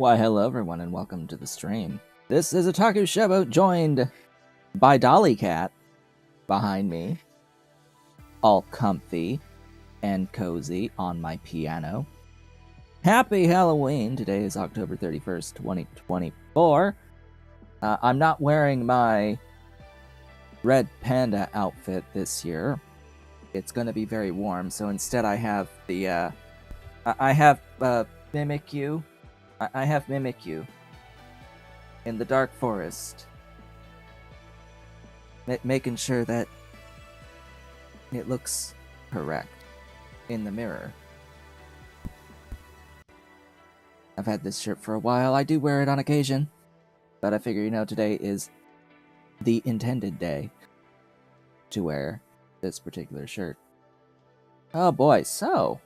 Why, hello everyone, and welcome to the stream. This is Otaku Shebo, joined by Dolly Cat behind me, all comfy and cozy on my piano. Happy Halloween! Today is October 31st, 2024. I'm not wearing my red panda outfit this year. It's gonna be very warm, so instead I have the, I have Mimikyu. I have Mimikyu in the dark forest, making sure that it looks correct in the mirror. I've had this shirt for a while. I do wear it on occasion, but I figure, today is the intended day to wear this particular shirt. Oh boy, so,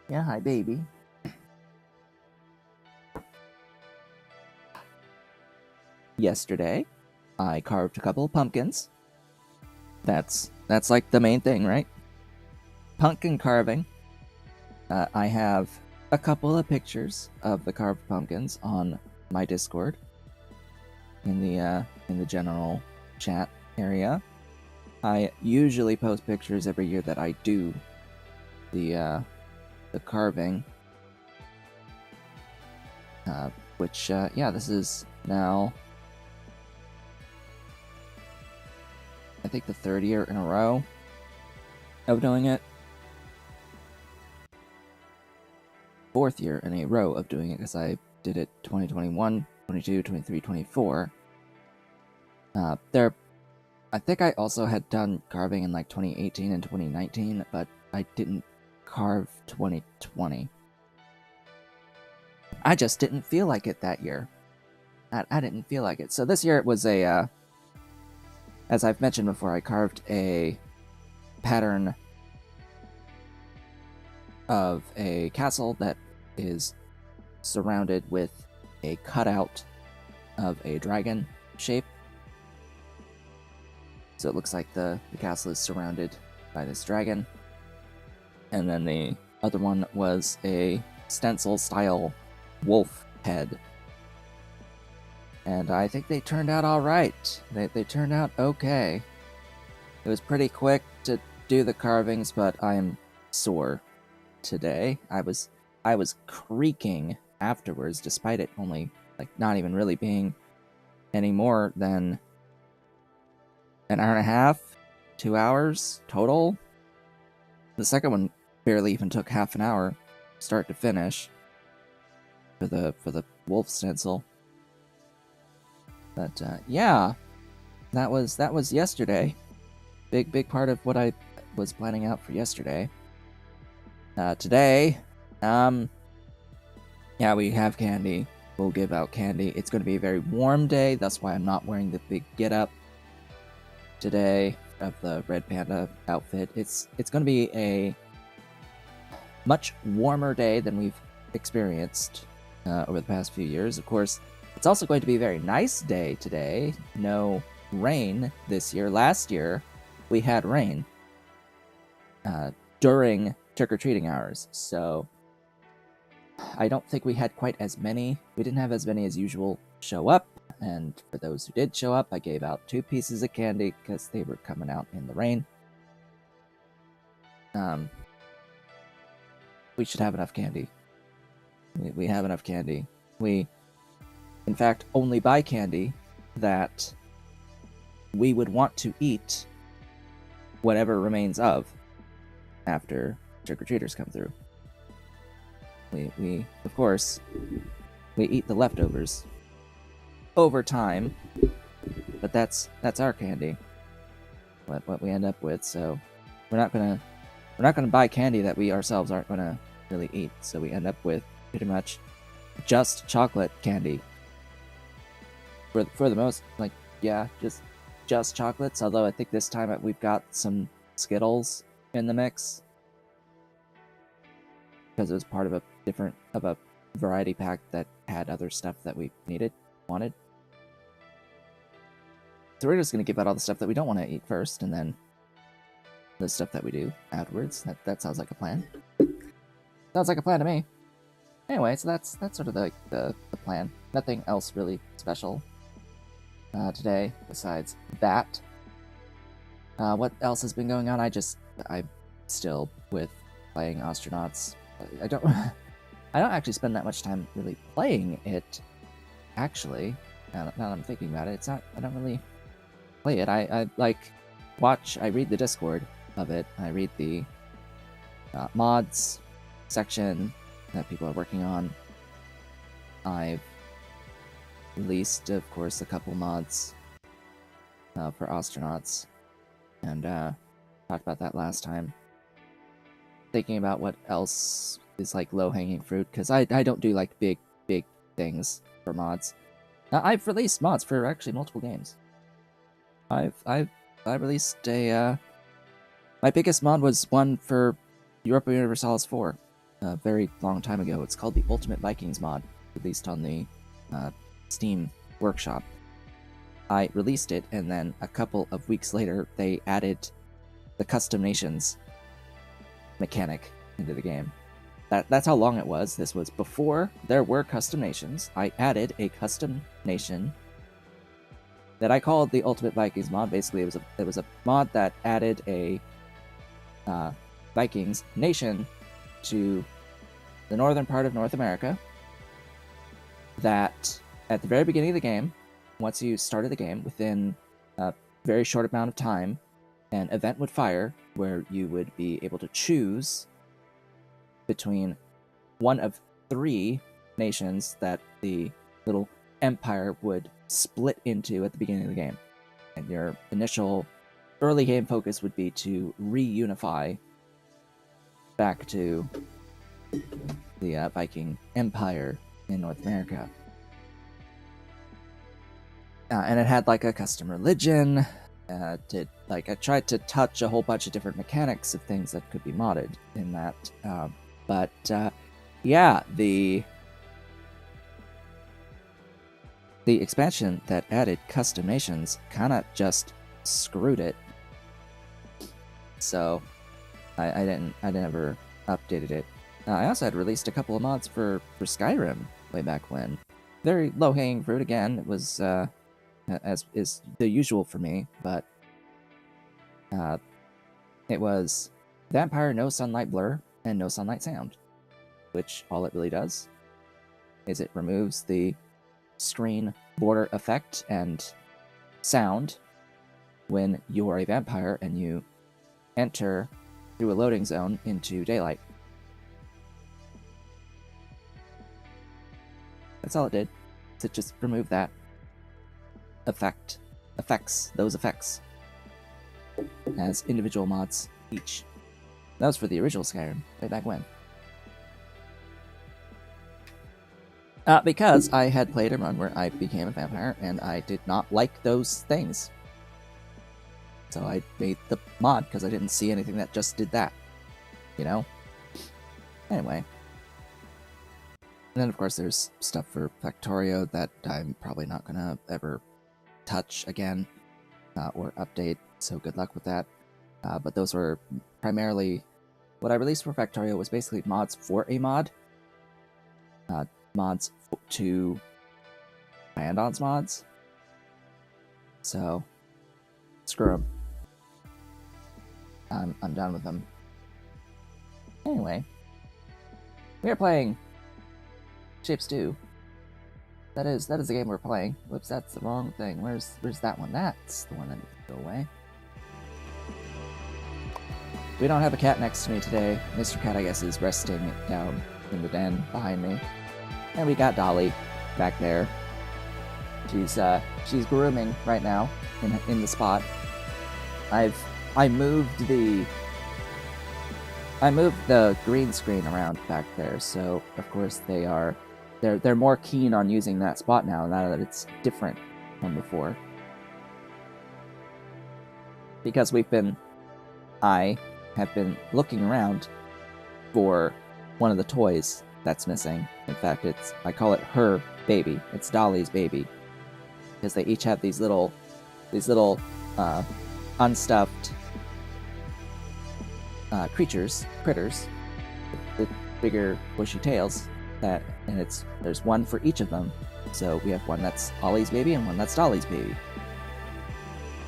yeah, hi baby. Yesterday, I carved a couple of pumpkins. That's like the main thing, right? Pumpkin carving. I have a couple of pictures of the carved pumpkins on my Discord in the general chat area. I usually post pictures every year that I do the carving. Which this is now, I think, the third year in a row of doing it. Fourth year in a row of doing it, because I did it 2021, 22, 23, 24. I think I also had done carving in like 2018 and 2019, but I didn't carve 2020. I just didn't feel like it that year. I didn't feel like it. So this year it was a, as I've mentioned before, I carved a pattern of a castle that is surrounded with a cutout of a dragon shape. So it looks like the castle is surrounded by this dragon. And then the other one was a stencil-style wolf head. And I think they turned out alright. They turned out okay. It was pretty quick to do the carvings, but I am sore today. I was creaking afterwards, despite it only, not even really being any more than an hour and a half, 2 hours total. The second one barely even took half an hour, start to finish, for the wolf stencil. But yeah, that was yesterday. Big part of what I was planning out for yesterday. Today, yeah, we have candy. We'll give out candy. It's going to be a very warm day. That's why I'm not wearing the big get-up today of the red panda outfit. It's going to be a much warmer day than we've experienced over the past few years. Of course, it's also going to be a very nice day today. No rain this year. Last year, we had rain during trick-or-treating hours, so I don't think we had quite as many. We didn't have as many as usual show up, and for those who did show up, I gave out 2 pieces of candy because they were coming out in the rain. We should have enough candy. We have enough candy. We, in fact, only buy candy that we would want to eat whatever remains of after trick-or-treaters come through. We of course, we eat the leftovers over time, but that's our candy. What we end up with, so we're not gonna buy candy that we ourselves aren't gonna really eat, so we end up with pretty much just chocolate candy. For the most, yeah, just chocolates, although I think this time we've got some Skittles in the mix, because it was part of a variety pack that had other stuff that we wanted. So we're just gonna give out all the stuff that we don't want to eat first, and then the stuff that we do afterwards. That sounds like a plan. Sounds like a plan to me. Anyway, so that's sort of the plan. Nothing else really special today besides that. What else has been going on? I'm still with playing Astronauts. I don't actually spend that much time really playing it. Actually, now that I'm thinking about it, I don't really play it. I read the Discord of it. I read the mods section that people are working on. I've released, of course, a couple mods for Astronauts, and talked about that last time. Thinking about what else is like low-hanging fruit, because I don't do like big things for mods. I've released mods for actually multiple games. I released a my biggest mod was one for Europa Universalis 4 a very long time ago. It's called the Ultimate Vikings mod, released on the Steam Workshop. I released it, and then a couple of weeks later, they added the custom nations mechanic into the game. That's how long it was. This was before there were custom nations. I added a custom nation that I called the Ultimate Vikings mod. Basically, it was a mod that added a Vikings nation to the northern part of North America. That at the very beginning of the game, once you started the game, within a very short amount of time, an event would fire where you would be able to choose between one of 3 nations that the little empire would split into at the beginning of the game. And your initial early game focus would be to reunify back to the Viking Empire in North America. And it had like a custom religion. I tried to touch a whole bunch of different mechanics of things that could be modded in that. Yeah, the expansion that added custom nations kind of just screwed it. So I never updated it. I also had released a couple of mods for Skyrim way back when. Very low-hanging fruit again. It was as is the usual for me, but it was Vampire No Sunlight Blur and No Sunlight Sound, which all it really does is it removes the screen border effect and sound when you are a vampire and you enter through a loading zone into daylight. That's all it did. It just removed that those effects as individual mods each. That was for the original Skyrim, way back when. Because I had played a run where I became a vampire, and I did not like those things. So I made the mod, because I didn't see anything that just did that. You know? Anyway. And then, of course, there's stuff for Factorio that I'm probably not going to ever touch again or update, so good luck with that. But those were primarily... What I released for Factorio was basically mods for a mod. Mods to Landon's mods. So, screw them. I'm done with them. Anyway, we are playing Shapez 2. That is the game we're playing. Whoops, that's the wrong thing. Where's that one? That's the one that needs to go away. We don't have a cat next to me today. Mr. Cat, I guess, is resting down in the den behind me. And we got Dolly back there. She's grooming right now in the spot. I moved the green screen around back there, so of course they're more keen on using that spot now that it's different from before. Because I have been looking around for one of the toys that's missing. In fact, I call it her baby. It's Dolly's baby. Because they each have these little unstuffed critters with bigger bushy tails. and there's one for each of them. So we have one that's Ollie's baby and one that's Dolly's baby.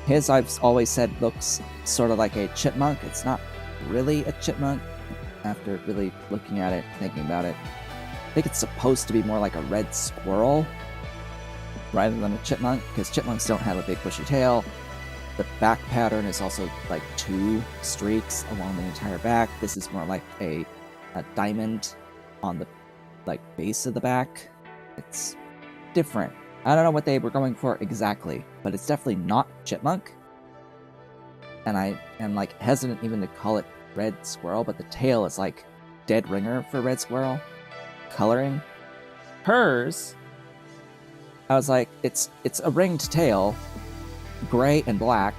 His, I've always said, looks sort of like a chipmunk. It's not really a chipmunk after really looking at it, thinking about it. I think it's supposed to be more like a red squirrel rather than a chipmunk, because chipmunks don't have a big bushy tail. The back pattern is also like 2 streaks along the entire back. This is more like a diamond on the base of the back. It's different. I don't know what they were going for exactly, but it's definitely not chipmunk. And I am hesitant even to call it red squirrel, but the tail is like dead ringer for red squirrel coloring. Hers, I was like, it's a ringed tail, gray and black.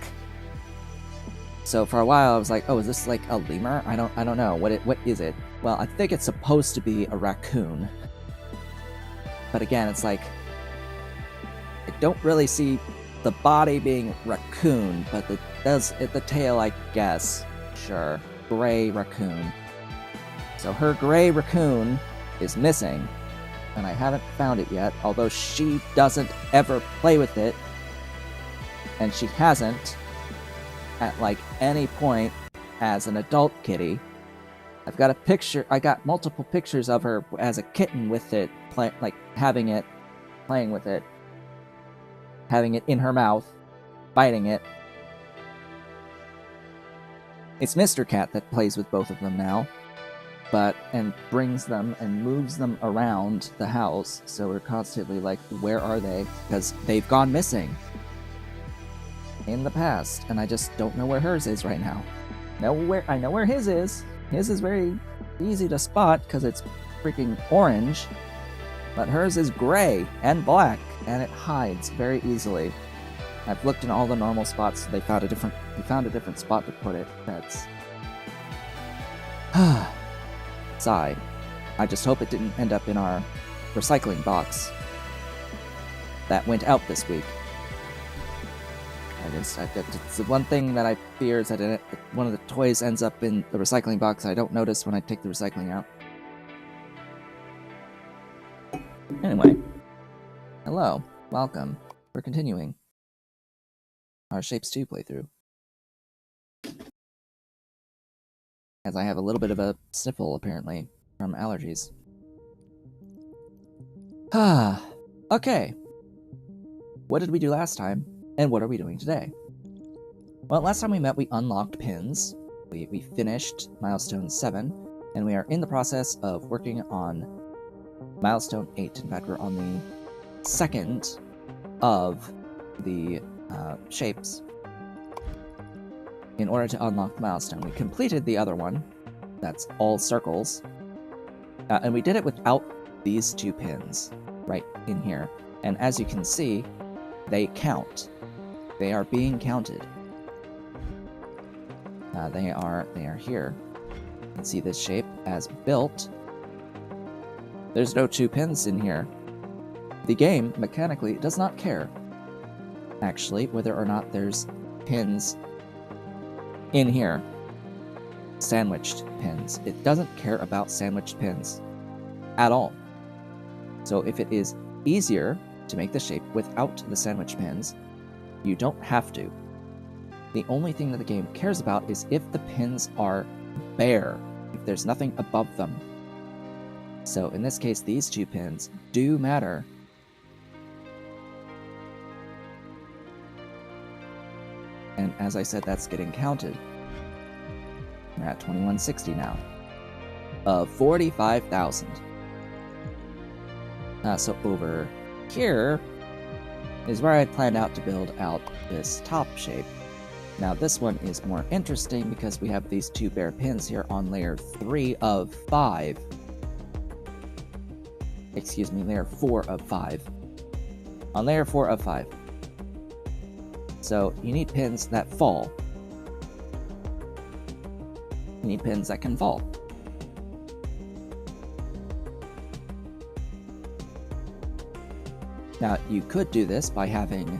So for a while I was like, oh, is this like a lemur? I don't know what is it. Well, I think it's supposed to be a raccoon, but again, it's like I don't really see the body being raccoon, but the tail, I guess. Sure, gray raccoon. So her gray raccoon is missing, and I haven't found it yet, although she doesn't ever play with it, and she hasn't at any point as an adult kitty. I've got a picture. I got multiple pictures of her as a kitten with it, having it, playing with it, having it in her mouth, biting it. It's Mr. Cat that plays with both of them now, and brings them and moves them around the house, so we're constantly like, where are they? Because they've gone missing in the past, and I just don't know where hers is right now. I know where his is. His is very easy to spot because it's freaking orange, but hers is gray and black, and it hides very easily. I've looked in all the normal spots. We found a different spot to put it. That's sigh. I just hope it didn't end up in our recycling box that went out this week. It's the one thing that I fear is that one of the toys ends up in the recycling box. I don't notice when I take the recycling out. Anyway, hello, welcome. We're continuing our Shapes 2 playthrough, as I have a little bit of a sniffle, apparently, from allergies. Okay. What did we do last time, and what are we doing today? Well, last time we met, we unlocked pins. We finished Milestone 7, and we are in the process of working on Milestone 8. In fact, we're on the second of the shapes in order to unlock the milestone. We completed the other one, that's all circles, and we did it without these 2 pins right in here. And as you can see, they count. They are being counted. They are here. You can see this shape as built. There's no 2 pins in here. The game, mechanically, does not care, actually, whether or not there's pins in here. Sandwiched pins. It doesn't care about sandwiched pins at all. So if it is easier to make the shape without the sandwich pins, you don't have to. The only thing that the game cares about is if the pins are bare, if there's nothing above them. So in this case, these 2 pins do matter. And as I said, that's getting counted. We're at 2160 now. Of 45,000. So over here is where I planned out to build out this top shape. Now this one is more interesting because we have these 2 bare pins here on layer 3 of 5. Excuse me, layer 4 of 5. On layer 4 of 5. So you need pins that fall. You need pins that can fall. Now you could do this by having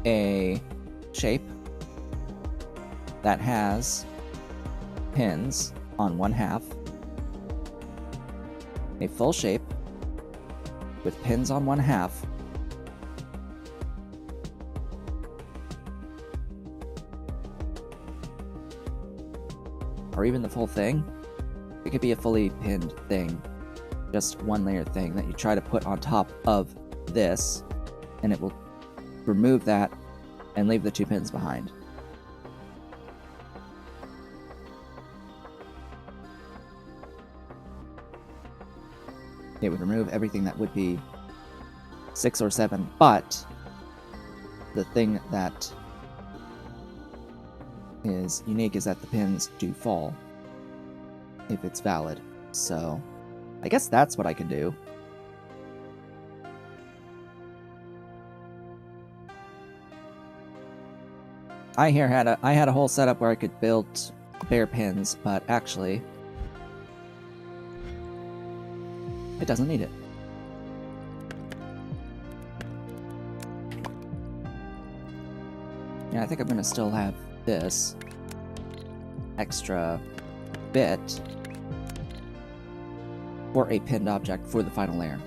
a shape that has pins on one half, a full shape with pins on one half, or even the full thing. It could be a fully pinned thing, just one layer thing that you try to put on top of this, and it will remove that and leave the two pins behind. It would remove everything that would be 6 or 7, but the thing that is unique is that the pins do fall if it's valid. So I guess that's what I can do. I had a whole setup where I could build bare pins, but actually it doesn't need it. Yeah, I think I'm gonna still have this extra bit for a pinned object for the final layer.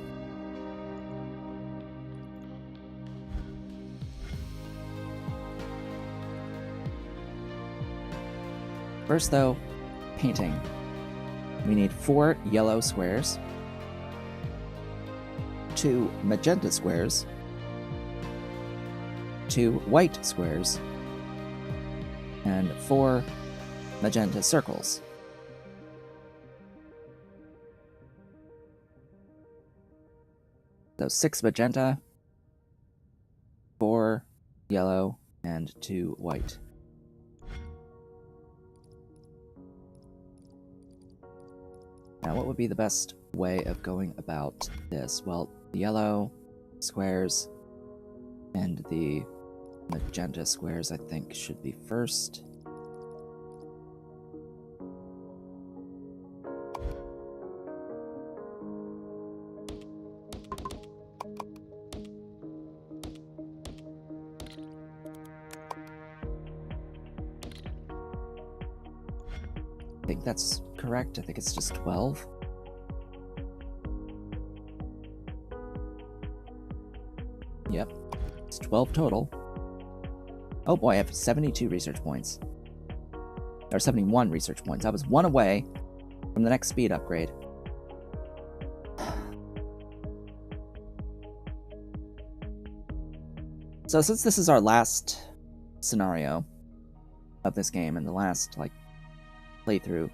First though, painting. We need 4 yellow squares, 2 magenta squares, 2 white squares, and 4 magenta circles. So 6 magenta, 4 yellow, and 2 white. Now, what would be the best way of going about this? Well, the yellow squares and the magenta squares, I think, should be first. I think that's correct. I think it's just 12. Yep, it's 12 total. Oh boy, I have 72 research points. Or 71 research points. I was 1 away from the next speed upgrade. So since this is our last scenario of this game and the last, like, playthrough,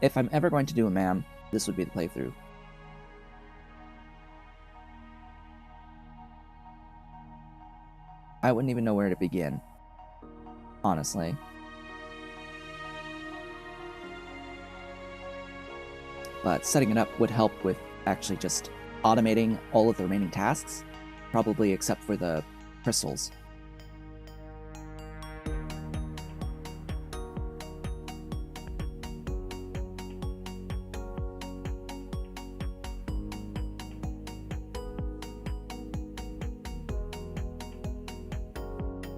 if I'm ever going to do a MAM, this would be the playthrough. I wouldn't even know where to begin, honestly. But setting it up would help with actually just automating all of the remaining tasks, probably except for the crystals.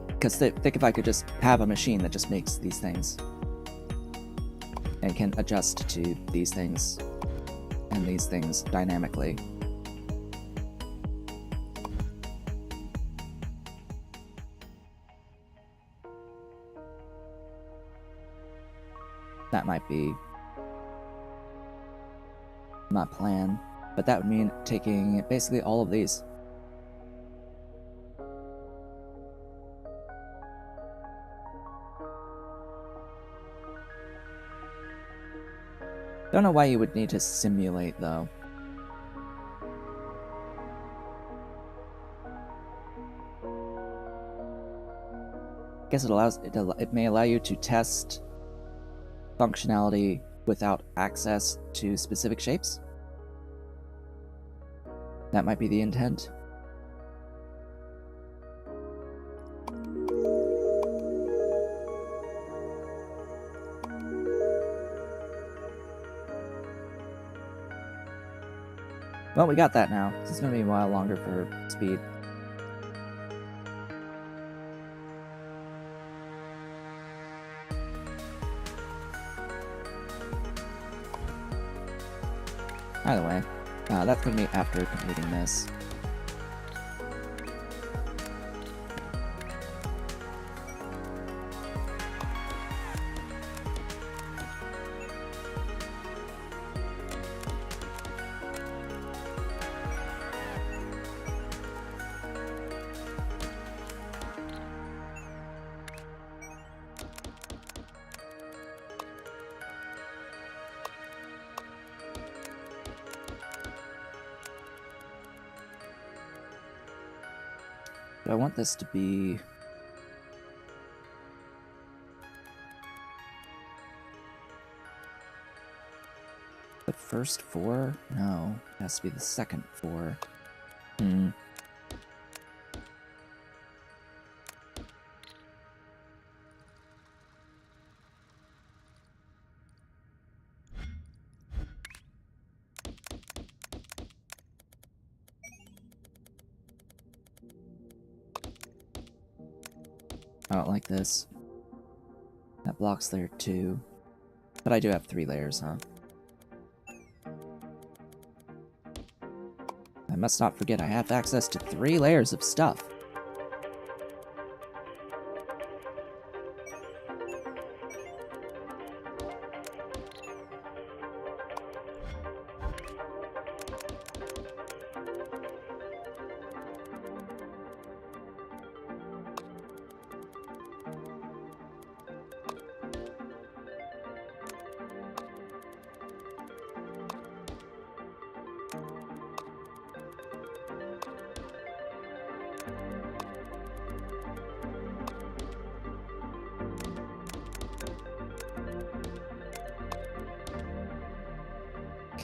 Because think if I could just have a machine that just makes these things and can adjust to these things and these things dynamically. That might be my plan, but that would mean taking basically all of these. Don't know why you would need to simulate, though. I guess it may allow you to test functionality without access to specific shapes. That might be the intent. Well, we got that now. It's going to be a while longer for speed. Either way, that's going to be after completing this. I want this to be the first 4? No, it has to be the second 4. I don't like this. That blocks layer 2. But I do have 3 layers, huh? I must not forget I have access to 3 layers of stuff.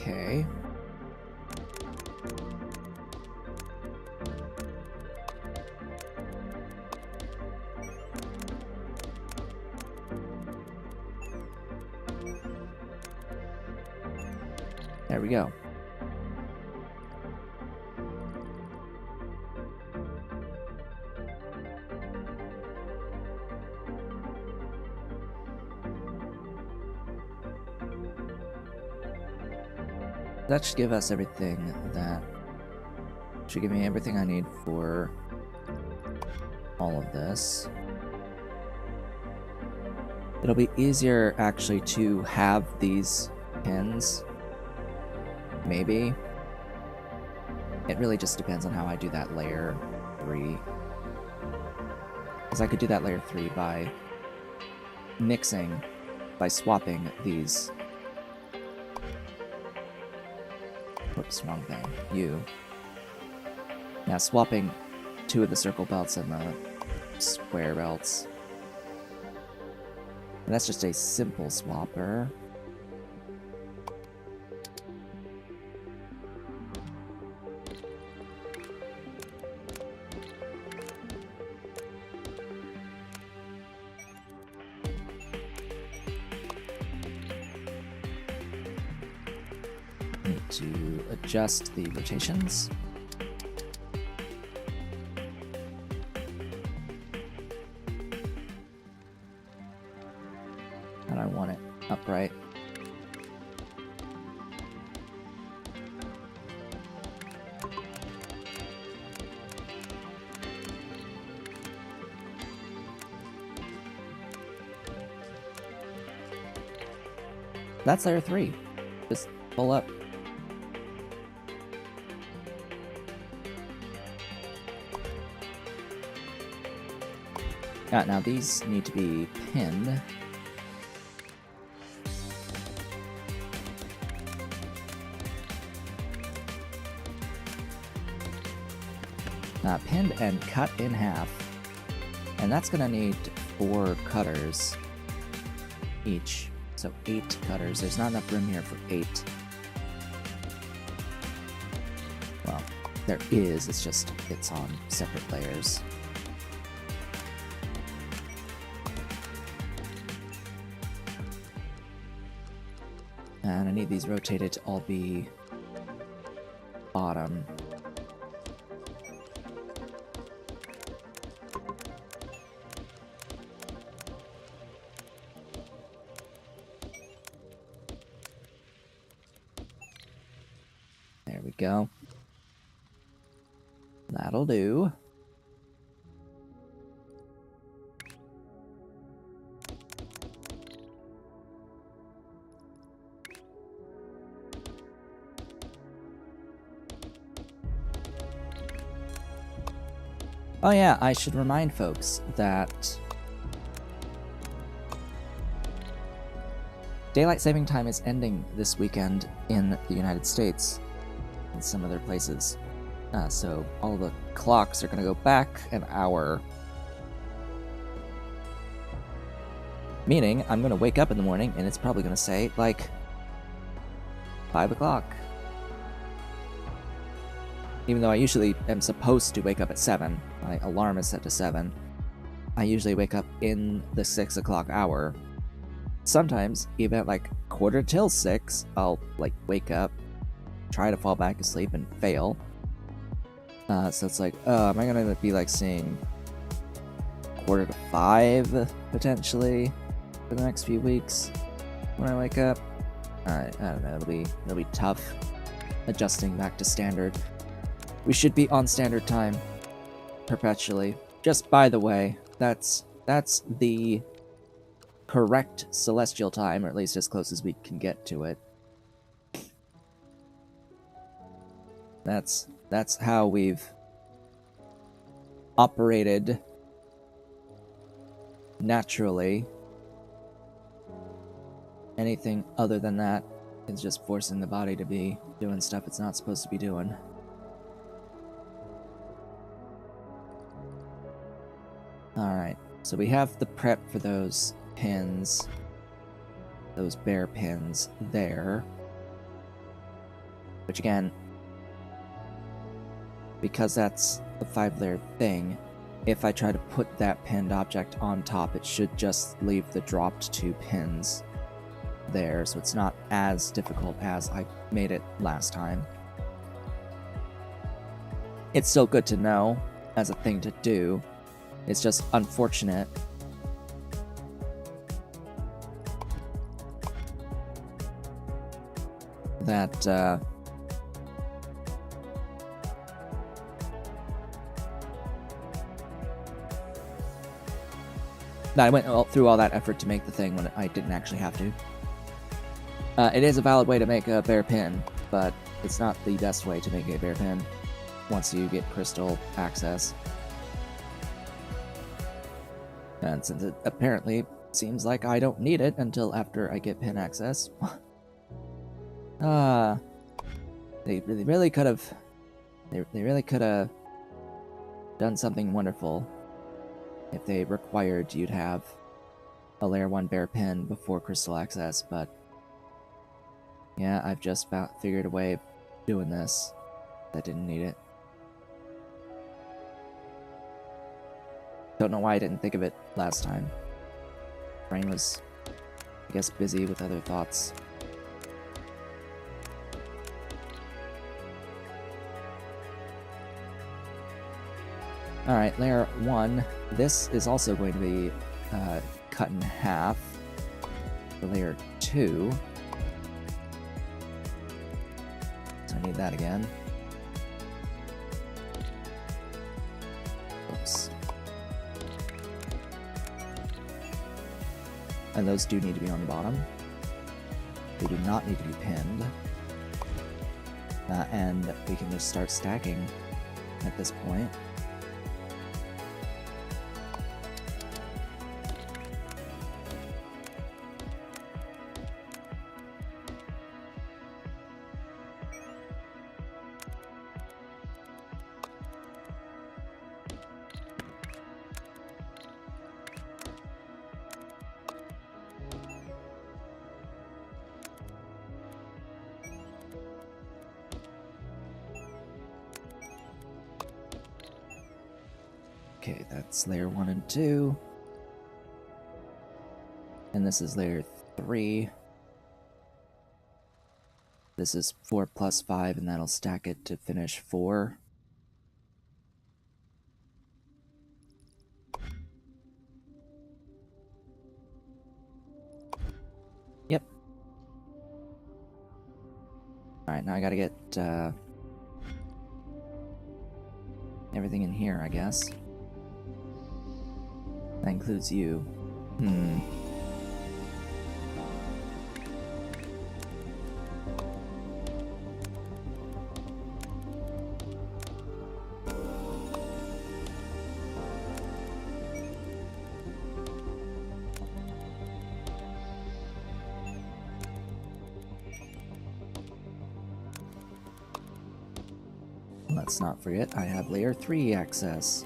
Okay. There we go. That should give us everything that should give me everything I need for all of this. It'll be easier actually to have these pins. Maybe. It really just depends on how I do that layer 3. Because I could do that layer 3 by mixing, by swapping these. Whoops, wrong thing. You. Yeah, swapping 2 of the circle belts and the square belts. And that's just a simple swapper. Need to adjust the rotations. And I want it upright. That's layer 3. Just pull up. Now these need to be pinned. Pinned and cut in half. And that's gonna need 4 cutters each. So 8 cutters. There's not enough room here for 8. Well, there is, it's just, it's on separate layers. And I need these rotated to all be bottom. That'll do. Oh yeah, I should remind folks that daylight saving time is ending this weekend in the United States and some other places. So all the clocks are going to go back an hour. Meaning I'm going to wake up in the morning and it's probably going to say, like, 5 o'clock. Even though I usually am supposed to wake up at 7, my alarm is set to 7, I usually wake up in the 6 o'clock hour. Sometimes, even at like 6:15, I'll like wake up, try to fall back asleep, and fail. So it's like, am I gonna be like seeing 4:45 potentially for the next few weeks when I wake up? I don't know. It'll be tough adjusting back to standard. We should be on standard time perpetually. Just by the way, that's the correct celestial time, or at least as close as we can get to it. That's how we've operated naturally. Anything other than that is just forcing the body to be doing stuff it's not supposed to be doing. Alright, so we have the prep for those pins, those bear pins there. Which again, because that's the 5-layer thing, if I try to put that pinned object on top, it should just leave the dropped 2 pins there, so it's not as difficult as I made it last time. It's still good to know as a thing to do. It's just unfortunate that I went through all that effort to make the thing when I didn't actually have to. It is a valid way to make a bear pin, but it's not the best way to make a bear pin once you get crystal access. And since it apparently seems like I don't need it until after I get pin access. They really could have... They really could have done something wonderful if they required you'd have a layer 1 bear pin before crystal access, but yeah, I've just about figured a way of doing this that didn't need it. Don't know why I didn't think of it last time. Brain was, I guess, busy with other thoughts. Alright, layer 1. This is also going to be cut in half for layer 2. So I need that again. Oops. And those do need to be on the bottom. They do not need to be pinned. And we can just start stacking at this point. Okay, that's layer 1 and 2. And this is layer 3. This is 4 plus 5, and that'll stack it to finish 4. Yep. Alright, now I gotta get, everything in here, I guess. That includes you. Let's not forget, I have layer 3 access.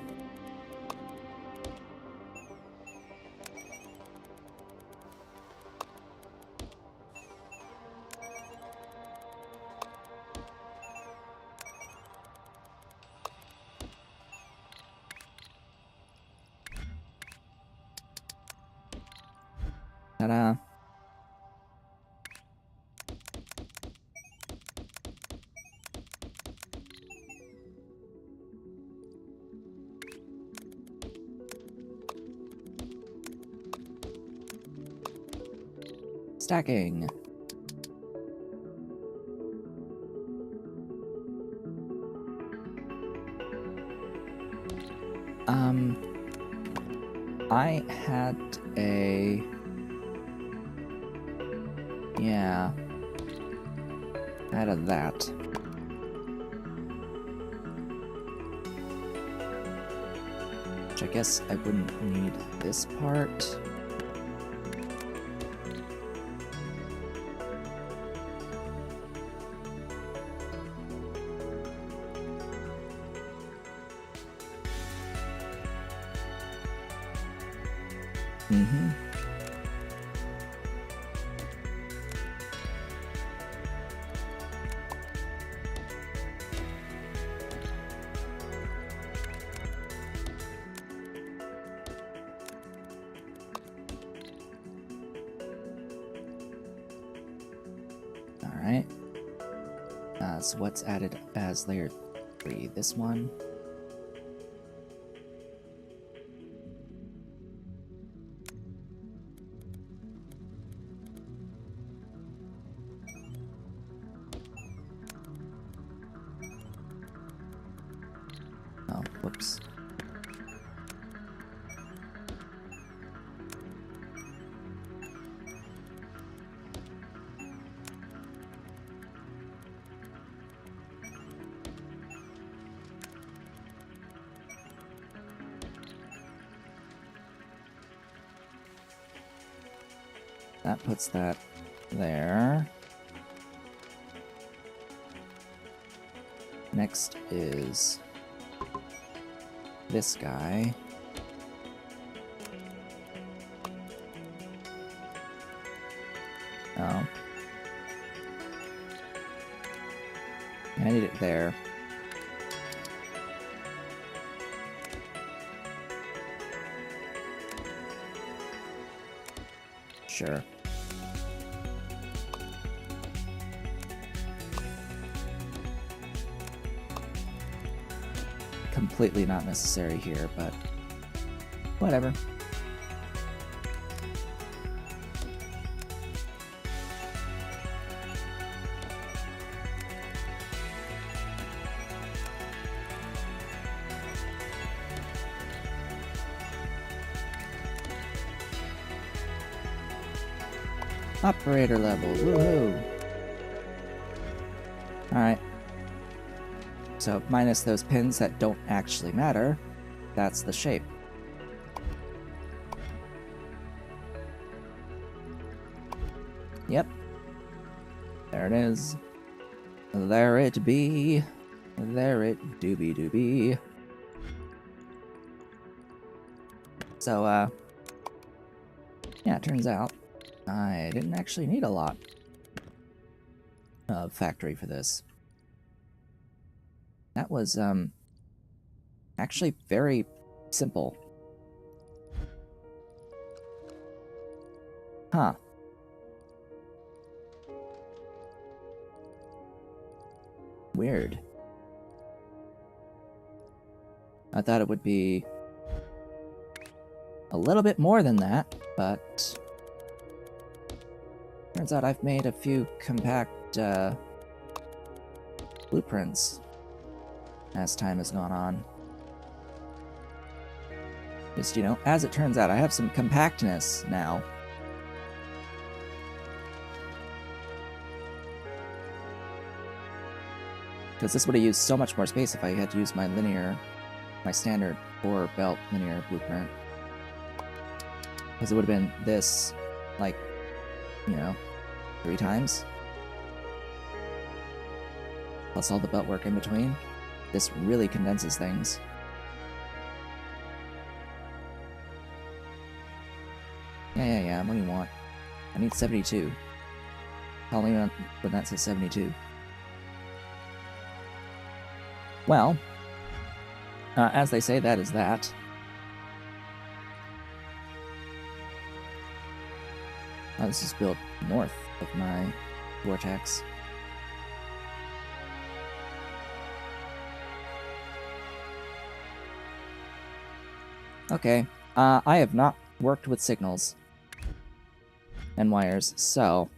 Ta-da! Stacking. I had a... Yeah. I had a that. Which I guess I wouldn't need this part. Alright. So what's added as layer 3? This one? Oh, whoops. That puts that there. Next is this guy. Oh. I need it there. Sure. Completely not necessary here, but whatever. Operator level, woohoo! Alright. So, minus those pins that don't actually matter, that's the shape. Yep. There it is. There it be. There it doobie doobie. So, yeah, it turns out I didn't actually need a lot of factory for this. That was, actually very simple. Huh. Weird. I thought it would be a little bit more than that, but turns out I've made a few compact blueprints as time has gone on. Just, you know, as it turns out, I have some compactness now. Because this would have used so much more space if I had to use my standard 4-belt linear blueprint. Because it would have been this, like, you know, 3 times. Plus all the belt work in between. This really condenses things. Yeah. What do you want? I need 72. Tell me when that says 72. Well, as they say, that is that. Oh, this is built north of my vortex. Okay, I have not worked with signals and wires, so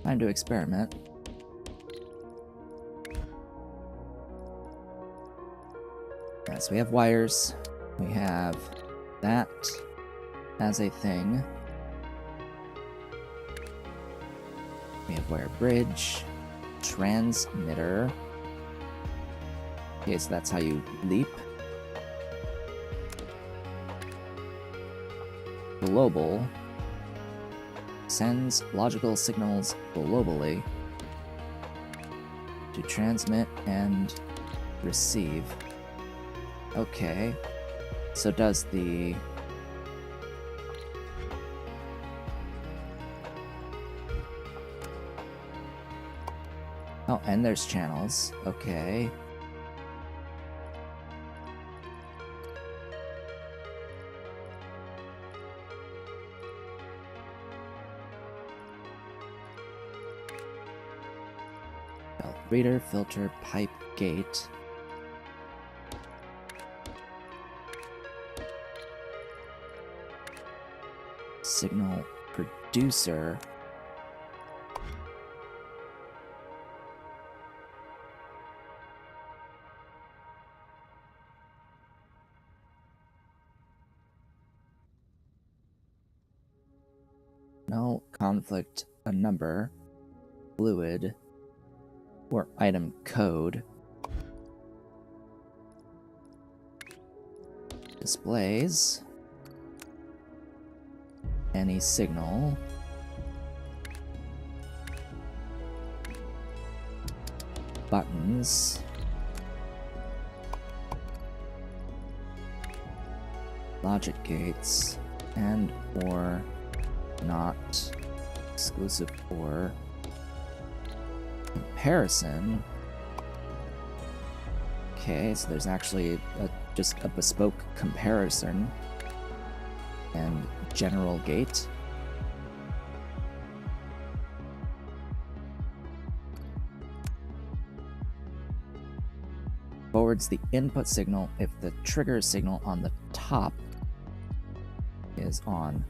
time to experiment. Yeah, so we have wires, we have that as a thing. We have wire bridge, transmitter. Okay, so that's how you leap. Global sends logical signals globally to transmit and receive. Okay, so does the oh, and there's channels. Okay. Belt reader, filter, pipe, gate. Signal producer. No conflict, a number, fluid, or item code. Displays. Any signal. Buttons. Logic gates. And or not exclusive or comparison. Okay, so there's actually just a bespoke comparison and general gate. Forwards the input signal if the trigger signal on the top is on.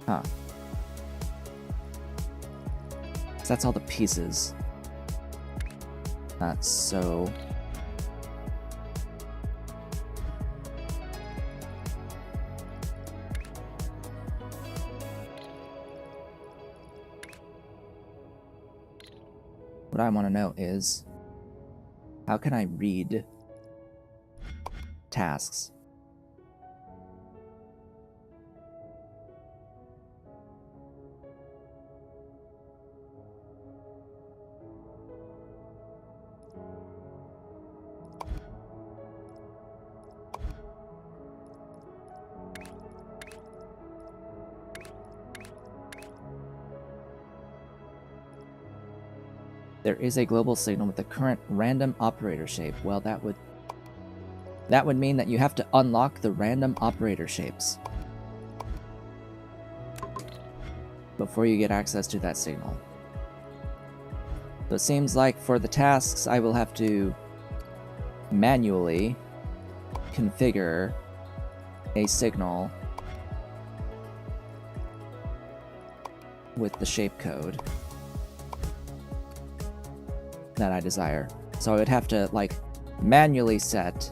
Huh. So that's all the pieces. So what I want to know is, how can I read tasks? There is a global signal with the current random operator shape. Well, that would mean that you have to unlock the random operator shapes before you get access to that signal. So it seems like for the tasks, I will have to manually configure a signal with the shape code that I desire. So I would have to, like, manually set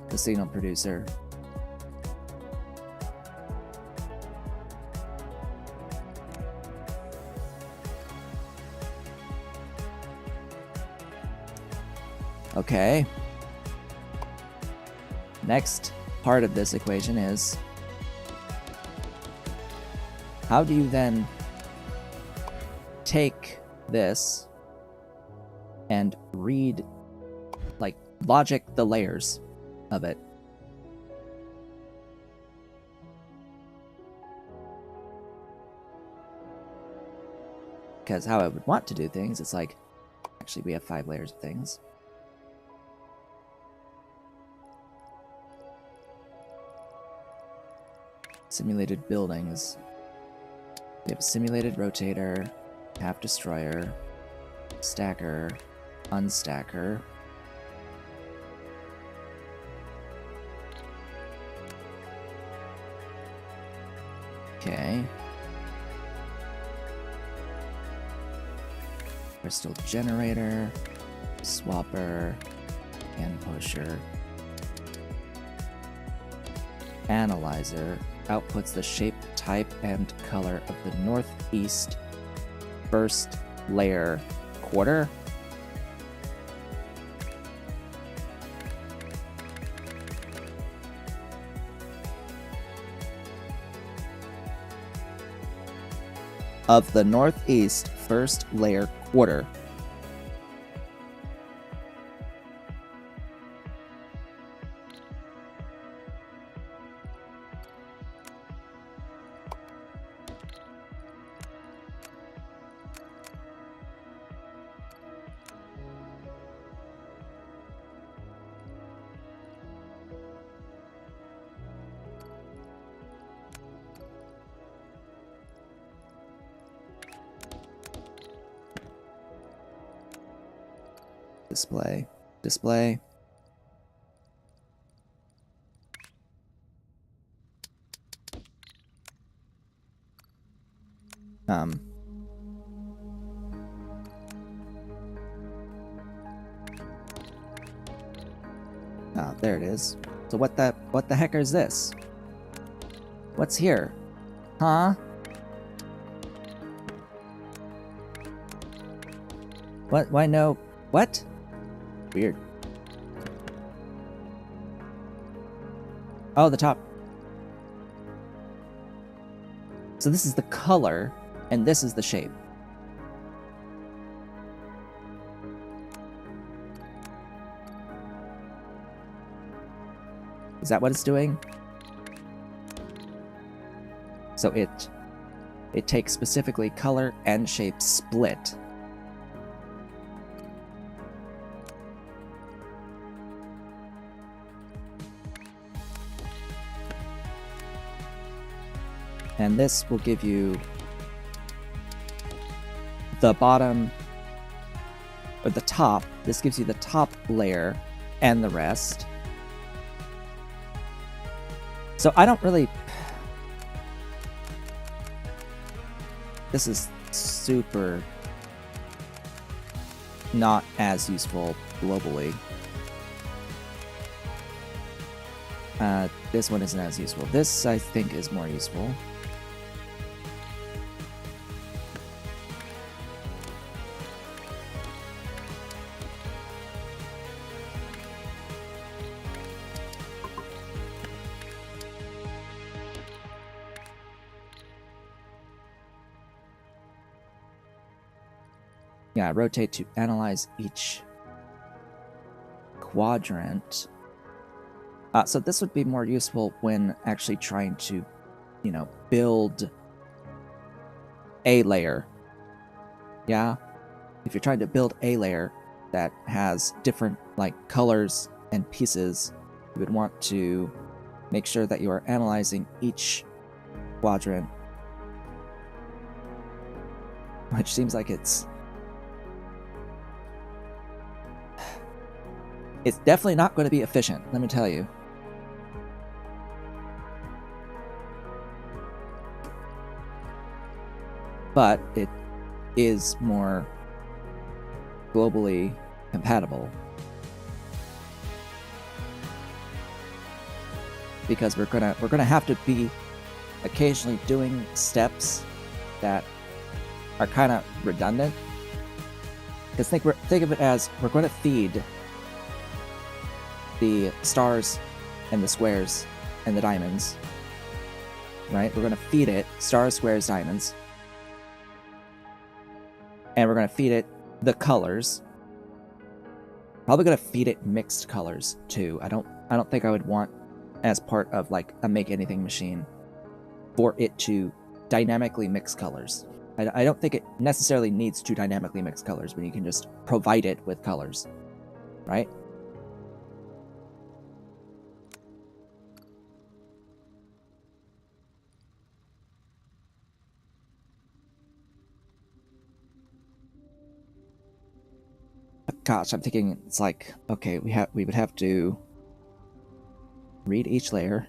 the signal producer. Okay. Next part of this equation is, how do you then take this and read, like, logic the layers of it? Because how I would want to do things, it's like, actually we have 5 layers of things. Simulated buildings. We have a simulated rotator, half destroyer, stacker, unstacker. Okay. Crystal generator, swapper, and pusher. Analyzer outputs the shape, type, and color of the northeast first layer quarter. Of the northeast first layer quarter. Display. Ah, there it is. So what the heck is this? What's here? Huh? What? Why no? What? Weird. Oh, the top. So this is the color, and this is the shape. Is that what it's doing? So it takes specifically color and shape split. And this will give you the bottom, or the top. This gives you the top layer and the rest. So I don't really... This is super not as useful globally. This one isn't as useful. This, I think, is more useful. Yeah, rotate to analyze each quadrant. So this would be more useful when actually trying to, you know, build a layer. Yeah? If you're trying to build a layer that has different, like, colors and pieces, you would want to make sure that you are analyzing each quadrant. Which seems like it's definitely not going to be efficient, let me tell you. but it is more globally compatible. Because we're gonna have to be occasionally doing steps that are kind of redundant. Because think of it as we're going to feed the stars and the squares and the diamonds, right? We're going to feed it stars, squares, diamonds, and we're going to feed it the colors. Probably going to feed it mixed colors too. I don't think I would want, as part of like a make anything machine, for it to dynamically mix colors. I don't think it necessarily needs to dynamically mix colors when you can just provide it with colors, right? Gosh, I'm thinking it's like, okay, we would have to read each layer,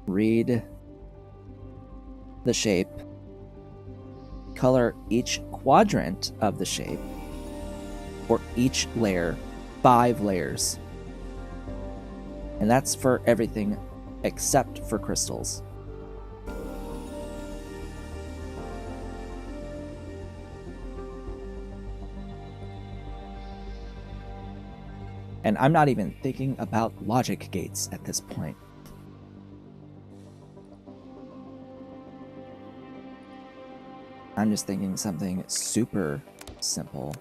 read the shape, color each quadrant of the shape, for each layer, 5 layers. And that's for everything except for crystals. And I'm not even thinking about logic gates at this point. I'm just thinking something super simple.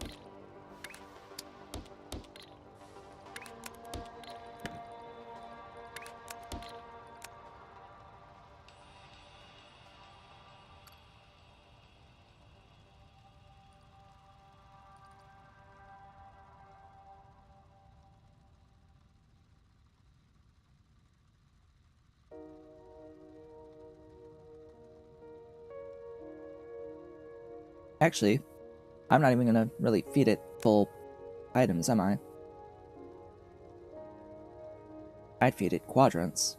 Actually, I'm not even gonna really feed it full items, am I? I'd feed it quadrants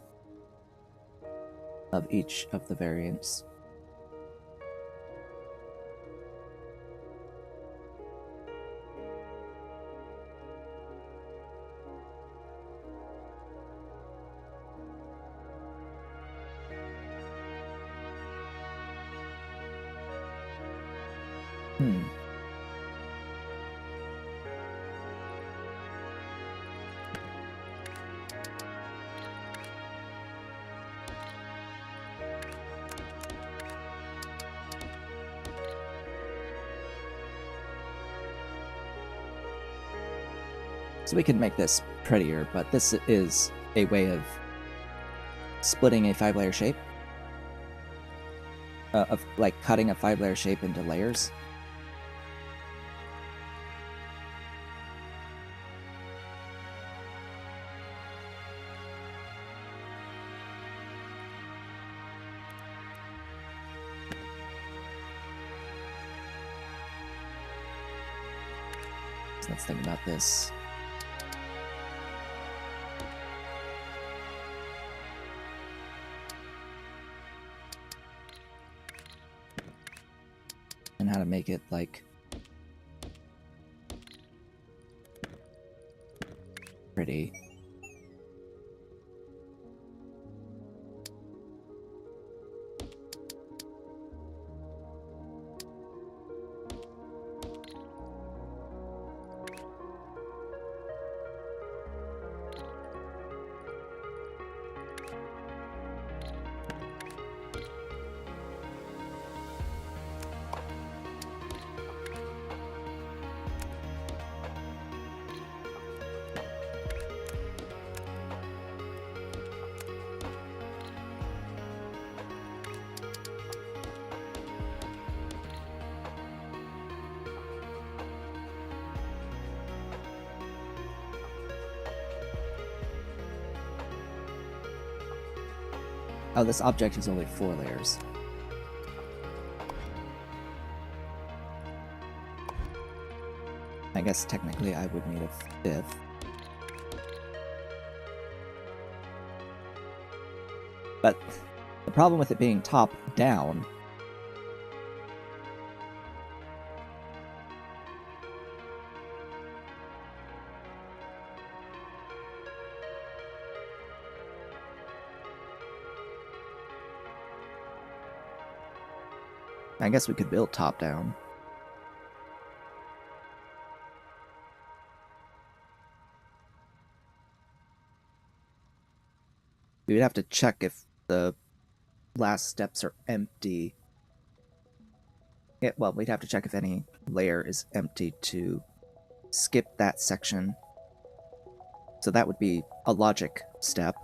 of each of the variants. So we can make this prettier, but this is a way of splitting a 5-layer shape. Of like cutting a 5-layer shape into layers. So let's think about this. And how to make it like pretty. Oh, this object is only 4 layers. I guess technically I would need a 5th. But the problem with it being top down I guess we could build top-down. We would have to check if the last steps are empty. Yeah, well, we'd have to check if any layer is empty to skip that section. So that would be a logic step.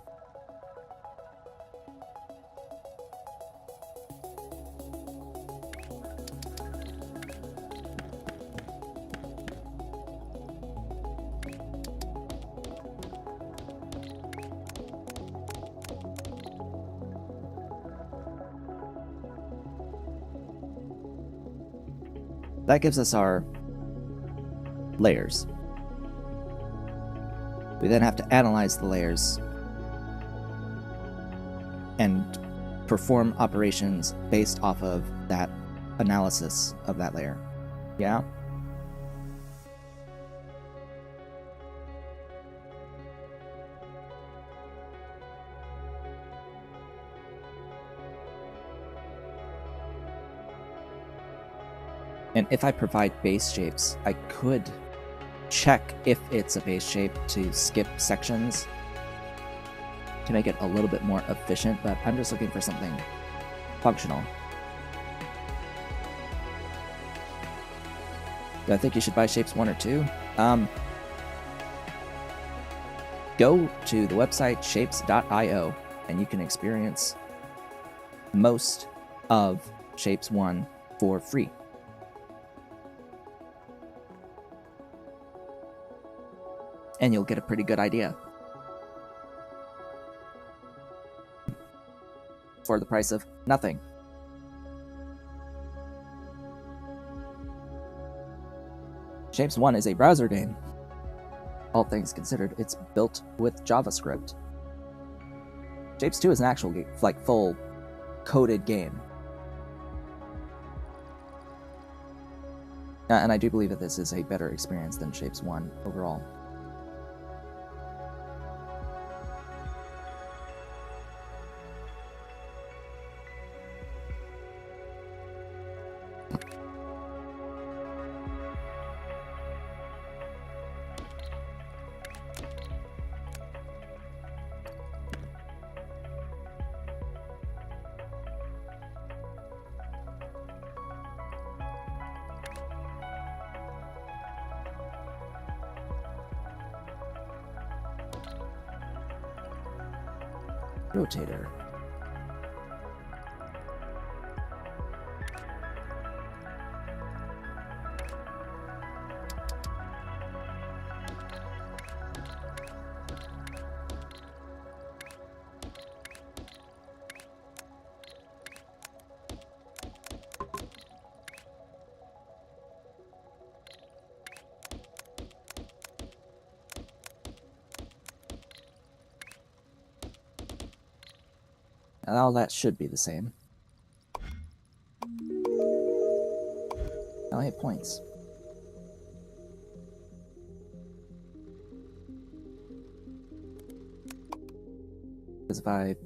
That gives us our layers. We then have to analyze the layers and perform operations based off of that analysis of that layer. Yeah? And if I provide base shapes, I could check if it's a base shape to skip sections to make it a little bit more efficient, but I'm just looking for something functional. Do I think you should buy shapes 1 or 2? Go to the website shapes.io and you can experience most of Shapes 1 for free. And you'll get a pretty good idea for the price of nothing. Shapes 1 is a browser game. All things considered, it's built with JavaScript. Shapes 2 is an actual like full coded game. And I do believe that this is a better experience than Shapes 1 overall. Rotator. And all that should be the same. Now I have points. Because if I,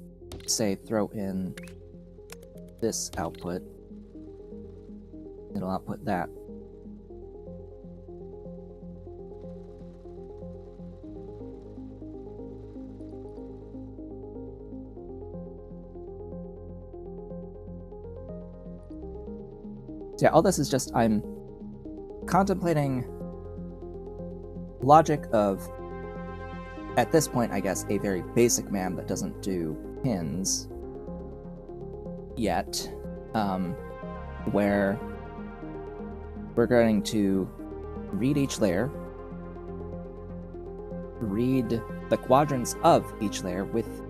say, throw in this output, it'll output that. So yeah, all this is just, I'm contemplating logic of, at this point, I guess, a very basic MAM that doesn't do pins yet, where we're going to read each layer, read the quadrants of each layer with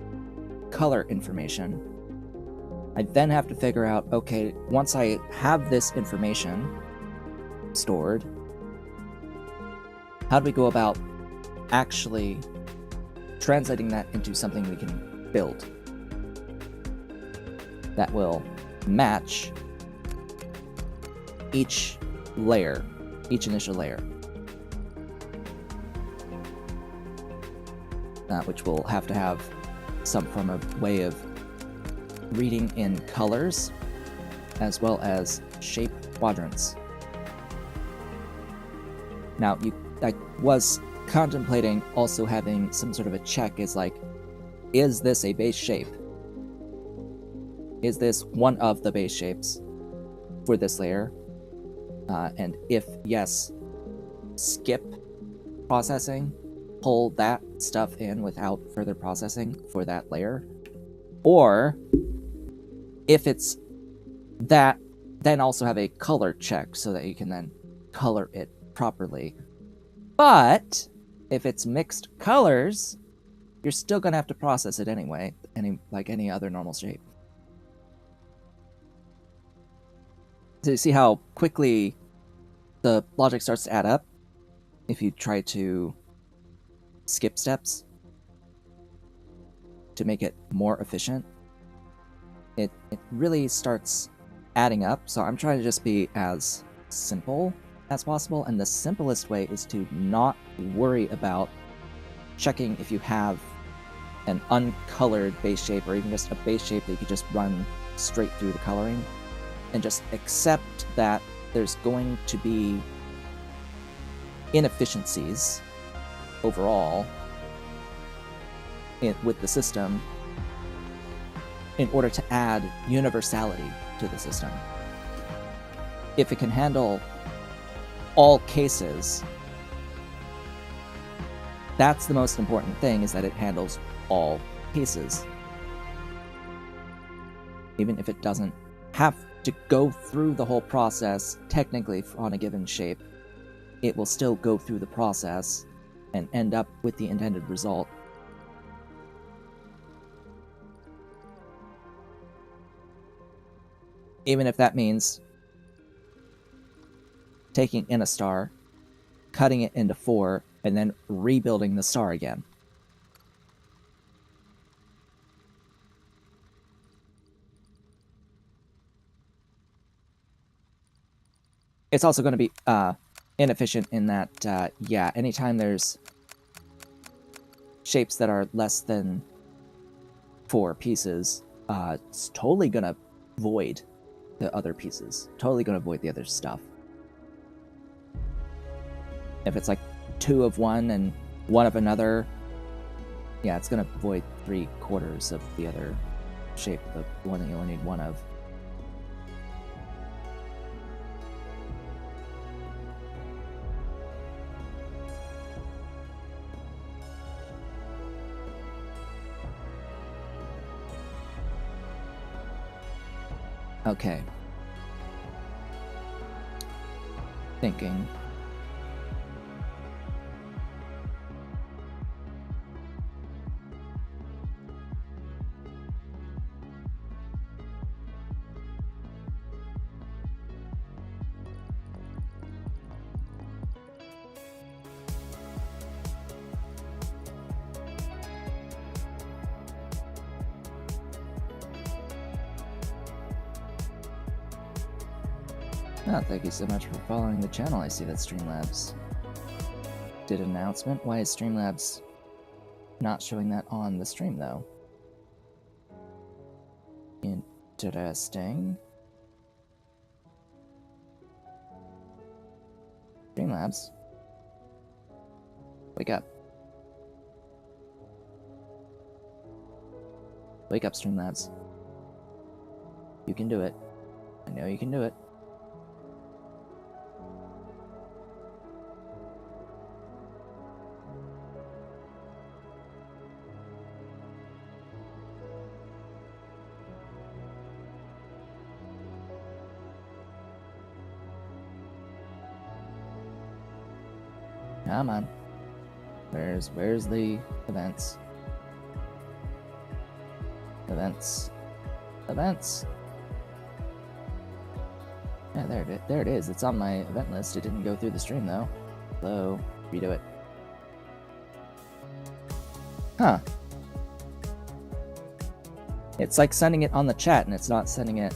color information. I then have to figure out, okay, once I have this information stored, how do we go about actually translating that into something we can build that will match each layer, each initial layer, which will have to have some form of way of reading in colors, as well as shape quadrants. Now, I was contemplating also having some sort of a check is like, is this a base shape? Is this one of the base shapes for this layer? And if yes, skip processing, pull that stuff in without further processing for that layer. Or if it's that, then also have a color check so that you can then color it properly. But if it's mixed colors, you're still going to have to process it anyway, like any other normal shape. So you see how quickly the logic starts to add up if you try to skip steps to make it more efficient. It really starts adding up, so I'm trying to just be as simple as possible, and the simplest way is to not worry about checking if you have an uncolored base shape or even just a base shape that you could just run straight through the coloring, and just accept that there's going to be inefficiencies overall with the system in order to add universality to the system. If it can handle all cases, that's the most important thing, is that it handles all cases. Even if it doesn't have to go through the whole process technically on a given shape, it will still go through the process and end up with the intended result. Even if that means taking in a star, cutting it into 4, and then rebuilding the star again. It's also going to be inefficient in that, yeah, anytime there's shapes that are less than 4 pieces, it's totally going to void the other pieces. Totally going to void the other stuff. If it's like 2 of one and 1 of another, yeah, it's going to void 3/4 of the other shape, the one that you only need 1 of. Okay. Thinking. Oh, thank you so much for following the channel. I see that Streamlabs did an announcement. Why is Streamlabs not showing that on the stream, though? Interesting. Streamlabs. Wake up. Wake up, Streamlabs. You can do it. I know you can do it. Come on. Where's the events? Events. Yeah, there it is. It's on my event list. It didn't go through the stream though. Hello, redo it. Huh. It's like sending it on the chat and it's not sending it.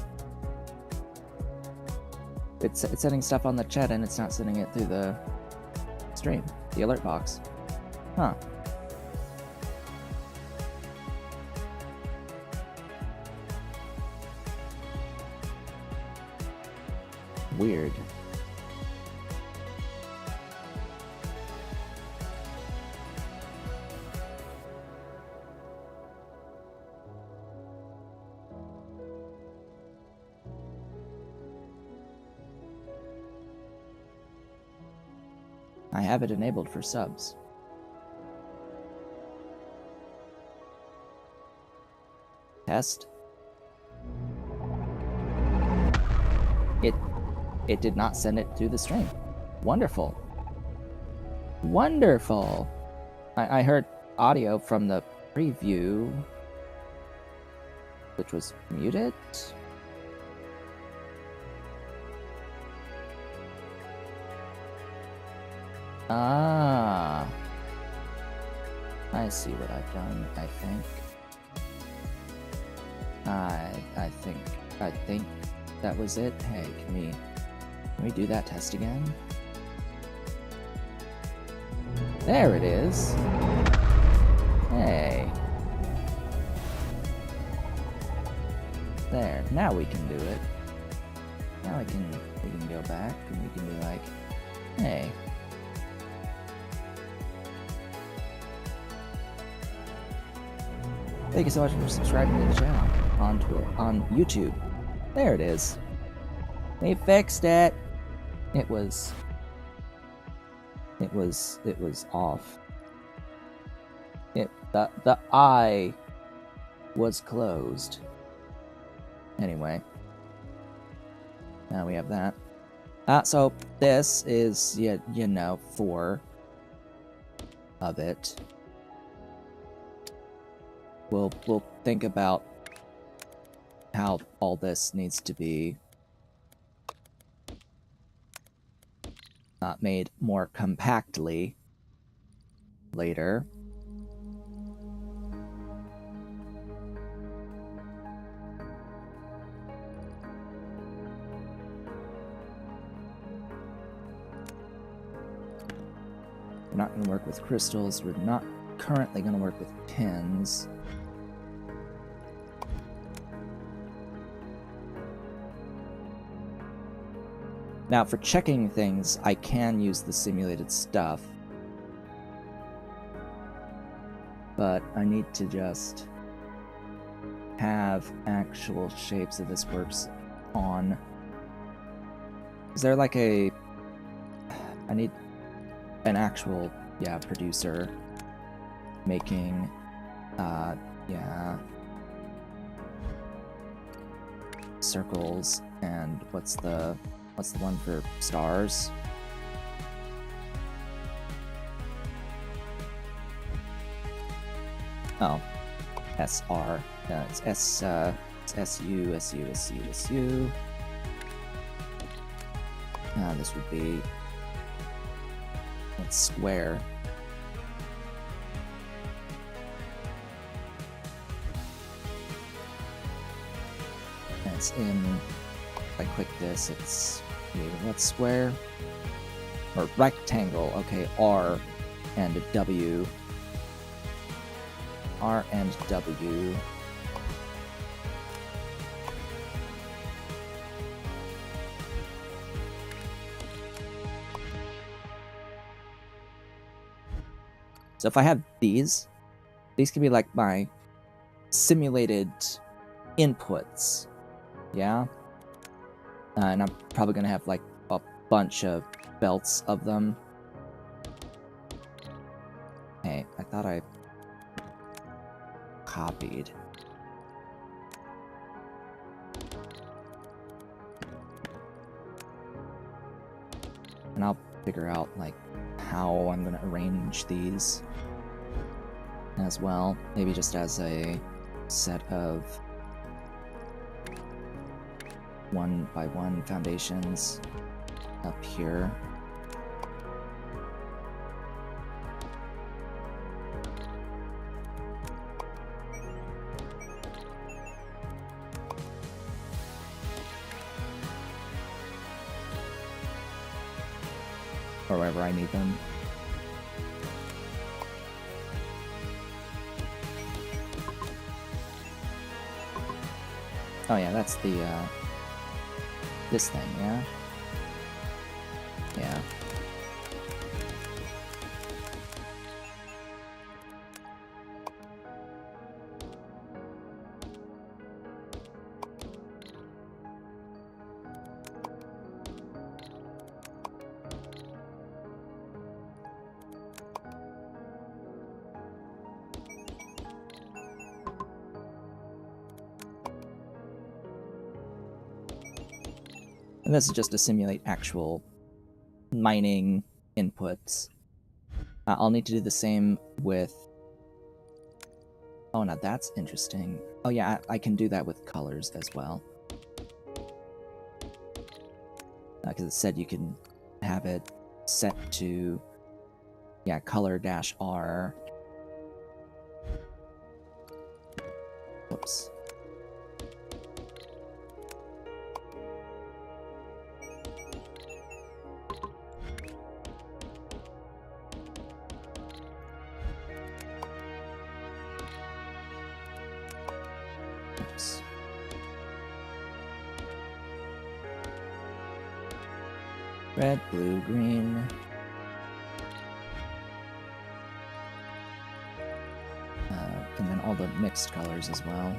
It's sending stuff on the chat and it's not sending it through the stream, the alert box. Huh. Weird. I have it enabled for subs. Test. It did not send it through the stream. Wonderful. Wonderful. I heard audio from the preview, which was muted. Ah. I see what I've done, I think. I think that was it. Hey, can we do that test again? There it is. Hey. There. Now we can do it. Now we can go back and we can be like, hey. Thank you so much for subscribing to the channel on YouTube. There it is. We fixed it. It was off. The eye was closed. Anyway. Now we have that. So this is you know 4 of it. We'll think about how all this needs to be made more compactly later. We're not going to work with crystals. We're not currently going to work with pins. Now, for checking things, I can use the simulated stuff. But I need to just have actual shapes of this works on. Is there like a... I need an actual, producer making, circles, and what's the one for stars? Oh, SR. It's SU. This would be... It's square. And it's in... If I click this, it's... What's square? Or rectangle. Okay, R and W. R and W. So if I have these can be like my simulated inputs. Yeah? And I'm probably gonna have like a bunch of belts of them. Hey, I thought I copied. And I'll figure out like how I'm gonna arrange these as well. Maybe just as a set of 1x1 foundations up here. Or wherever I need them. Oh yeah, that's the this thing, yeah? Yeah. And this is just to simulate actual mining inputs. I'll need to do the same with... Oh, now that's interesting. Oh yeah, I can do that with colors as well. Because it said you can have it set to, yeah, color-R. Whoops. Oops. Red, blue, green. And then all the mixed colors as well.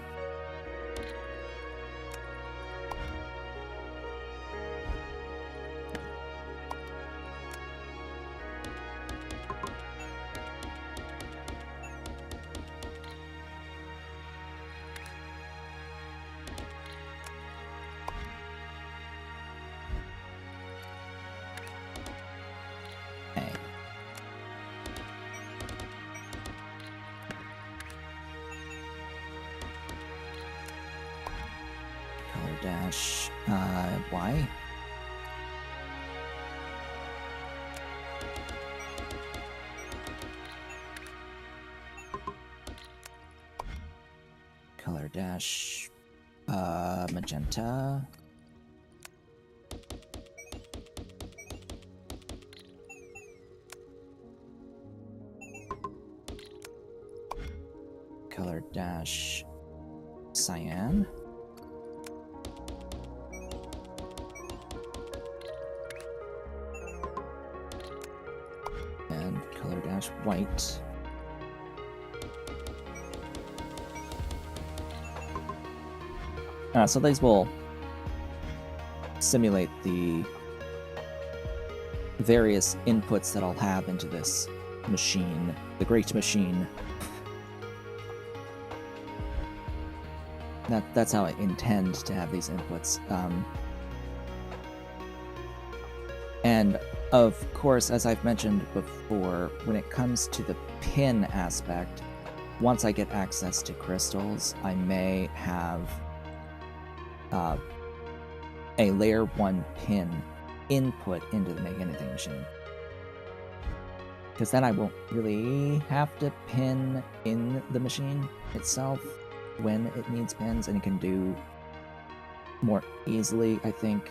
Dash, Y? Color dash, magenta. Color dash, cyan. And color dash white. So these will simulate the various inputs that I'll have into this machine, the great machine. That's how I intend to have these inputs. And of course, as I've mentioned before, when it comes to the pin aspect, once I get access to crystals, I may have a layer 1 pin input into the Make Anything machine. Because then I won't really have to pin in the machine itself when it needs pins, and it can do more easily, I think,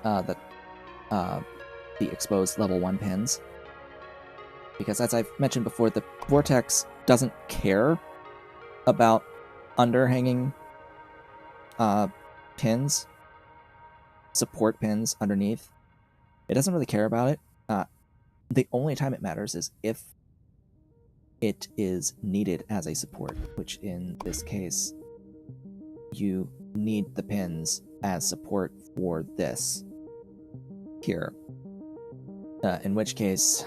the exposed level 1 pins. Because as I've mentioned before, the Vortex doesn't care about underhanging pins, support pins underneath. It doesn't really care about it. The only time it matters is if it is needed as a support, which in this case, you need the pins as support for this here. In which case,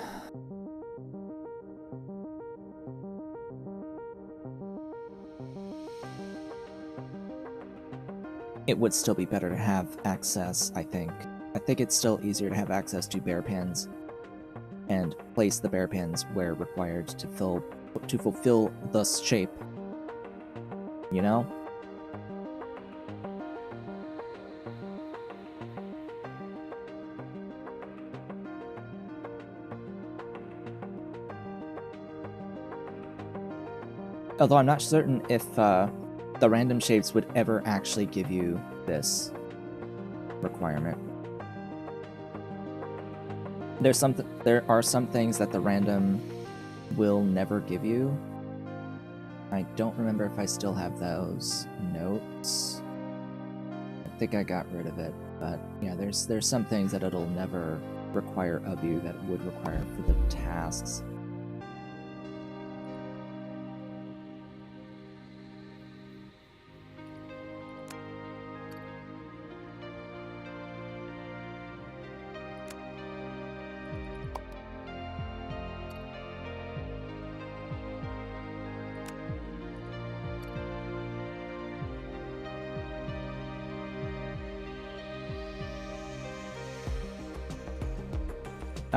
it would still be better to have access, I think. I think it's still easier to have access to bear pins and place the bear pins where required to fulfill the shape, you know? Although I'm not certain if the random shapes would ever actually give you this requirement. There are some things that the random will never give you. I don't remember if I still have those notes. think I got rid of it, but yeah, there's some things that it'll never require of you that it would require for the tasks.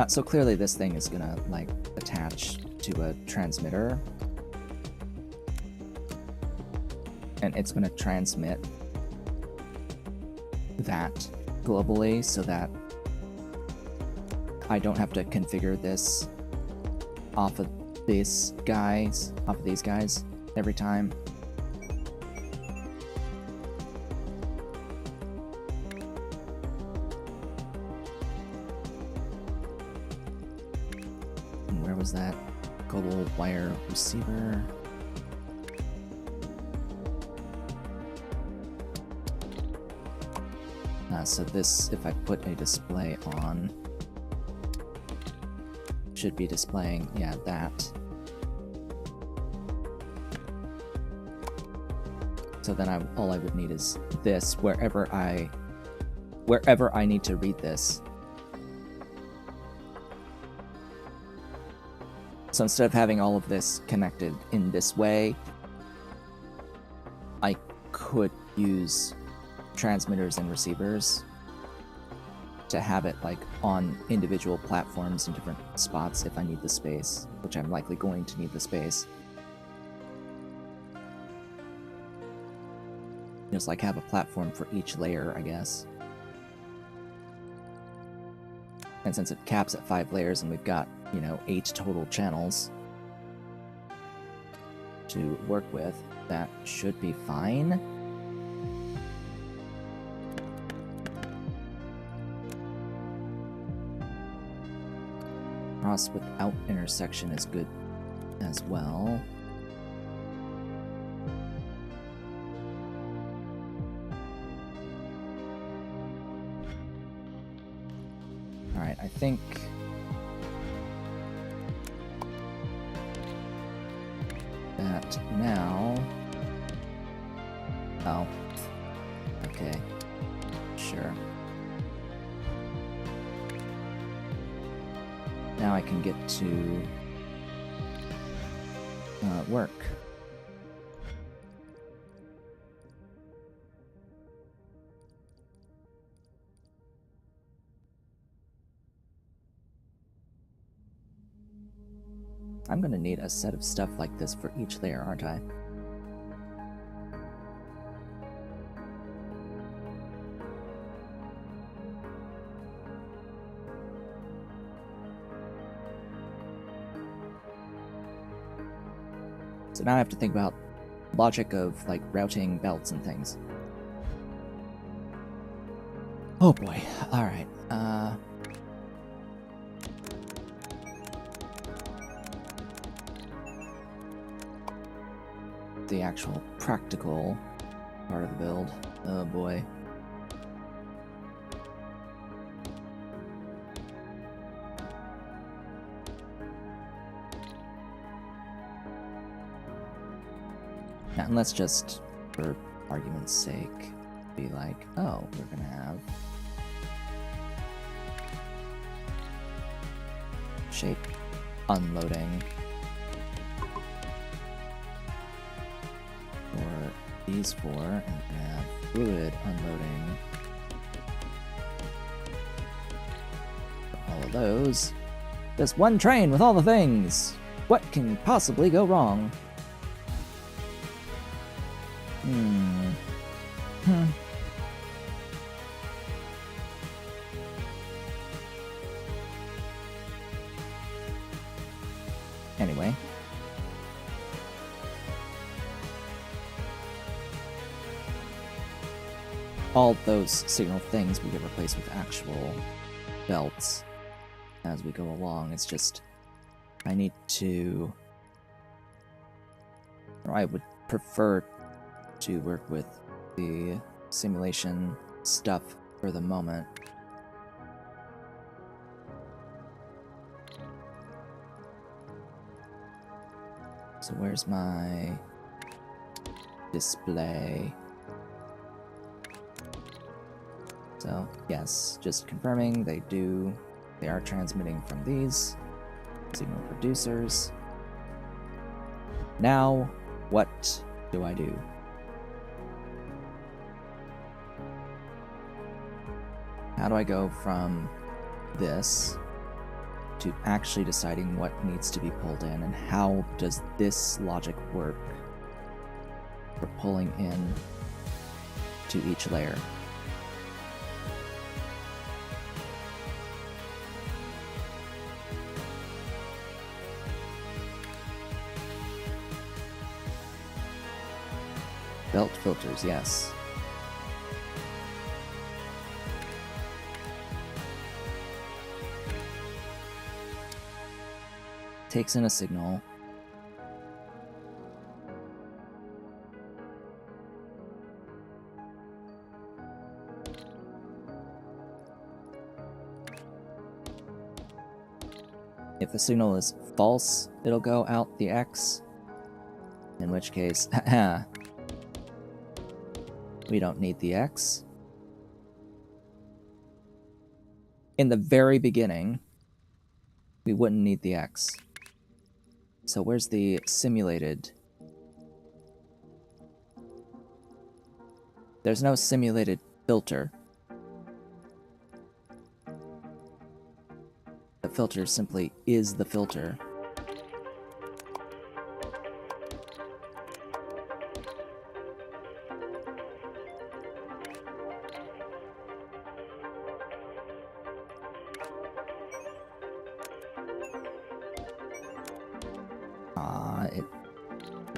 So clearly this thing is gonna, like, attach to a transmitter. And it's gonna transmit that globally so that I don't have to configure this off of these guys every time. That global wire receiver. So this, if I put a display on, should be displaying, yeah, that. So then all I would need is this wherever I need to read this. So instead of having all of this connected in this way, I could use transmitters and receivers to have it like on individual platforms in different spots if I need the space, which I'm likely going to need the space. Just like have a platform for each layer, I guess. And since it caps at 5 layers and we've got, 8 total channels to work with, that should be fine. Cross without intersection is good as well. Alright, I think that now... Oh. Okay. Sure. Now I can get to work. I'm gonna need a set of stuff like this for each layer, aren't I? So now I have to think about logic of, like, routing belts and things. Oh boy. Alright. The actual practical part of the build. Oh boy. And let's just, for argument's sake, be like, oh, we're gonna have shape unloading for these 4, and we're gonna have fluid unloading for all of those. Just one train with all the things! What can possibly go wrong? Anyway. All those signal things we get replaced with actual belts as we go along. It's just, I need to, or I would prefer to work with the simulation stuff for the moment. So where's my display? So yes, just confirming they are transmitting from these signal producers. Now, what do I do? How do I go from this to actually deciding what needs to be pulled in, and how does this logic work for pulling in to each layer? Belt filters, yes. Takes in a signal. If the signal is false, it'll go out the X. In which case, we don't need the X. In the very beginning, we wouldn't need the X. So where's the simulated? There's no simulated filter. The filter simply is the filter.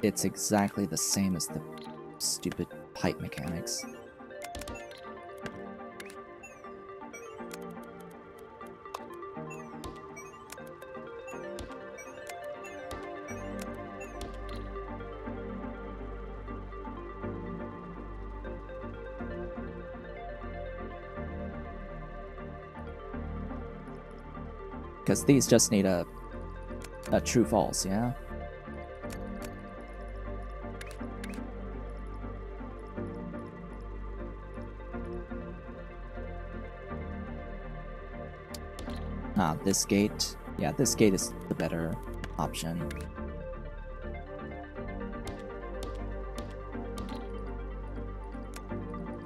It's exactly the same as the stupid pipe mechanics. Because these just need a true false, yeah? This gate. Yeah, this gate is the better option.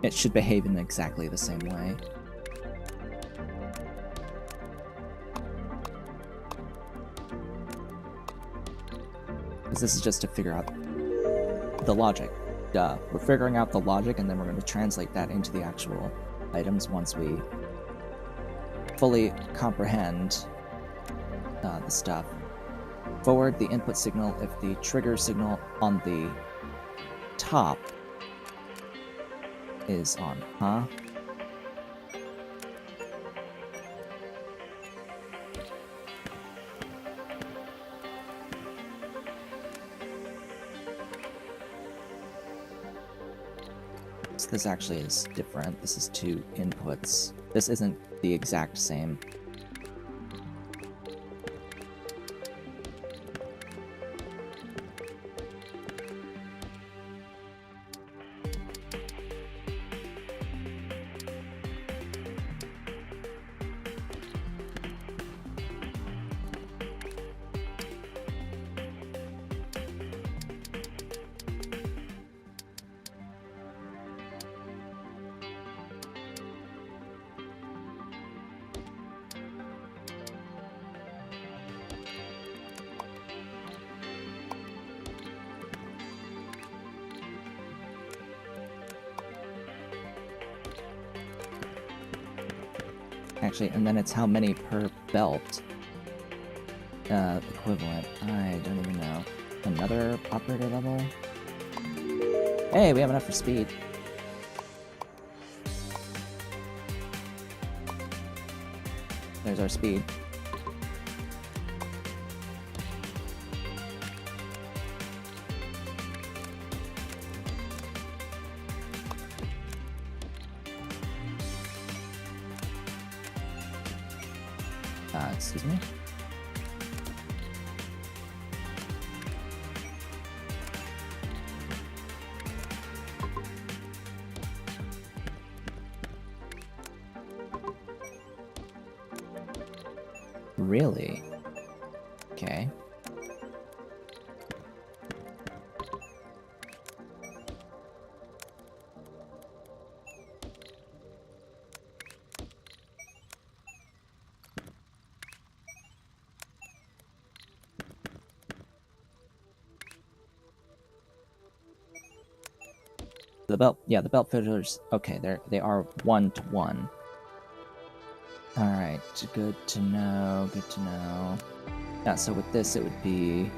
It should behave in exactly the same way. Because this is just to figure out the logic. Duh. We're figuring out the logic, and then we're going to translate that into the actual items once we fully comprehend the stuff. Forward the input signal if the trigger signal on the top is on, huh? So this actually is different. This is two inputs. This isn't the exact same. Actually, and then it's how many per belt equivalent. I don't even know. Another operator level? Hey, we have enough for speed. There's our speed. Excuse me? Really? Okay. The belt, yeah, the belt filters. Okay, they are 1-to-1. All right, good to know. Good to know. Yeah, so with this, it would be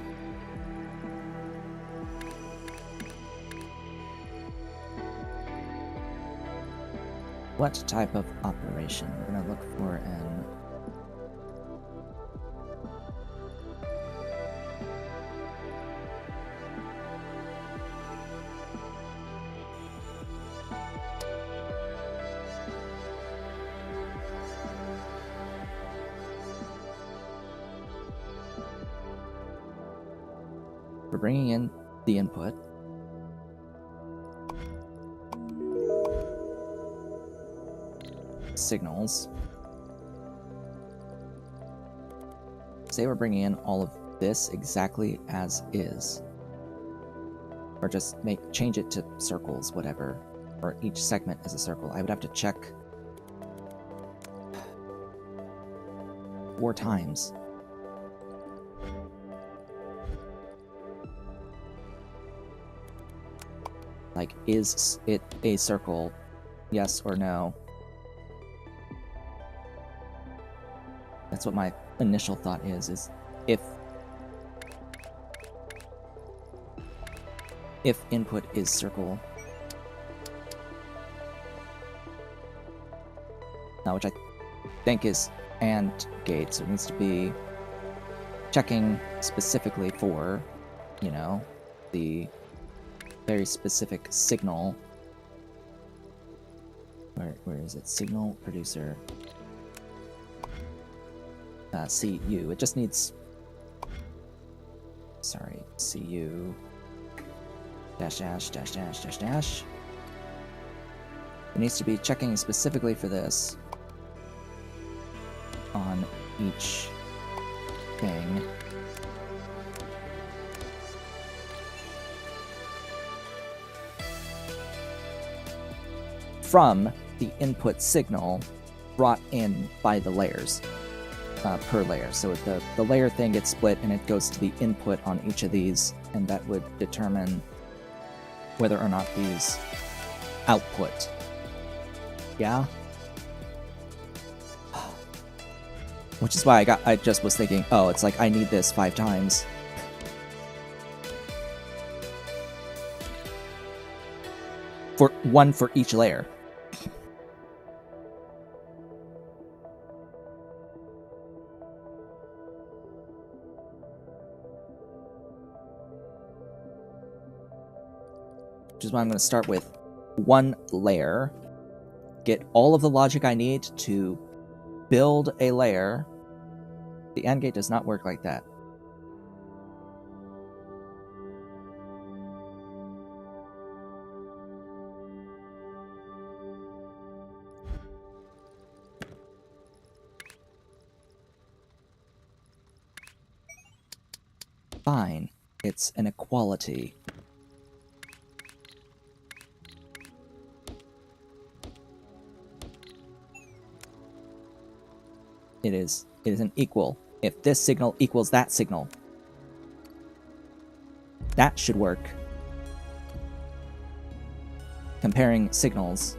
what type of operation? We're gonna look for an we're bringing in the input. Signals. Say we're bringing in all of this exactly as is. Or just change it to circles, whatever. Or each segment is a circle. I would have to check 4 times. Like, is it a circle? Yes or no? That's what my initial thought is if input is circle, which I think is AND gate, so it needs to be checking specifically for, you know, the very specific signal. Where is it? Signal producer. CU. It just needs. Sorry, CU. Dash dash dash dash dash dash. It needs to be checking specifically for this on each thing. From the input signal brought in by the layers, per layer. So the layer thing gets split and it goes to the input on each of these, and that would determine whether or not these output. Yeah? Which is why I just was thinking, oh, it's like I need this 5 times. For one for each layer. Which is why I'm going to start with 1 layer, get all of the logic I need to build a layer. The AND gate does not work like that. Fine, it's an equality. It is an equal. If this signal equals that signal, that should work. Comparing signals.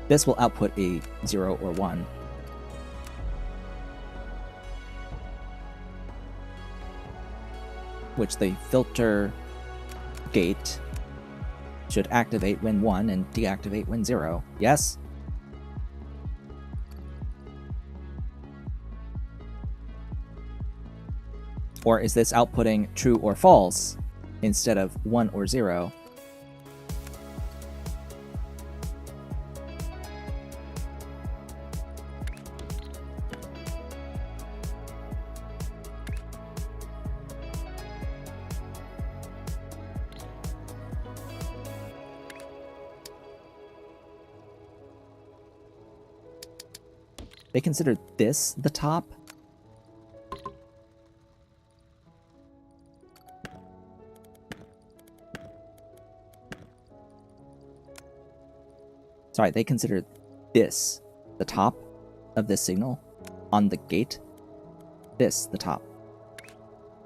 This will output a 0 or 1. Which the filter gate should activate when 1 and deactivate when 0. Yes? Or is this outputting true or false instead of 1 or 0? They consider this the top? Sorry, they consider this the top of this signal on the gate? This the top.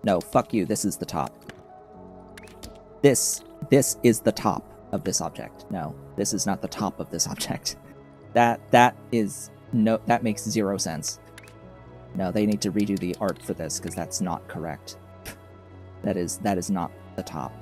No, fuck you, this is the top. This is the top of this object. No, this is not the top of this object. That makes 0 sense. No, they need to redo the art for this because that's not correct. That is not the top.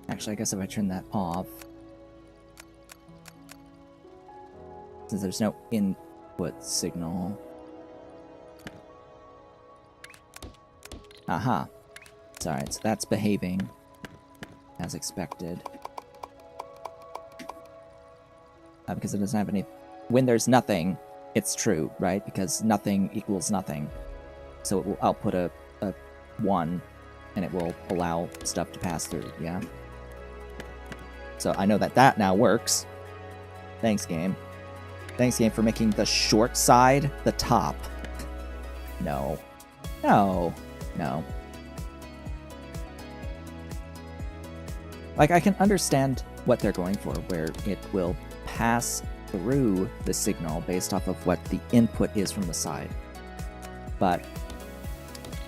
Actually, I guess if I turn that off, since there's no input signal. Aha. Alright, so that's behaving as expected. Because it doesn't have any... When there's nothing, it's true, right? Because nothing equals nothing. So it will output a 1, and it will allow stuff to pass through, yeah? So I know that now works. Thanks, game. Thanks, game, for making the short side the top. No. No. No. Like, I can understand what they're going for, where it will pass through the signal based off of what the input is from the side. But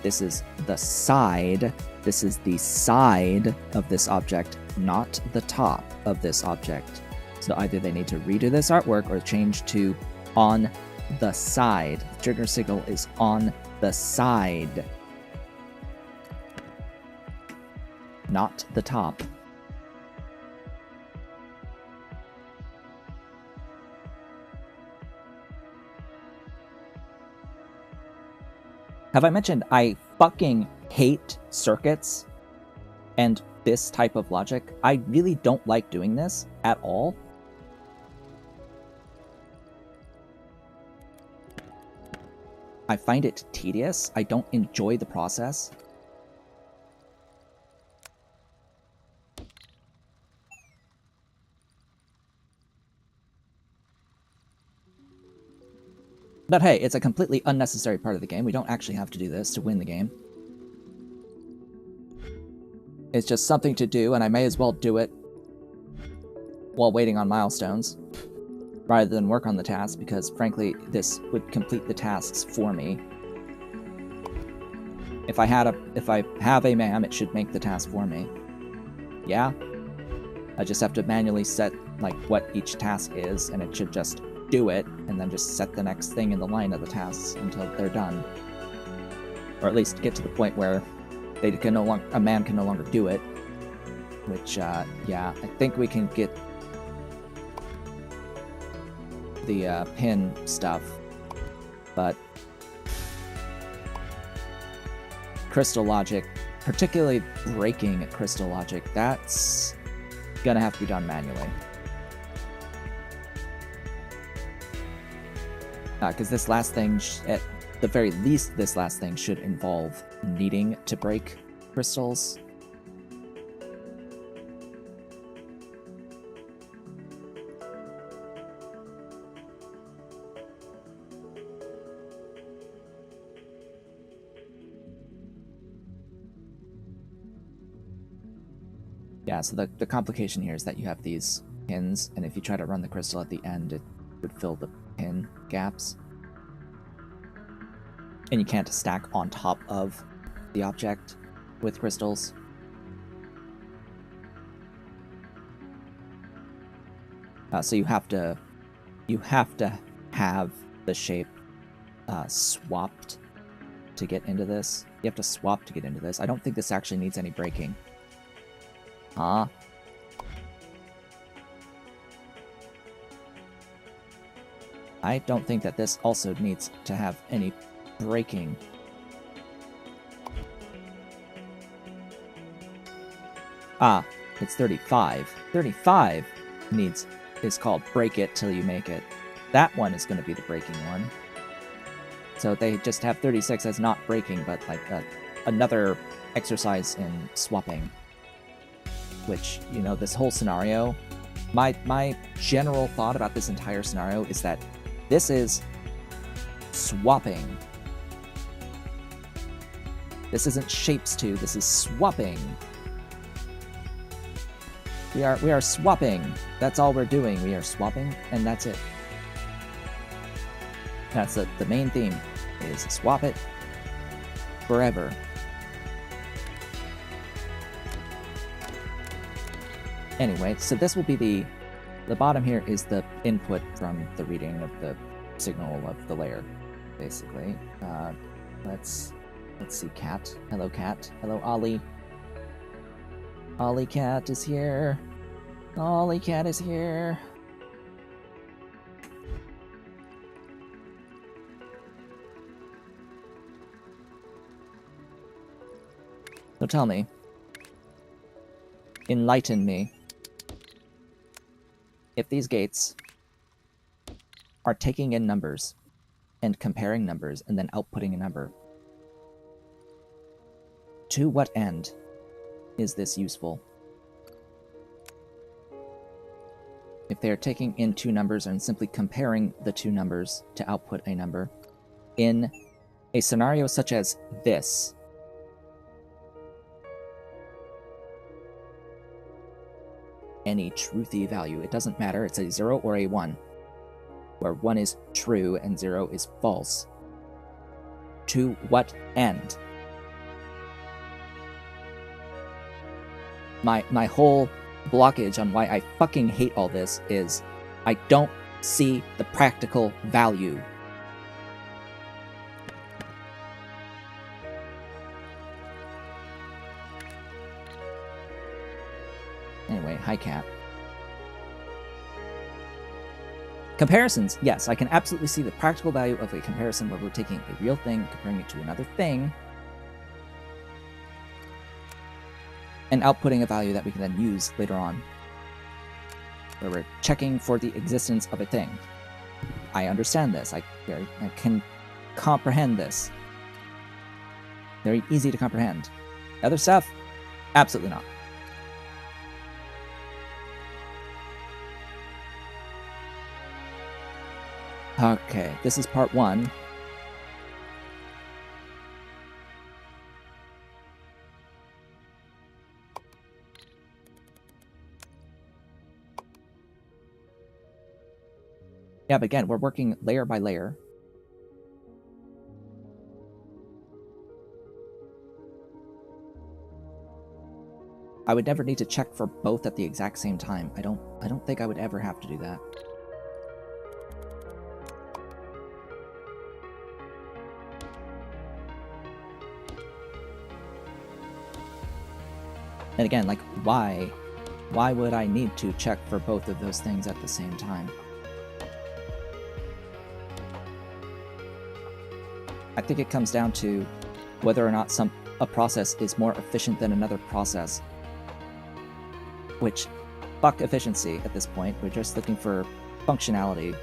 this is the side. This is the side of this object, not the top of this object. So either they need to redo this artwork or change to on the side. The trigger signal is on the side, not the top. Have I mentioned I fucking hate circuits and this type of logic? I really don't like doing this at all. I find it tedious. I don't enjoy the process. But hey, it's a completely unnecessary part of the game. We don't actually have to do this to win the game. It's just something to do, and I may as well do it while waiting on milestones, rather than work on the task, because frankly, this would complete the tasks for me. If I have a MAM, it should make the task for me. Yeah? I just have to manually set like what each task is, and it should just do it, and then just set the next thing in the line of the tasks until they're done. Or at least get to the point where they can no longer, a MAM can no longer do it. Which, yeah, I think we can get the pin stuff, but crystal logic, particularly breaking crystal logic, that's gonna have to be done manually. Because this last thing, at the very least, this last thing should involve needing to break crystals. Yeah, so the complication here is that you have these pins, and if you try to run the crystal at the end, it would fill the pin gaps. And you can't stack on top of the object with crystals. So you have to have the shape swapped to get into this. You have to swap to get into this. I don't think this actually needs any breaking. Huh? I don't think that this also needs to have any breaking. Ah, it's 35. 35 is called break it till you make it. That one is going to be the breaking one. So they just have 36 as not breaking, but like another exercise in swapping. Which, you know, this whole scenario, my general thought about this entire scenario is that this is swapping. This isn't shapes 2, this is swapping. We are swapping. That's all we're doing. We are swapping, and that's it. That's the main theme, is swap it forever. Anyway, so this will be the bottom here is the input from the reading of the signal of the layer, basically. Let's see, cat. Hello, cat. Hello, Ollie. Ollie cat is here. Ollie cat is here. So tell me. Enlighten me. If these gates are taking in numbers and comparing numbers and then outputting a number, to what end is this useful? If they are taking in two numbers and simply comparing the two numbers to output a number, in a scenario such as this, any truthy value, it doesn't matter, it's a 0 or a 1, where 1 is true and 0 is false. To what end? My whole blockage on why I fucking hate all this is I don't see the practical value. Anyway, hi cat. Comparisons, yes, I can absolutely see the practical value of a comparison where we're taking a real thing, comparing it to another thing, and outputting a value that we can then use later on, where we're checking for the existence of a thing. I understand this. I can comprehend this. Very easy to comprehend. Other stuff? Absolutely not. Okay, this is part 1. Yeah, but again, we're working layer by layer. I would never need to check for both at the exact same time. I don't think I would ever have to do that. And again, like, why? Why would I need to check for both of those things at the same time? I think it comes down to whether or not a process is more efficient than another process. Which, fuck efficiency at this point. We're just looking for functionality.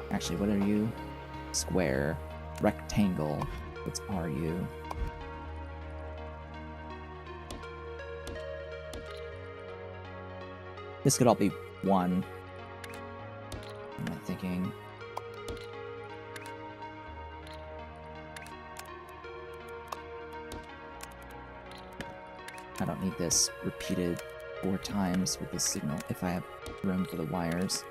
Actually, what are you? Square. Rectangle. What's are you? This could all be 1. Am I thinking? don't need this repeated 4 times with this signal if I have room for the wires.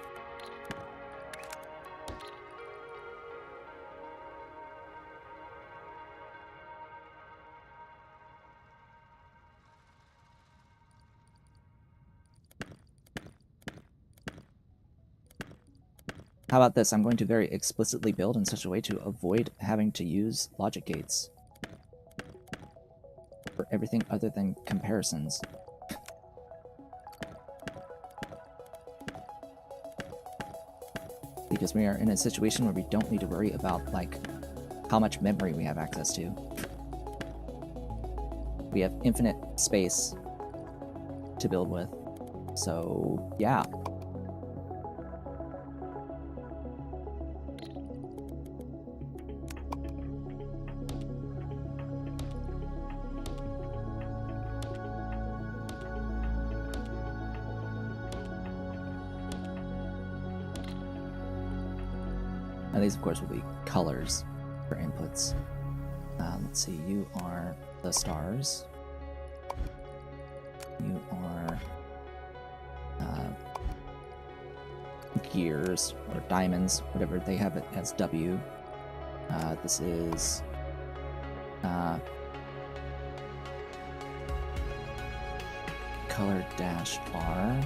How about this? I'm going to very explicitly build in such a way to avoid having to use logic gates for everything other than comparisons. Because we are in a situation where we don't need to worry about, like, how much memory we have access to. We have infinite space to build with. So, yeah. And these, of course, will be colors for inputs. Let's see, you are the stars. You are gears, or diamonds, whatever they have it as W. This is color dash R.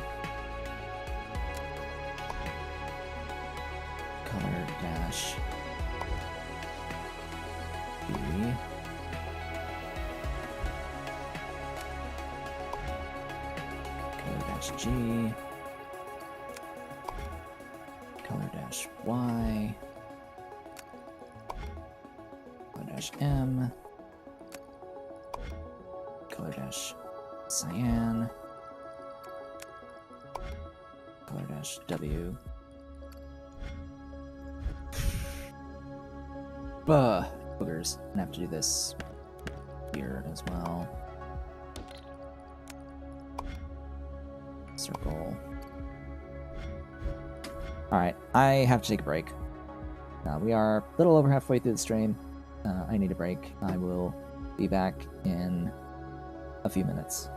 Color dash B. Color dash G. Color dash Y. Color dash M. Color dash cyan. Color dash W. Boogers. I'm gonna have to do this here as well. Circle. Alright, I have to take a break. We are a little over halfway through the stream. I need a break. I will be back in a few minutes.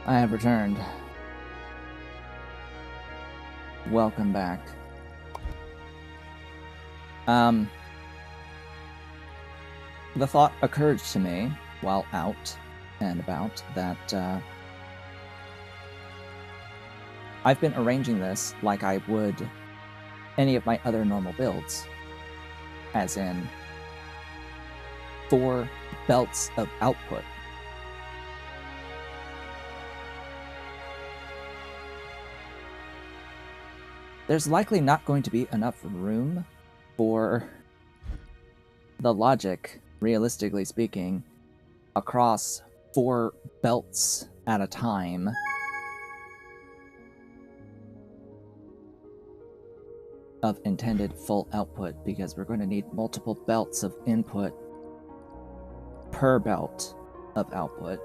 I have returned. Welcome back. The thought occurred to me while out and about that I've been arranging this like I would any of my other normal builds, as in 4 belts of output. There's likely not going to be enough room for the logic, realistically speaking, across 4 belts at a time. Of intended full output, because we're going to need multiple belts of input per belt of output.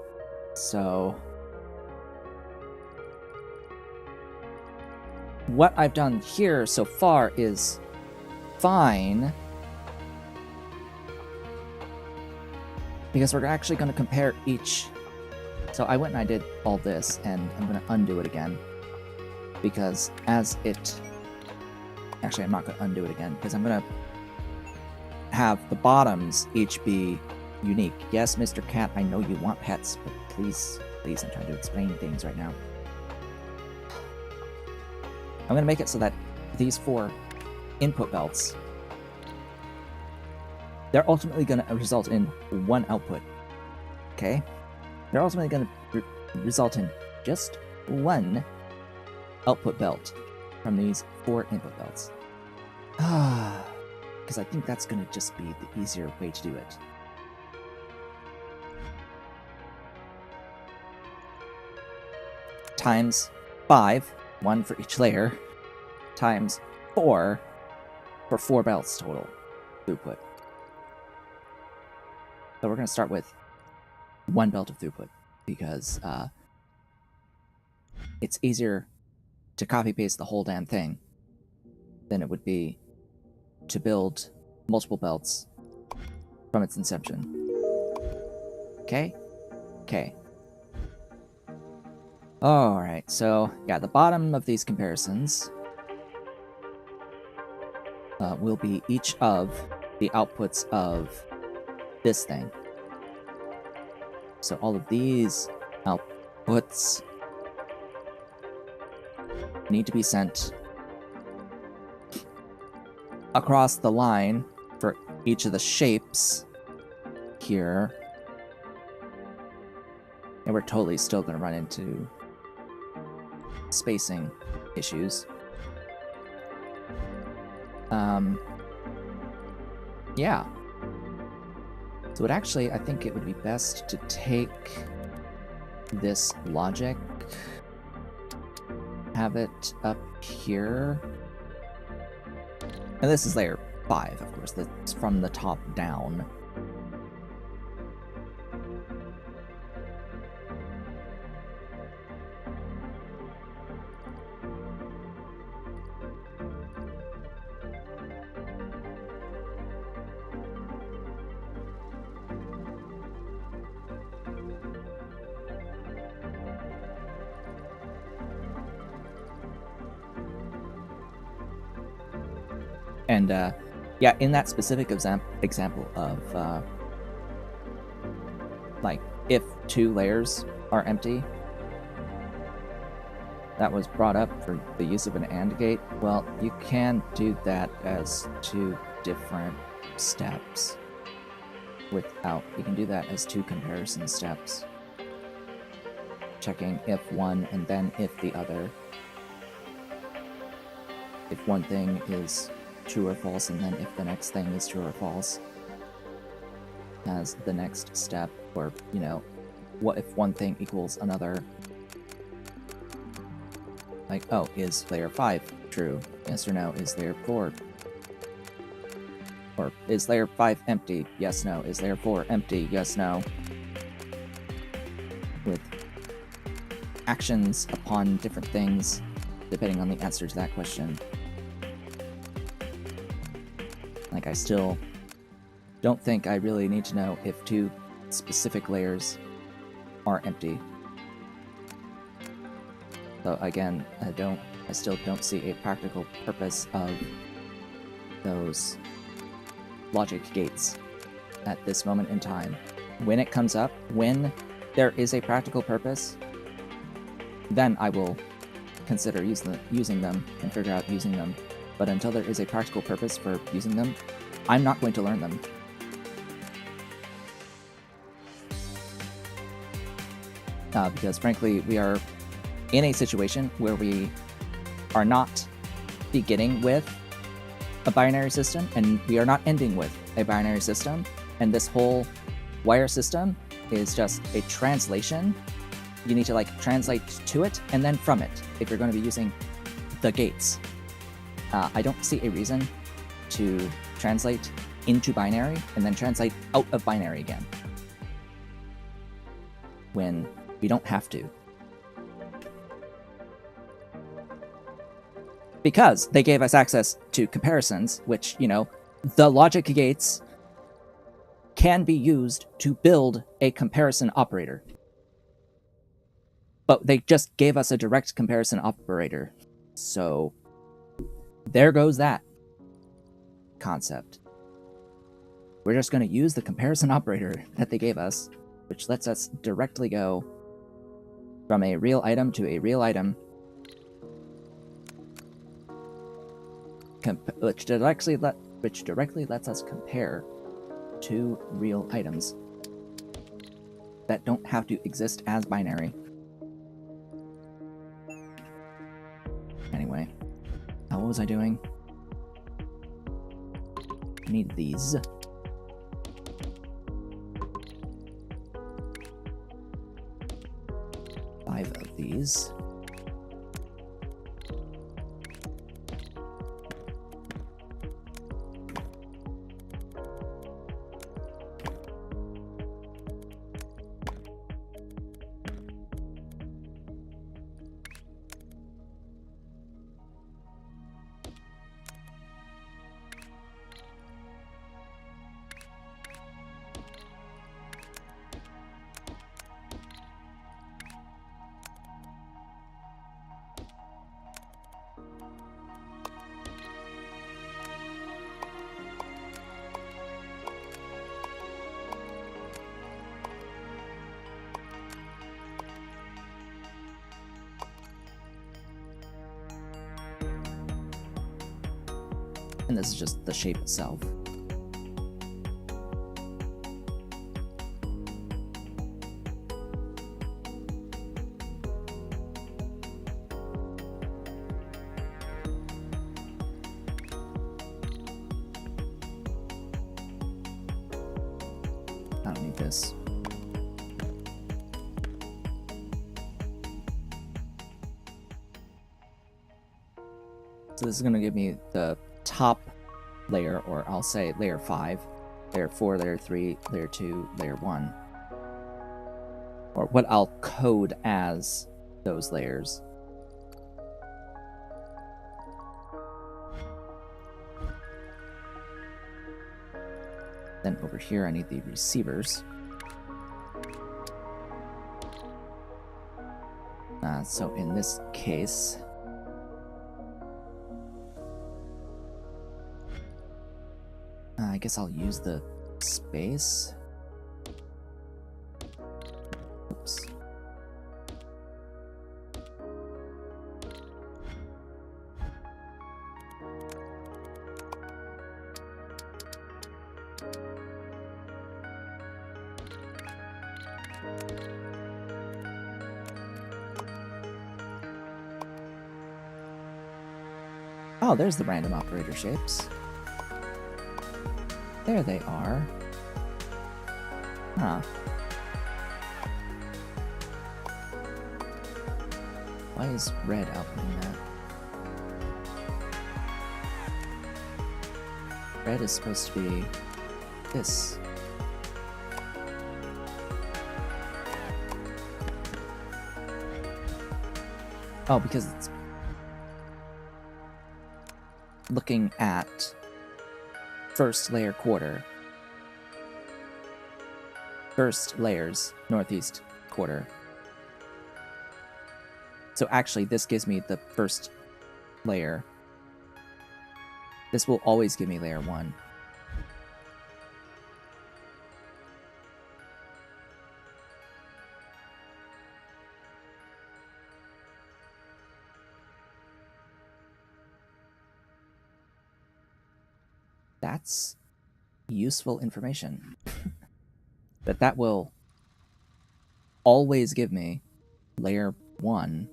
So what I've done here so far is fine, because we're actually going to compare each. So I went and I did all this, and I'm going to undo it again, because as it... Actually, I'm not going to undo it again, because I'm going to have the bottoms each be unique. Yes, Mr. Cat, I know you want pets, but please, I'm trying to explain things right now. I'm going to make it so that these 4 input belts, they're ultimately going to result in 1 output. Okay? They're ultimately going to result in just 1 output belt from these 4 input belts. Because I think that's going to just be the easier way to do it. Times 5, 1 for each layer, times 4 for 4 belts total throughput. So we're going to start with 1 belt of throughput, because it's easier to copy-paste the whole damn thing than it would be to build multiple belts from its inception. Okay? Okay. Alright, so yeah, the bottom of these comparisons will be each of the outputs of this thing. So all of these outputs need to be sent across the line for each of the shapes here. And we're totally still going to run into spacing issues. Yeah. So I think it would be best to take this logic, have it up here. And this is layer 5, of course. That's from the top down. And, yeah, in that specific example of, like, if 2 layers are empty, that was brought up for the use of an AND gate. Well, you can do that as 2 different steps without... You can do that as 2 comparison steps. Checking if one and then if the other. If one thing is true or false, and then if the next thing is true or false as the next step, or, you know, what if one thing equals another? Like, oh, is layer 5 true? Yes or no? Is layer 4? Or is layer 5 empty? Yes, no. Is layer 4 empty? Yes, no. With actions upon different things, depending on the answer to that question. Like, I still don't think I really need to know if 2 specific layers are empty. Though again, I still don't see a practical purpose of those logic gates at this moment in time. When it comes up, when there is a practical purpose, then I will consider using them and figure out using them. But until there is a practical purpose for using them, I'm not going to learn them. Because frankly, we are in a situation where we are not beginning with a binary system, and we are not ending with a binary system, and this whole wire system is just a translation. You need to like translate to it and then from it if you're going to be using the gates. I don't see a reason to translate into binary and then translate out of binary again when we don't have to. Because they gave us access to comparisons, which, you know, the logic gates can be used to build a comparison operator. But they just gave us a direct comparison operator. So there goes that concept. We're just going to use the comparison operator that they gave us, which lets us directly go from a real item to a real item, which directly lets us compare two real items that don't have to exist as binary. Anyway, what was I doing? I need these. 5 of these. And this is just the shape itself. I don't need this. So this is going to give me the top layer, or I'll say layer 5, layer 4, layer 3, layer 2, layer 1. Or what I'll code as those layers. Then over here I need the receivers. So in this case, I guess I'll use the space. Oops. Oh, there's the random operator shapes. There they are. Huh. Why is red outlining that? Red is supposed to be this. Oh, because it's looking at first layer quarter. First layer's northeast quarter. So actually, this gives me the first layer. This will always give me layer 1. That's useful information. That will always give me layer 1.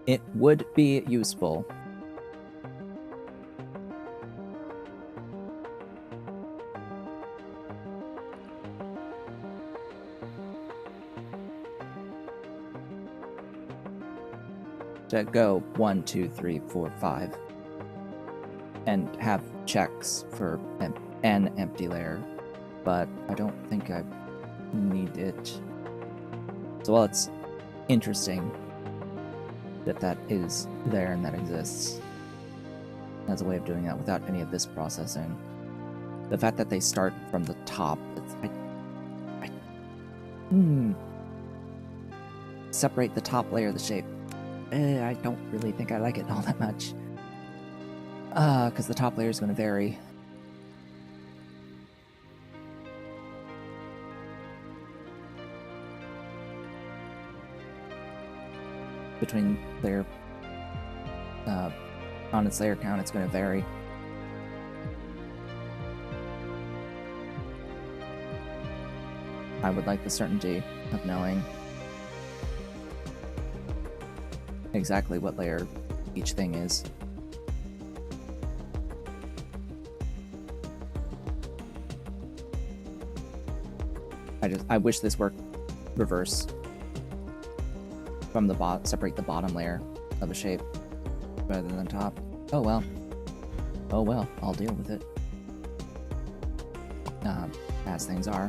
It would be useful to go 1, 2, 3, 4, 5 and have checks for an empty layer, but I don't think I need it. So while it's interesting that is there and that exists as a way of doing that without any of this processing, the fact that they start from the top, separate the top layer of the shape. I don't really think I like it all that much. Because the top layer is going to vary. Between layer, on its layer count, it's going to vary. I would like the certainty of knowing exactly what layer each thing is. I wish this worked reverse. From the separate the bottom layer of a shape rather than top. Oh well. Oh well, I'll deal with it. As things are.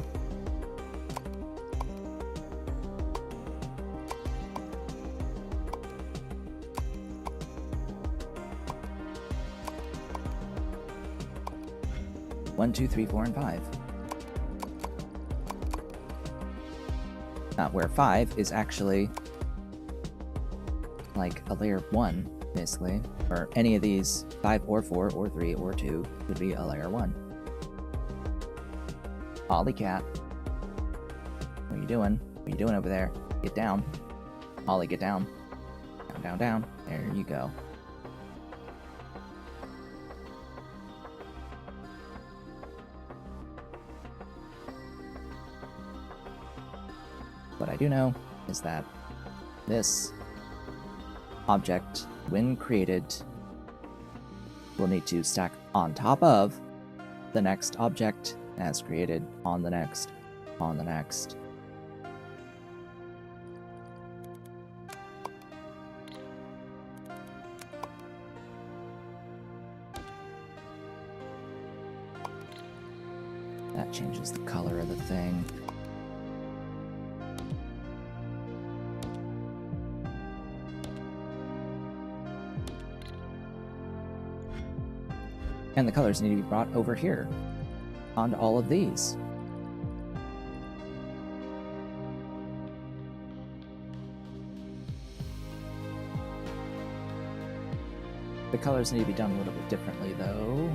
One, 2, 3, 4, and 5. Where 5 is actually like a layer 1, basically. Or any of these, 5 or 4 or 3 or 2, would be a layer 1. Ollie cat. What are you doing? What are you doing over there? Get down. Ollie, get down. Down, down, down. There you go. What I do know is that this object, when created, will need to stack on top of the next object as created on the next, on the next. That changes the color of the thing. And the colors need to be brought over here, onto all of these. The colors need to be done a little bit differently, though.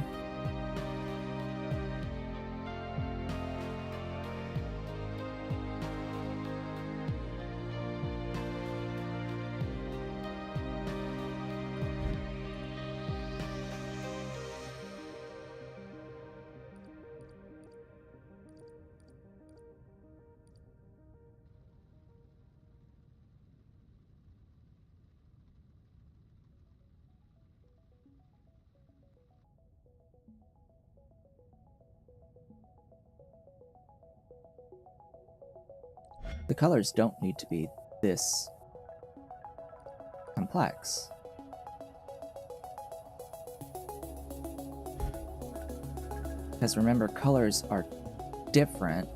The colors don't need to be this complex. Because remember, colors are different.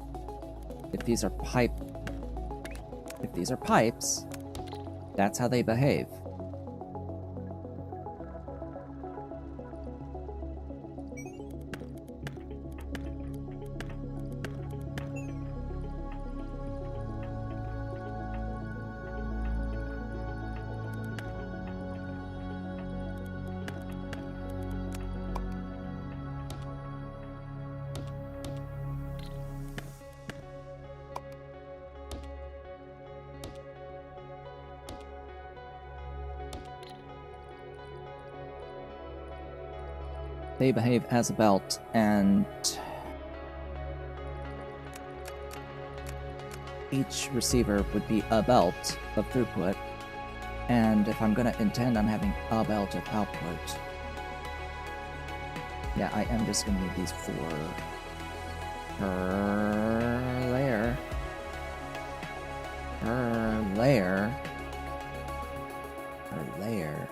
If these are pipes, that's how they behave. They behave as a belt, and each receiver would be a belt of throughput, and if I'm going to intend on having a belt of output, yeah, I am just going to need these 4 per layer. Per layer. Per layer.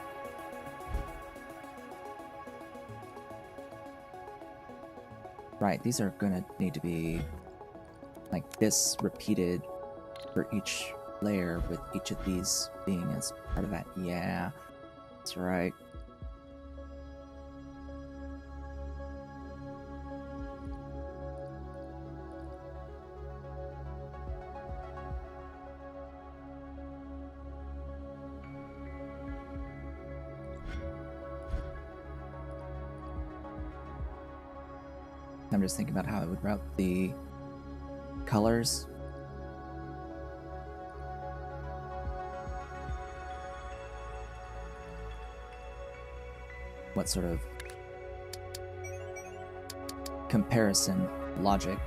Right, these are gonna need to be like this repeated for each layer, with each of these being as part of that. Yeah, that's right. I'm just thinking about how I would route the colors. What sort of comparison logic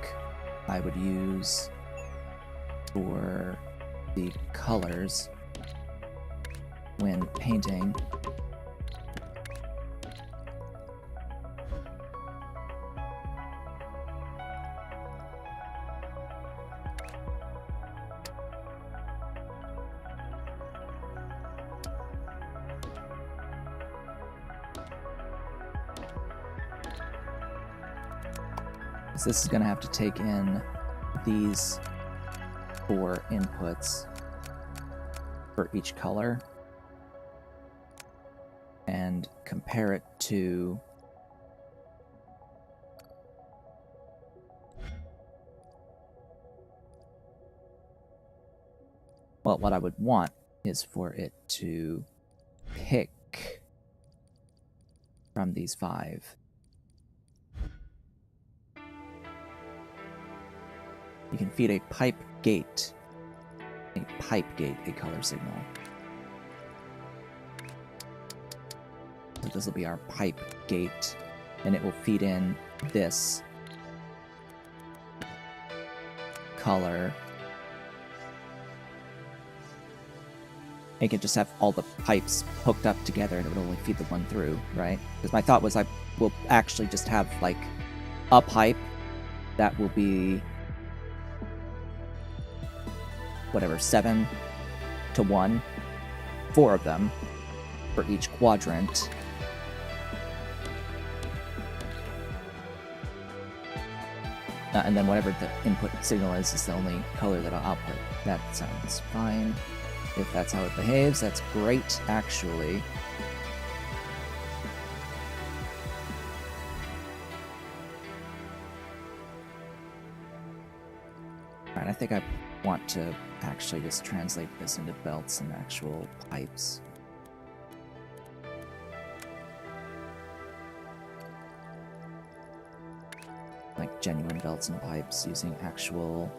I would use for the colors when painting. So this is going to have to take in these 4 inputs for each color and compare it to well, what I would want is for it to pick from these 5. You can feed a pipe gate a color signal. So this will be our pipe gate, and it will feed in this color. It can just have all the pipes hooked up together, and it would only feed the one through, right? Because my thought was I will actually just have like a pipe that will be whatever, 7 to 1, 4 of them for each quadrant. And then whatever the input signal is the only color that I'll output. That sounds fine. If that's how it behaves, that's great, actually. Alright, I think I want to actually just translate this into belts and actual pipes. Like genuine belts and pipes using actual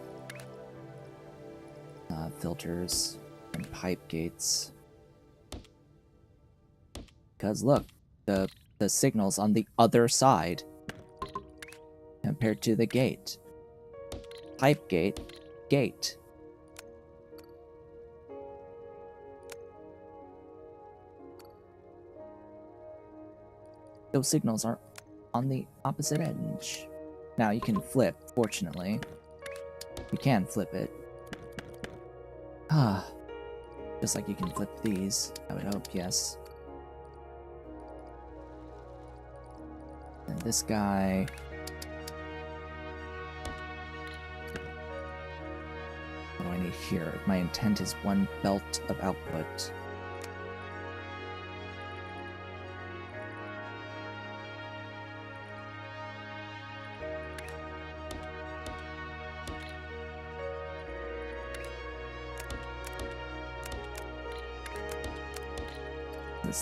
filters and pipe gates. Because look, the signal's on the other side compared to the gate. Pipe gate, gate. Those signals are on the opposite edge. Now you can flip, fortunately. You can flip it. Ah. Just like you can flip these, I would hope, yes. And this guy any here. My intent is one belt of output.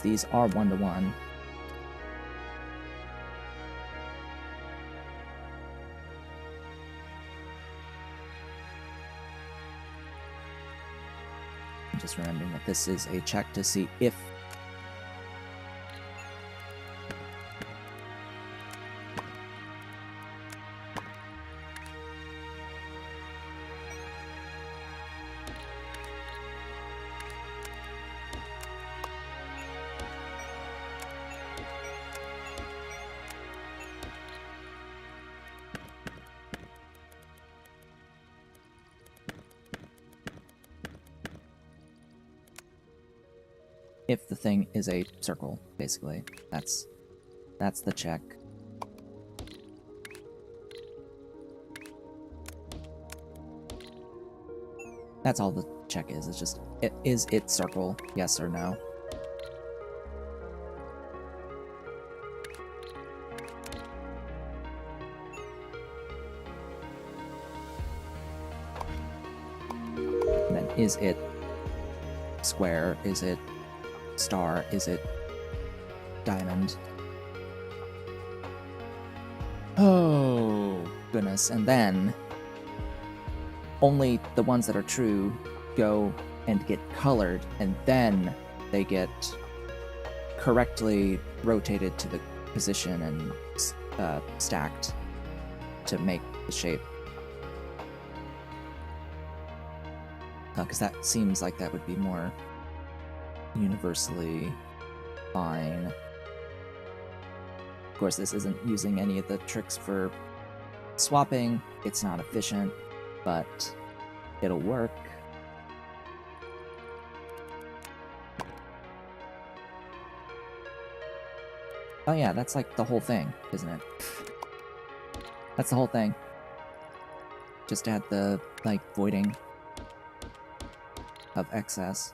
These are 1-to-1. I'm just remembering that this is a check to see if the thing is a circle, basically. That's the check. That's all the check is. It's just, is it circle? Yes or no? And then, is it square? Is it star? Is it diamond? Oh, goodness. And then only the ones that are true go and get colored, and then they get correctly rotated to the position and stacked to make the shape. Because that seems like that would be more universally fine. Of course, this isn't using any of the tricks for swapping. It's not efficient, but it'll work. Oh yeah, that's like the whole thing, isn't it? That's the whole thing. Just add the, like, voiding of excess.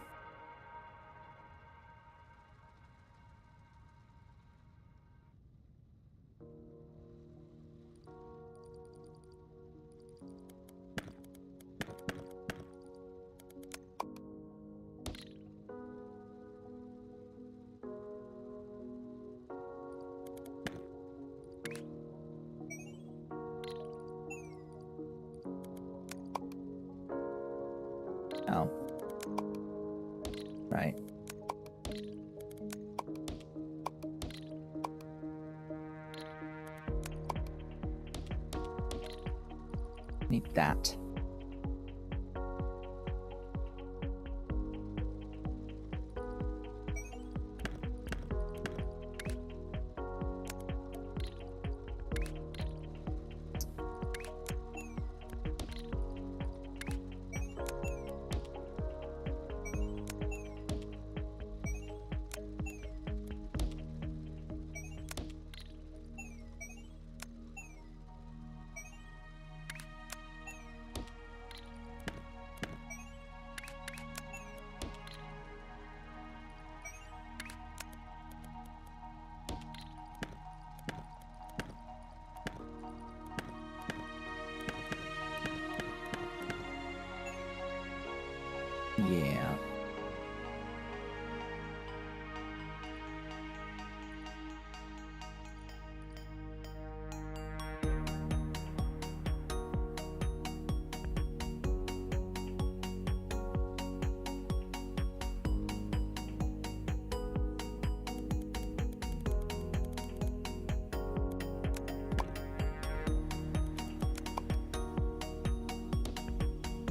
Oh. Right. Need that. Yeah.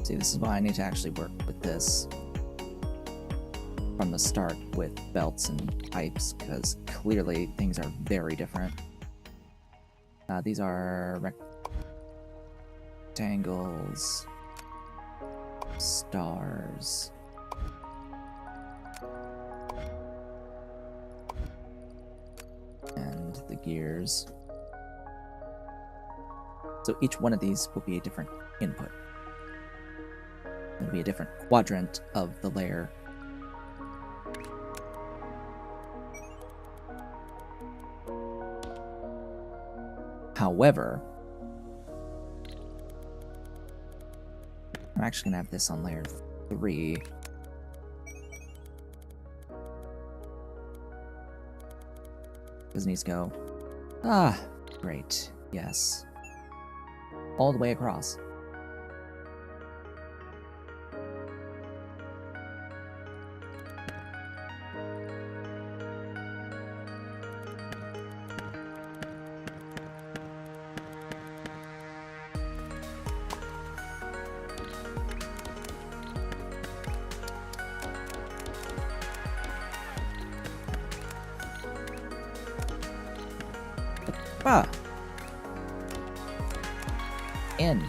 See, this is why I need to actually work with this from the start with belts and pipes, because clearly things are very different. These are rectangles, stars, and the gears. So each one of these will be a different input. It'll be a different quadrant of the layer. However, I'm actually gonna have this on layer 3. Because it needs to go. Ah, great. Yes. All the way across. Ah. In.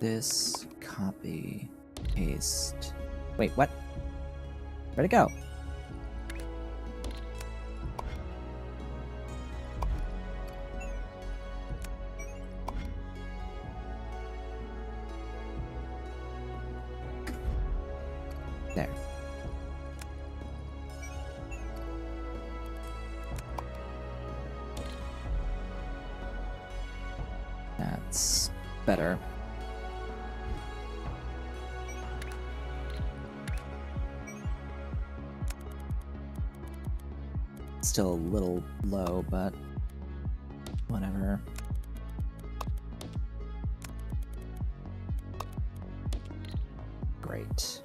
This, copy, paste. Wait, what? Where'd it go? There. That's better. Still a little low, but whatever. Great.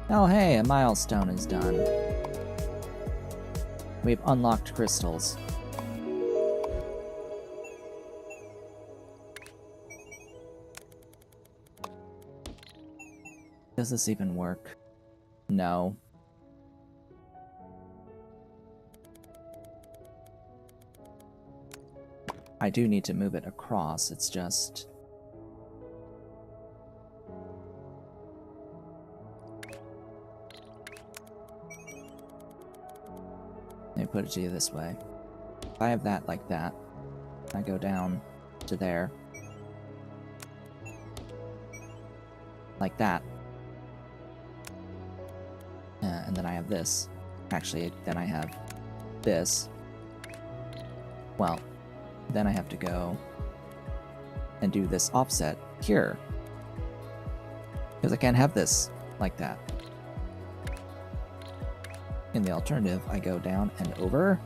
Oh hey, a milestone is done. We've unlocked crystals. Does this even work? No. I do need to move it across, it's just... Let me put it to you this way. If I have that like that, I go down to there. Like that. And then I have this. Actually, then I have this. Well, then I have to go and do this offset here. Because I can't have this like that. In the alternative, I go down and over.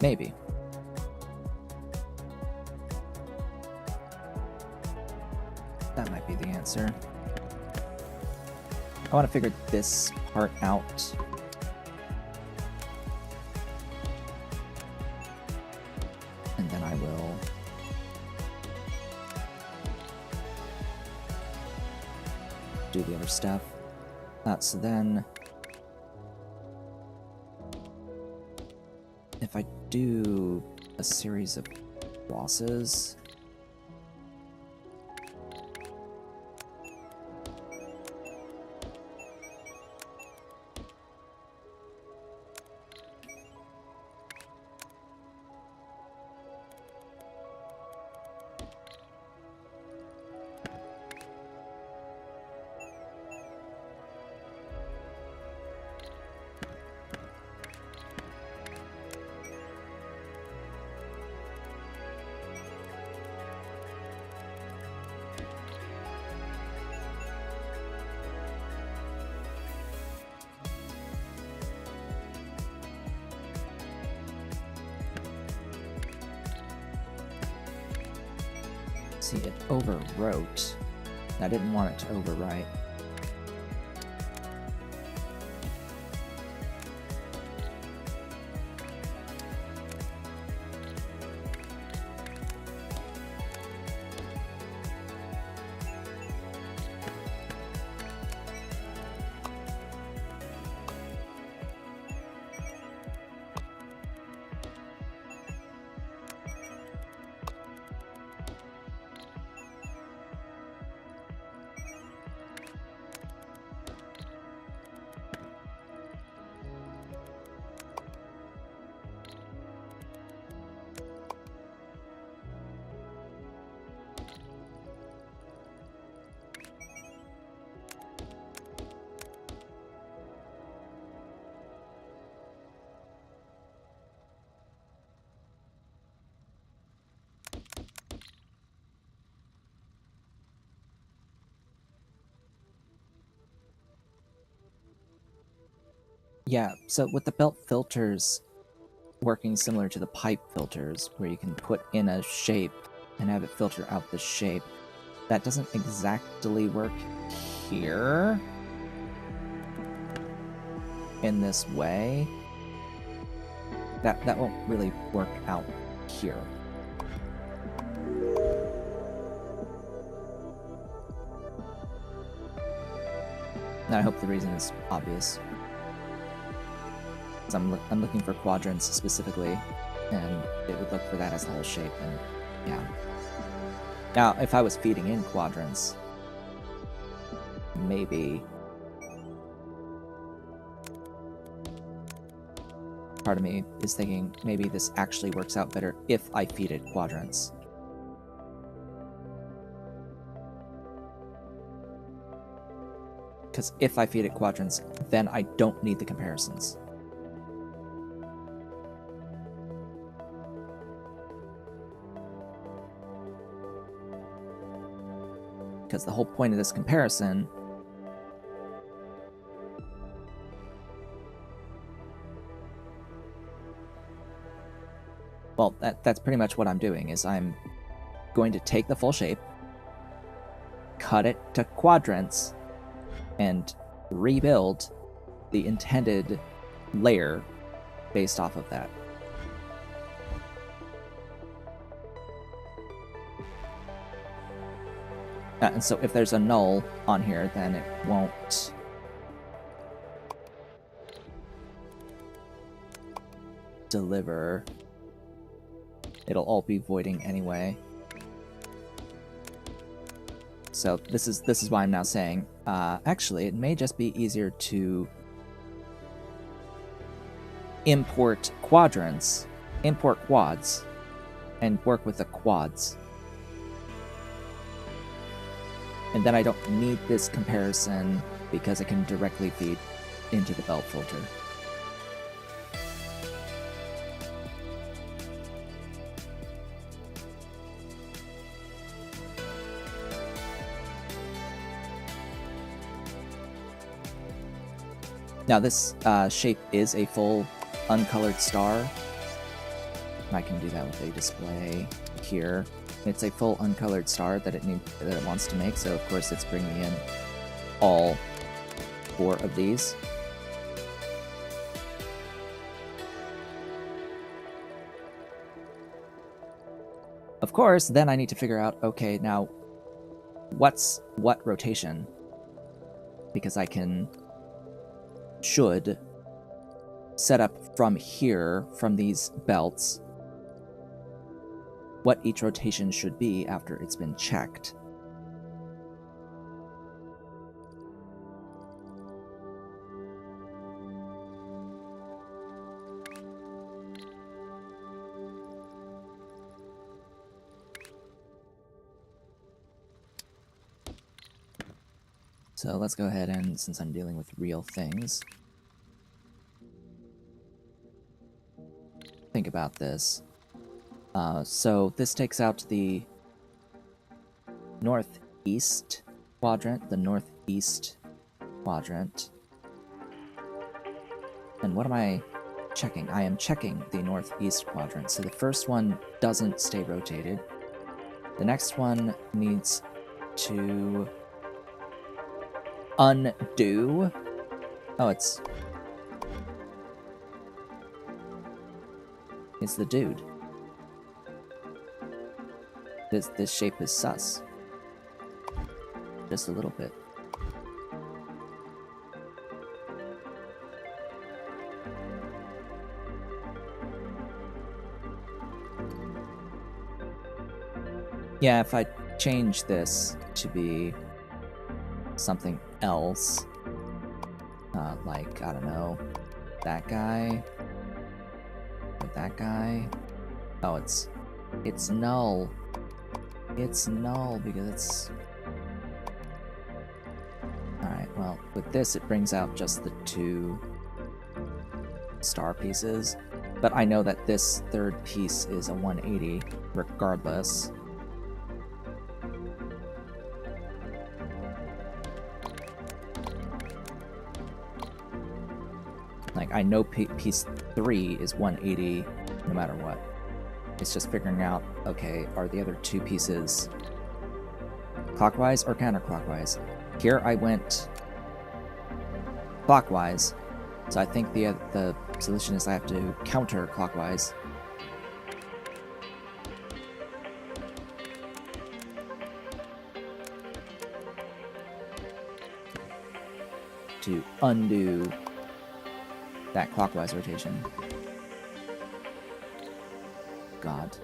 Maybe. That might be the answer. I want to figure this part out. And then I will... do the other stuff. So then... if I do a series of bosses... See, it overwrote. I didn't want it to overwrite. Yeah, so with the belt filters working similar to the pipe filters, where you can put in a shape and have it filter out the shape, that doesn't exactly work here in this way. That won't really work out here. And I hope the reason is obvious. I'm looking for quadrants specifically, and it would look for that as the whole shape, and yeah. Now, if I was feeding in quadrants, maybe part of me is thinking maybe this actually works out better if I feed it quadrants. Because if I feed it quadrants, then I don't need the comparisons. Because the whole point of this comparison well, that's pretty much what I'm doing, is I'm going to take the full shape, cut it to quadrants, and rebuild the intended layer based off of that. And so if there's a null on here, then it won't deliver. It'll all be voiding anyway. So this is why I'm now saying, actually, it may just be easier to import quadrants, import quads, and work with the quads. And then I don't need this comparison because it can directly feed into the belt filter. Now this shape is a full uncolored star. I can do that with a display here. It's a full uncolored star that it wants to make, so of course it's bringing in all 4 of these. Of course, then I need to figure out, okay, now what's what rotation? Because I should set up from here, from these belts, what each rotation should be after it's been checked. So let's go ahead and, since I'm dealing with real things, think about this. So this takes out the northeast quadrant, And what am I checking? I am checking the northeast quadrant. So the first one doesn't stay rotated. The next one needs to undo. Oh, it's the dude. This shape is sus. Just a little bit. Yeah, if I change this to be something else, like, I don't know, that guy, or that guy. Oh, it's null. It's null because it's... Alright, well, with this it brings out just the 2 star pieces, but I know that this third piece is a 180 regardless. Like, I know piece 3 is 180 no matter what. It's just figuring out, okay, are the other 2 pieces clockwise or counterclockwise? Here I went clockwise, so I think the solution is I have to counterclockwise. To undo that clockwise rotation. God.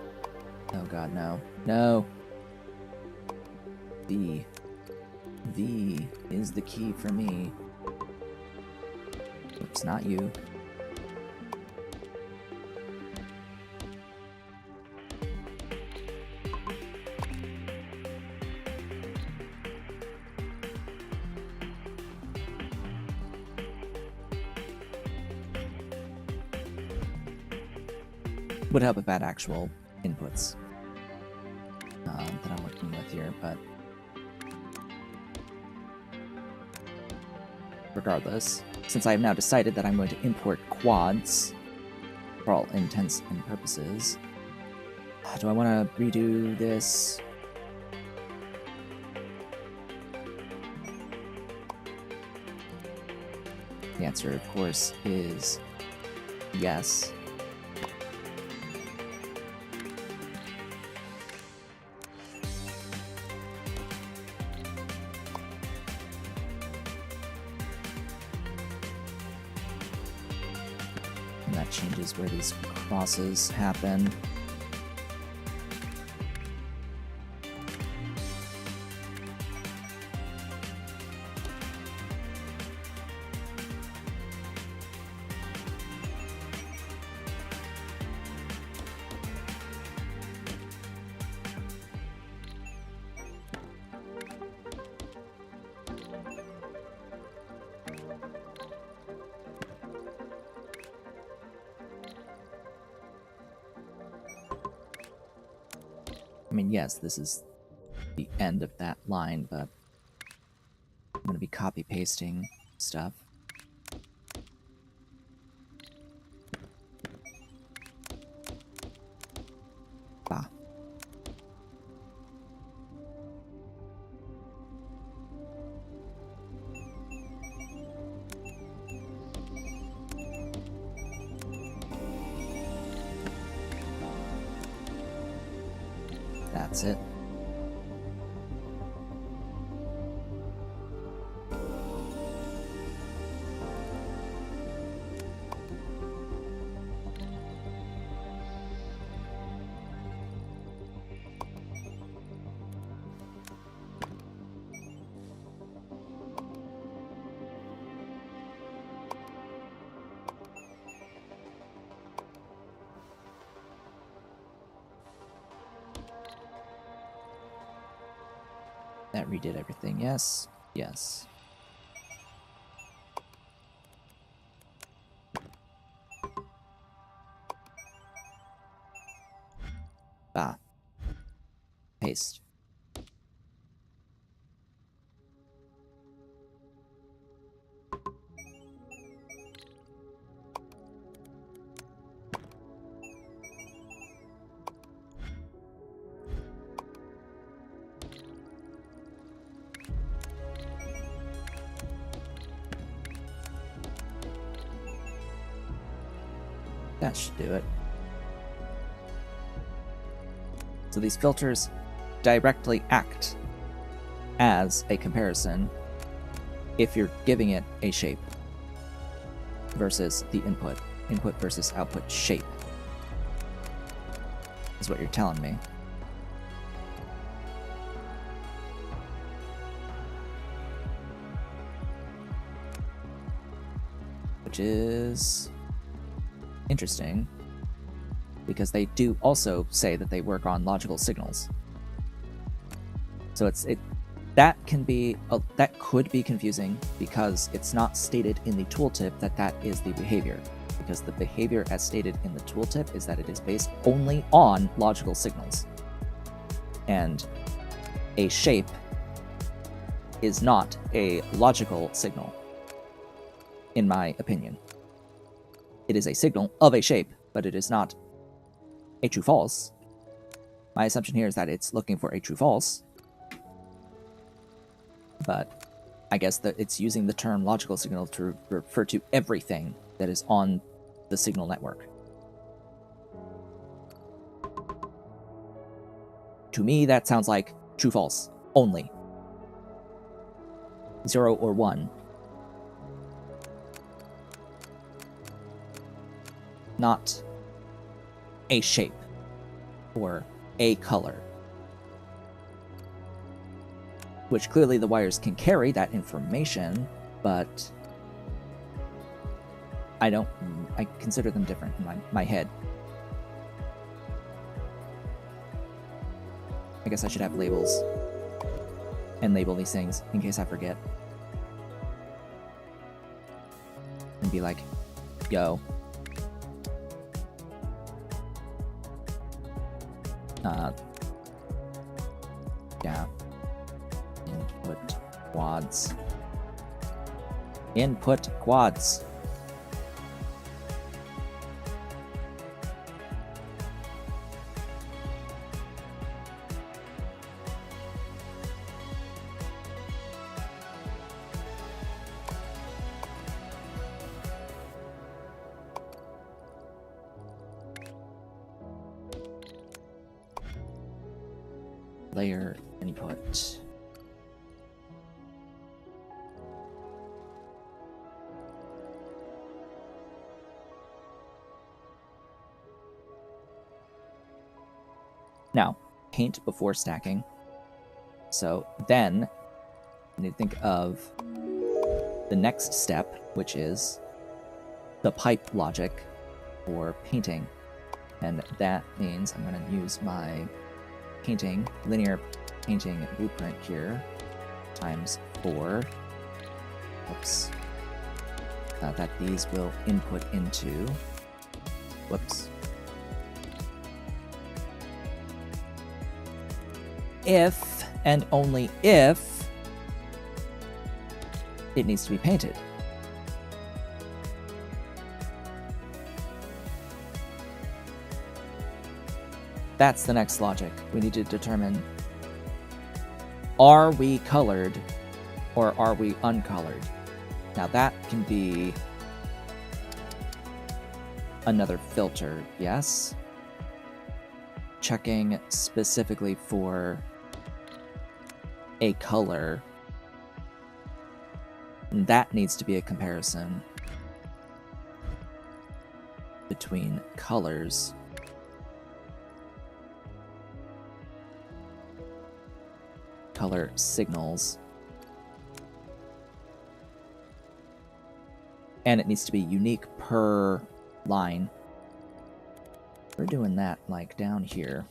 Oh god, no. No! V. V is the key for me. Oops, not you. Would help if I had actual inputs that I'm working with here, but regardless, since I have now decided that I'm going to import quads for all intents and purposes, do I want to redo this? The answer, of course, is yes. That changes where these crosses happen. I mean, yes, this is the end of that line, but I'm going to be copy-pasting stuff. Bah. That's it. That redid everything. Yes. Yes. Ah. Paste. That should do it. So these filters directly act as a comparison if you're giving it a shape versus the input. Input versus output shape is what you're telling me. Which is interesting, because they do also say that they work on logical signals. So that could be confusing because it's not stated in the tooltip that is the behavior. Because the behavior as stated in the tooltip is that it is based only on logical signals. And a shape is not a logical signal, in my opinion. It is a signal of a shape, but it is not a true-false. My assumption here is that it's looking for a true-false, but I guess that it's using the term logical signal to refer to everything that is on the signal network. To me, that sounds like true-false only. 0 or 1. Not a shape or a color. Which clearly the wires can carry that information, but I consider them different in my head. I guess I should have labels and label these things in case I forget. And be like, yo. Yeah. Input quads. Input quads. Layer input. Now, paint before stacking. So then, I need to think of the next step, which is the pipe logic for painting. And that means I'm going to use my linear painting blueprint here, times 4. Oops. That these will input into. Whoops. If and only if it needs to be painted. That's the next logic. We need to determine, are we colored or are we uncolored? Now that can be another filter, yes. Checking specifically for a color. That needs to be a comparison between colors. Color signals. And it needs to be unique per line. We're doing that like down here.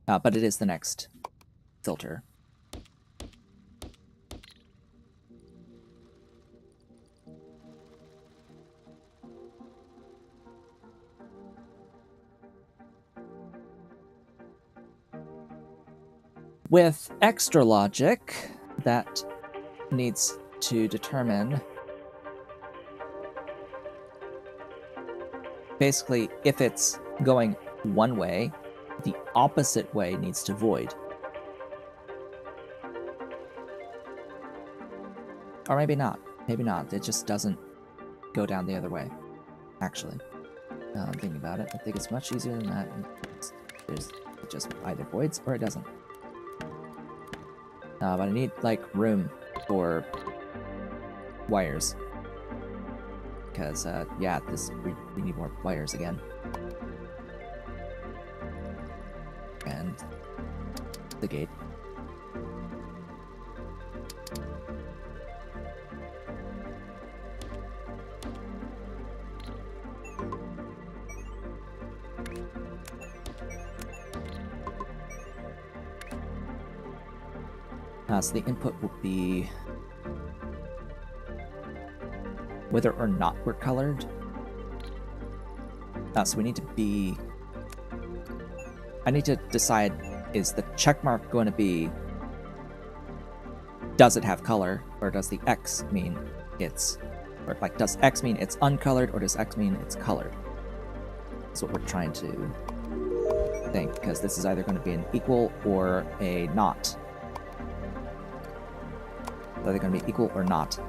But it is the next filter. With extra logic, that needs to determine basically if it's going one way, the opposite way needs to void. Or maybe not. Maybe not. It just doesn't go down the other way, actually. I'm thinking about it. I think it's much easier than that. There's just either voids or it doesn't. But I need, like, room for wires. Because, yeah, we need more wires again. And the gate. So the input will be whether or not we're colored. So we need to be... I need to decide, is the check mark going to be, does it have color, or does the X mean it's... Or, like, does X mean it's uncolored, or does X mean it's colored? That's what we're trying to think, because this is either going to be an equal or a not. Are they going to be equal or not?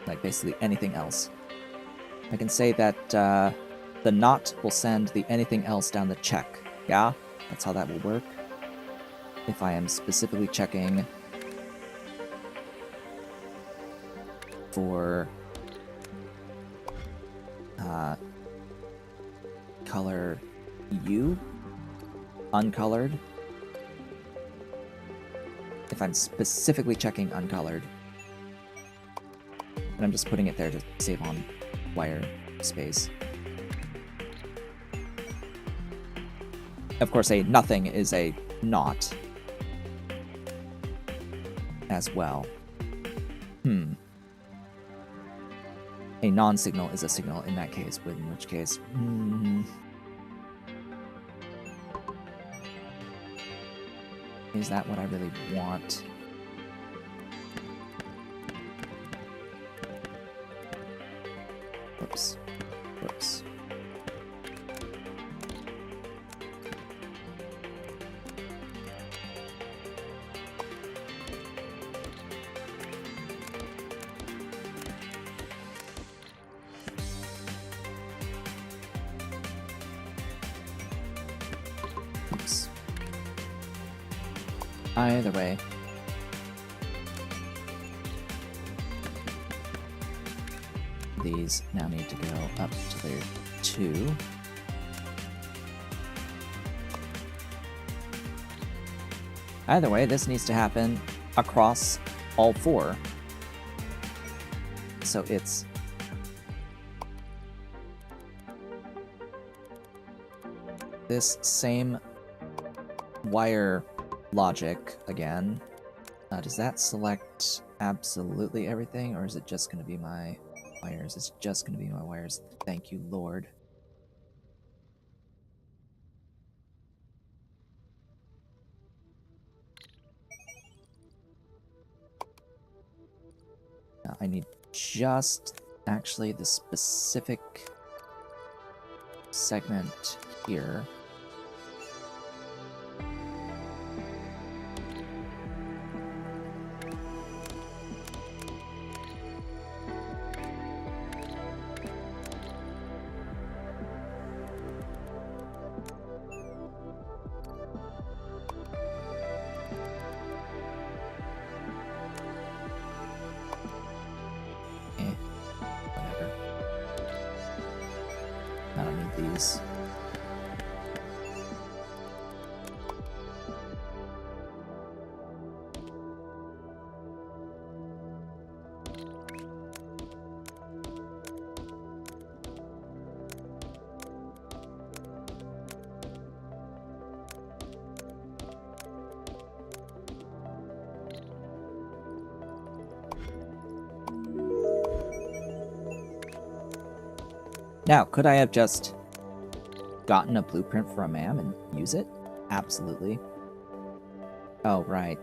Like, basically anything else. I can say that the not will send the anything else down the check. Yeah? That's how that will work. If I am specifically checking for color U, uncolored. If I'm specifically checking uncolored, and I'm just putting it there to save on wire space. Of course, a nothing is a not as well. A non-signal is a signal in that case, in which case... Is that what I really want? Whoops. Whoops. Oops. Either way. These now need to go up to their 2. Either way, this needs to happen across all 4. So it's this same wire logic again. Does that select absolutely everything, or is it just going to be my wires? It's just going to be my wires. Thank you, Lord. Now I need just actually the specific segment here. These. Now, could I have just gotten a blueprint for a MAM and use it? Absolutely. Oh, right.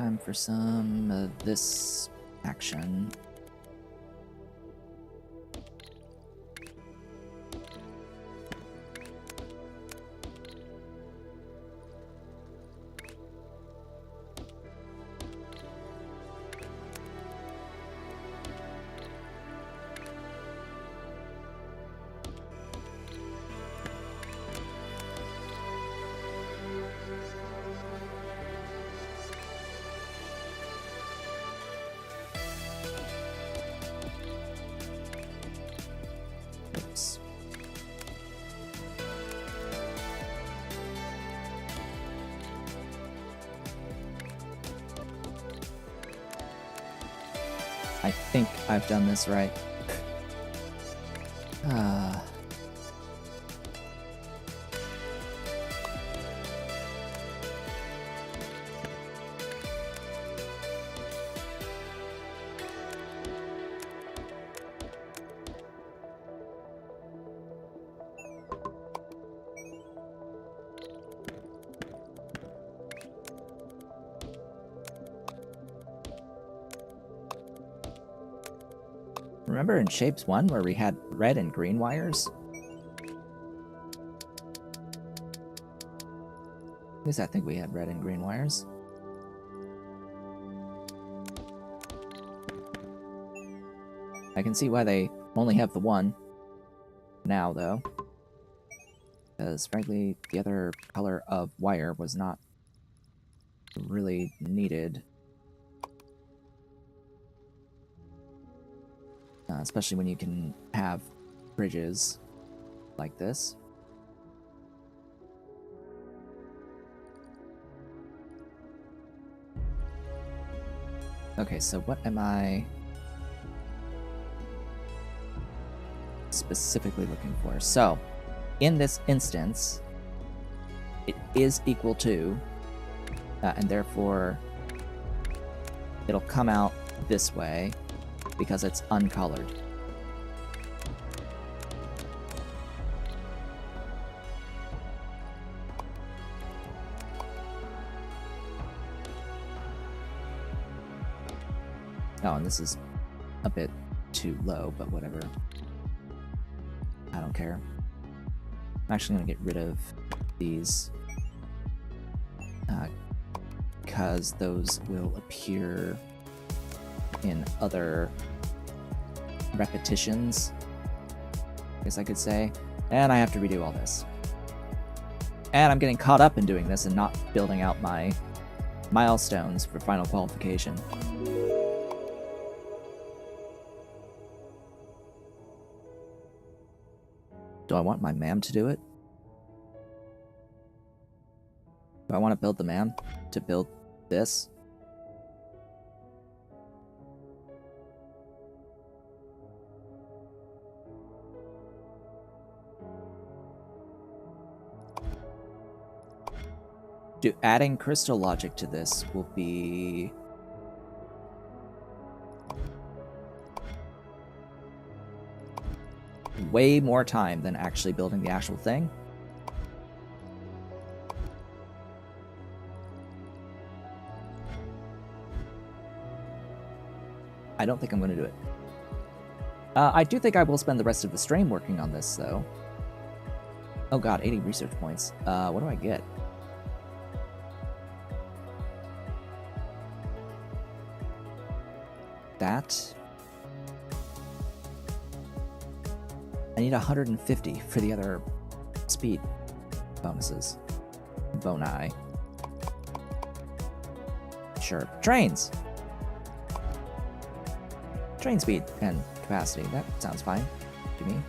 time for some of this action. Oops. I think I've done this right. Remember in Shapes 1 where we had red and green wires? At least I think we had red and green wires. I can see why they only have the one now, though. Because, frankly, the other color of wire was not really needed. Especially when you can have bridges like this. Okay, so what am I specifically looking for? So, in this instance, it is equal to, and therefore it'll come out this way because it's uncolored. Oh, and this is a bit too low, but whatever. I don't care. I'm actually going to get rid of these because those will appear in other repetitions, I guess I could say. And I have to redo all this. And I'm getting caught up in doing this and not building out my milestones for final qualification. Do I want my MAM to do it? Do I want to build the MAM to build this? Adding crystal logic to this will be way more time than actually building the actual thing. I don't think I'm going to do it. I do think I will spend the rest of the stream working on this, though. Oh god, 80 research points. What do I get? That. I need 150 for the other speed bonuses. Boni. Sure. Trains! Train speed and capacity. That sounds fine to me.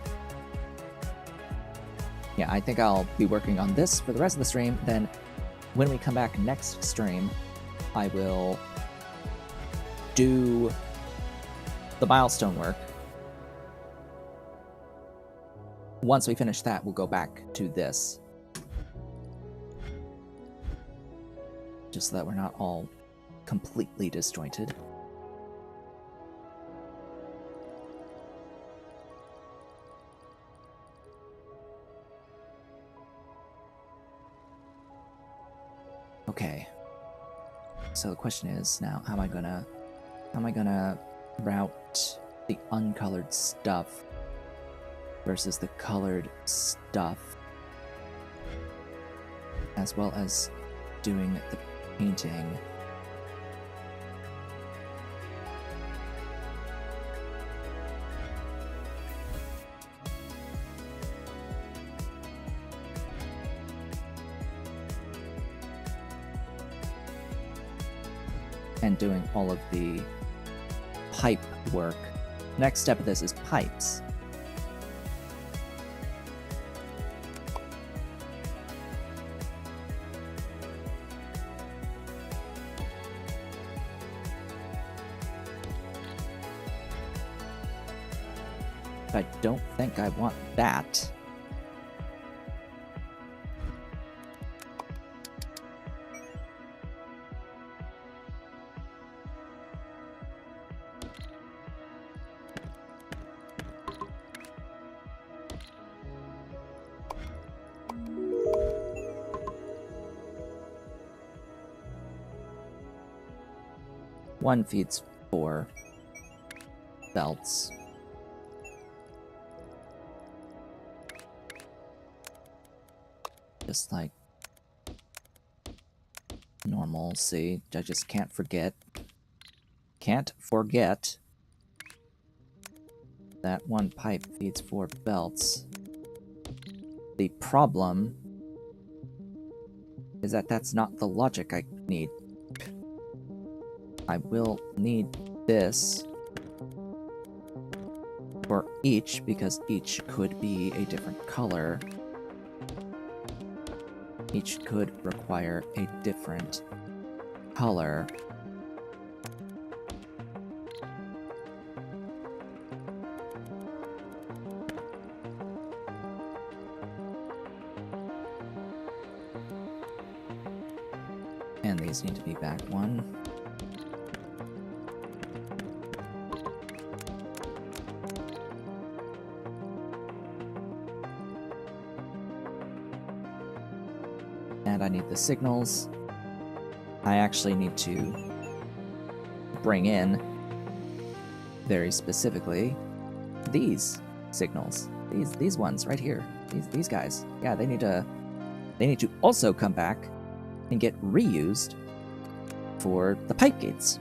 Yeah, I think I'll be working on this for the rest of the stream. Then when we come back next stream, I will do the milestone work. Once we finish that, we'll go back to this. Just so that we're not all completely disjointed. Okay. So the question is now, how am I gonna route the uncolored stuff versus the colored stuff, as well as doing the painting? And doing all of the pipe work. Next step of this is pipes. I don't think I want that. One feeds 4 belts. Just like normal. See, I just can't forget. Can't forget that one pipe feeds 4 belts. The problem is that that's not the logic I need. I will need this for each, because each could be a different color. Each could require a different color. And these need to be back 1. And I need the signals. I actually need to bring in, very specifically, these signals. These ones right here. These guys. Yeah, they need to also come back and get reused for the pipe gates.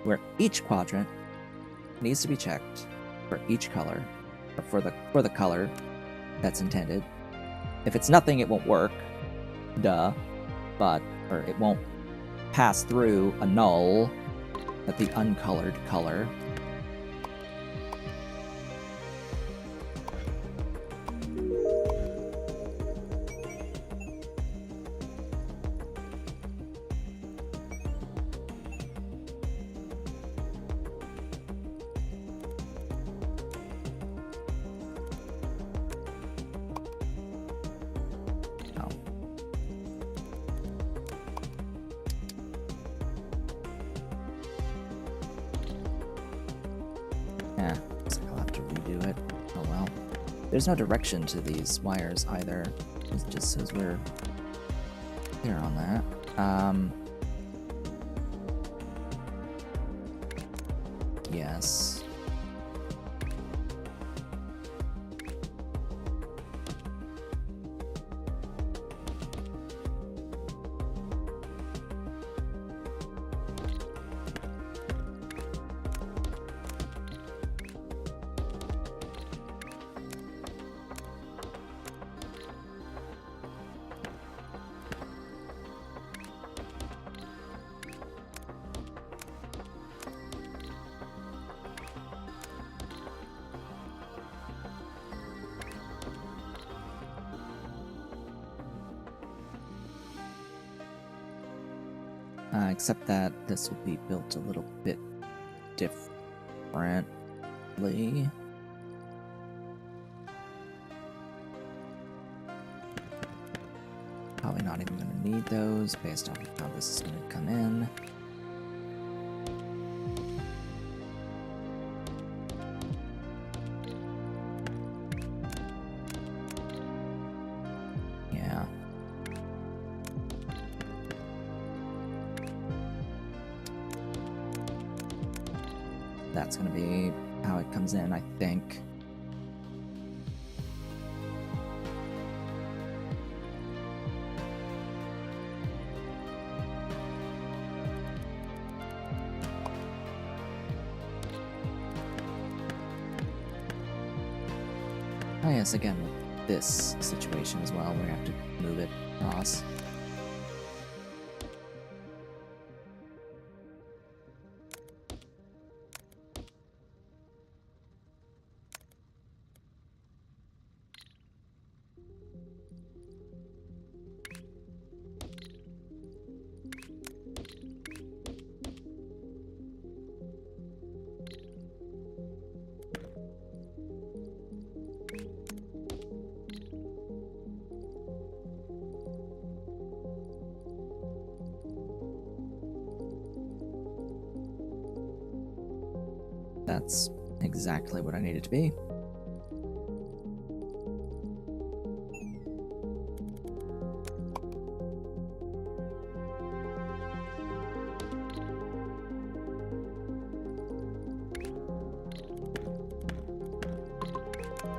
Where each quadrant needs to be checked for each color, or for the color that's intended. If it's nothing, it won't work. Duh. Or it won't pass through a null at the uncolored color. There's no direction to these wires either. It just says we're clear on that. Yes. Except that this will be built a little bit differently. Probably not even going to need those based on how this is going to come in. That's gonna be how it comes in, I think. Oh yes, again, with this situation as well, we have to move it across. That's exactly what I need it to be.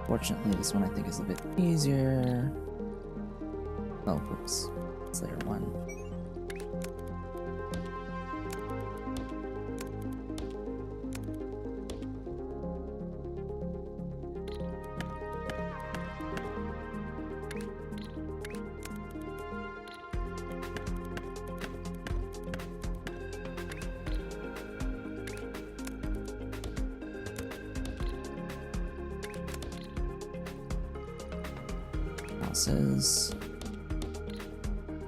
Fortunately, this one I think is a bit easier. Oh, whoops. It's layer 1. Houses.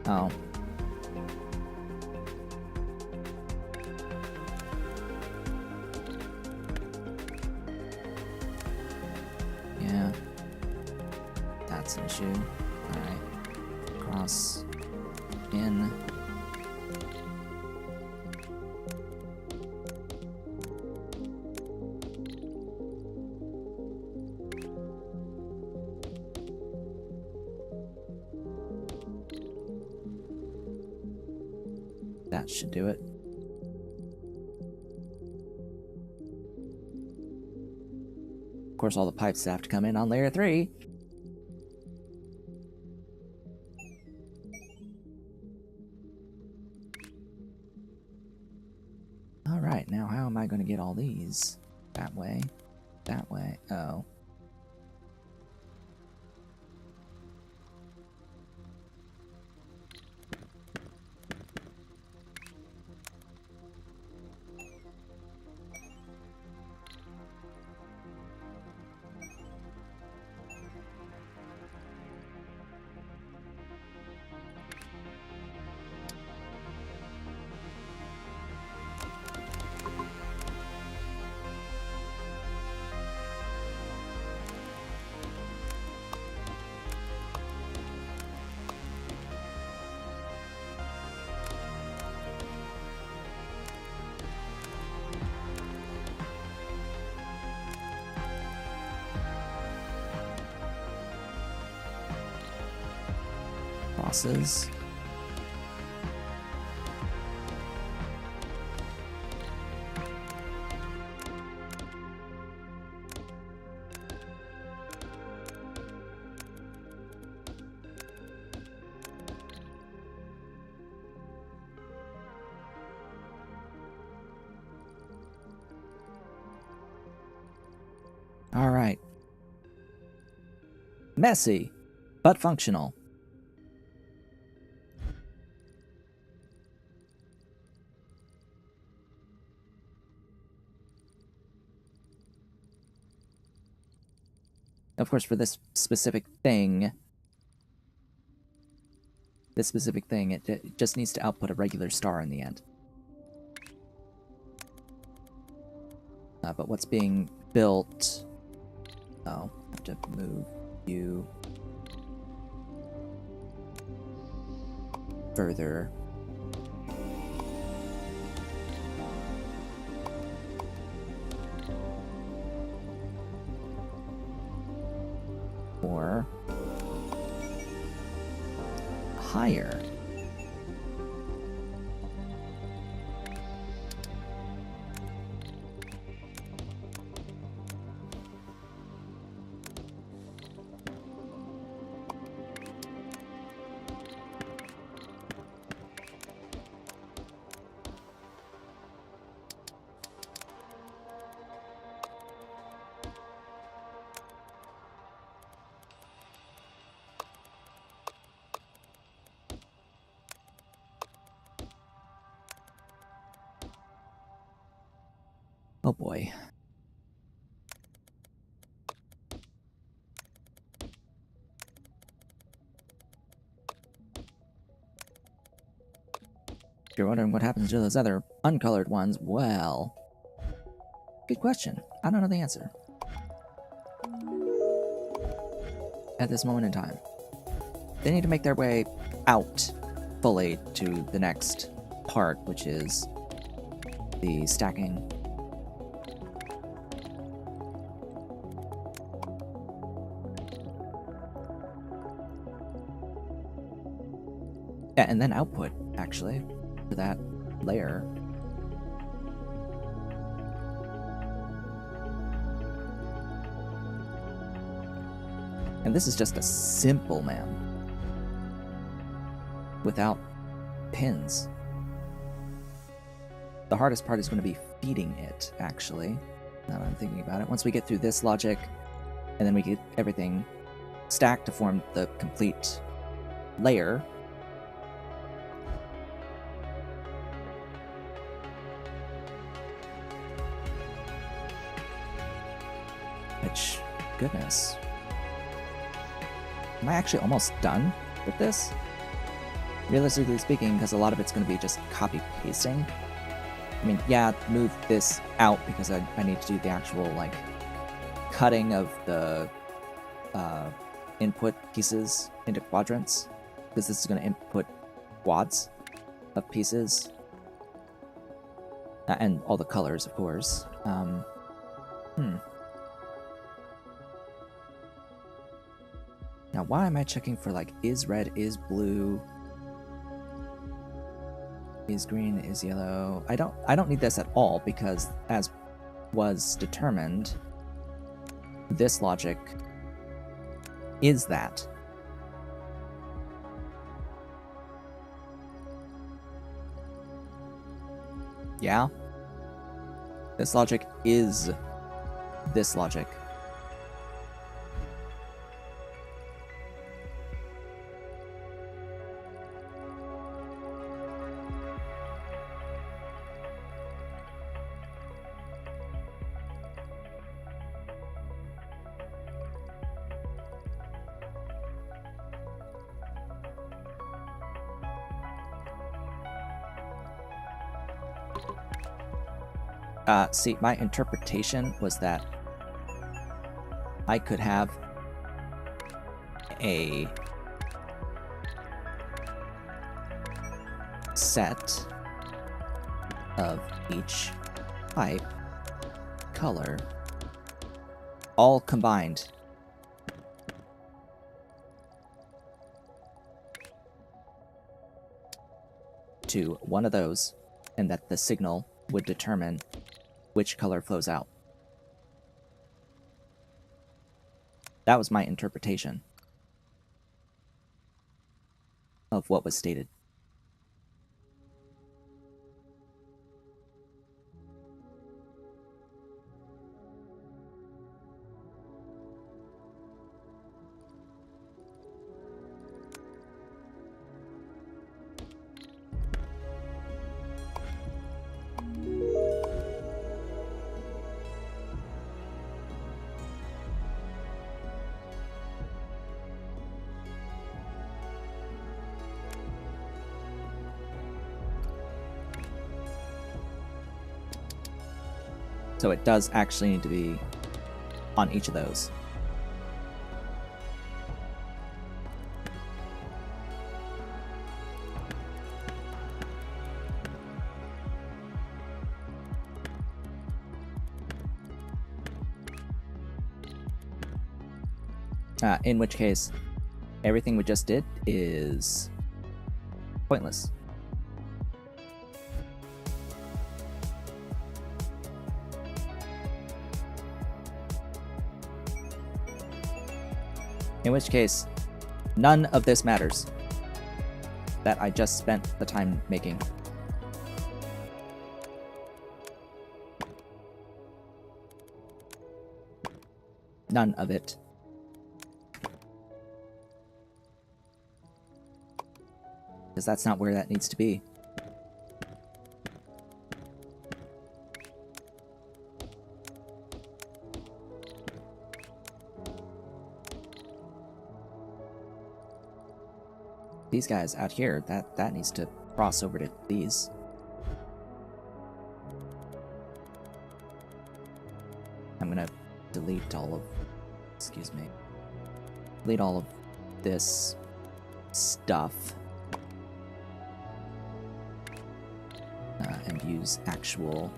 Oh. Yeah. That's an issue. Alright. Cross. In. That should do it. Of course, all the pipes have to come in on layer 3. Alright, now how am I going to get all these? That way. That way. Oh. Crosses. All right. Messy, but functional. Of course, for this specific thing, it just needs to output a regular star in the end. But what's being built... Oh, I have to move you further. Or higher. Oh boy. If you're wondering what happens to those other uncolored ones, well, good question. I don't know the answer. At this moment in time. They need to make their way out fully to the next part, which is the stacking. Yeah, and then output, actually, for that layer. And this is just a simple MAM. Without pins. The hardest part is going to be feeding it, actually, now that I'm thinking about it. Once we get through this logic, and then we get everything stacked to form the complete layer, which, goodness. Am I actually almost done with this? Realistically speaking, because a lot of it's going to be just copy-pasting. I mean, yeah, move this out because I need to do the actual, like, cutting of the input pieces into quadrants. Because this is going to input quads of pieces. And all the colors, of course. Now, why am I checking for, like, is red, is blue, is green, is yellow? I don't need this at all, because as was determined, this logic is that. Yeah? This logic is this logic. See, my interpretation was that I could have a set of each type, color, all combined. To one of those, and that the signal would determine which color flows out. That was my interpretation of what was stated. So it does actually need to be on each of those. In which case, everything we just did is pointless. In which case, none of this matters that I just spent the time making. None of it. Because that's not where that needs to be. these guys out here, that needs to cross over to these. I'm gonna delete all of, excuse me, delete all of this stuff and use actual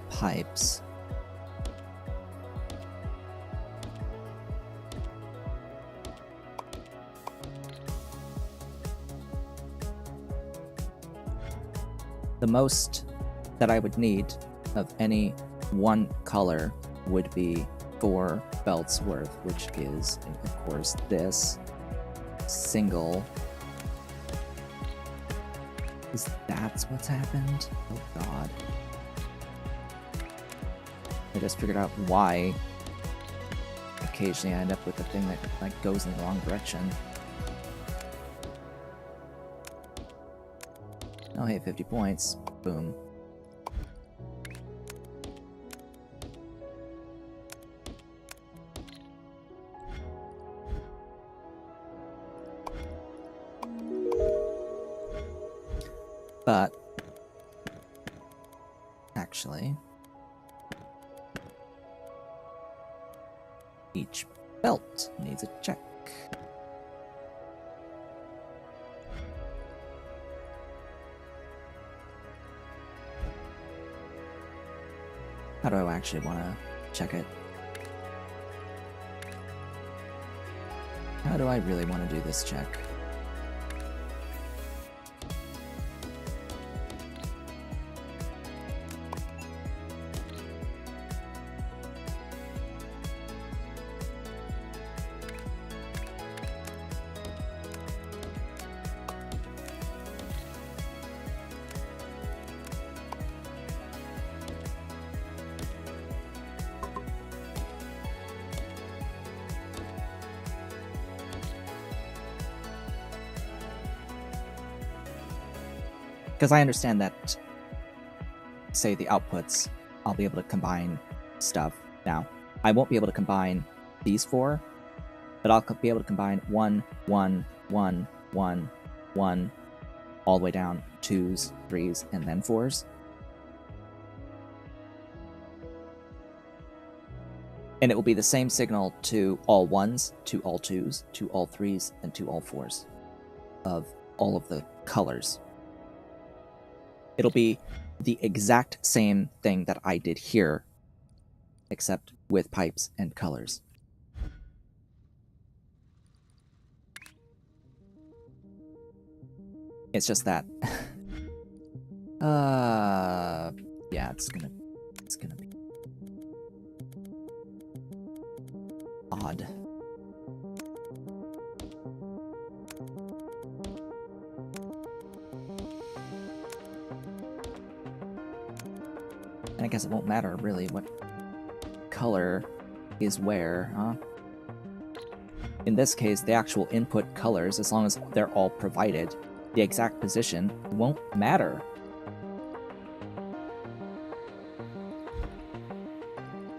pipes. The most that I would need of any one color would be 4 belts worth, which is, of course, this single. Is that what's happened? Oh god. I just figured out why occasionally I end up with a thing that like goes in the wrong direction. Oh hey, 50 points. Boom. But actually, each belt needs a check. How do I actually want to check it? How do I really want to do this check? Because I understand that, say, the outputs, I'll be able to combine stuff. Now, I won't be able to combine these 4, but I'll be able to combine 1, 1, 1, 1, 1, all the way down 2s, 3s, and then 4s. And it will be the same signal to all 1s, to all 2s, to all 3s, and to all 4s of all of the colors. It'll be the exact same thing that I did here, except with pipes and colors. It's just that. Yeah, it's gonna be odd. And I guess it won't matter really what color is where, huh? In this case, the actual input colors, as long as they're all provided, the exact position won't matter.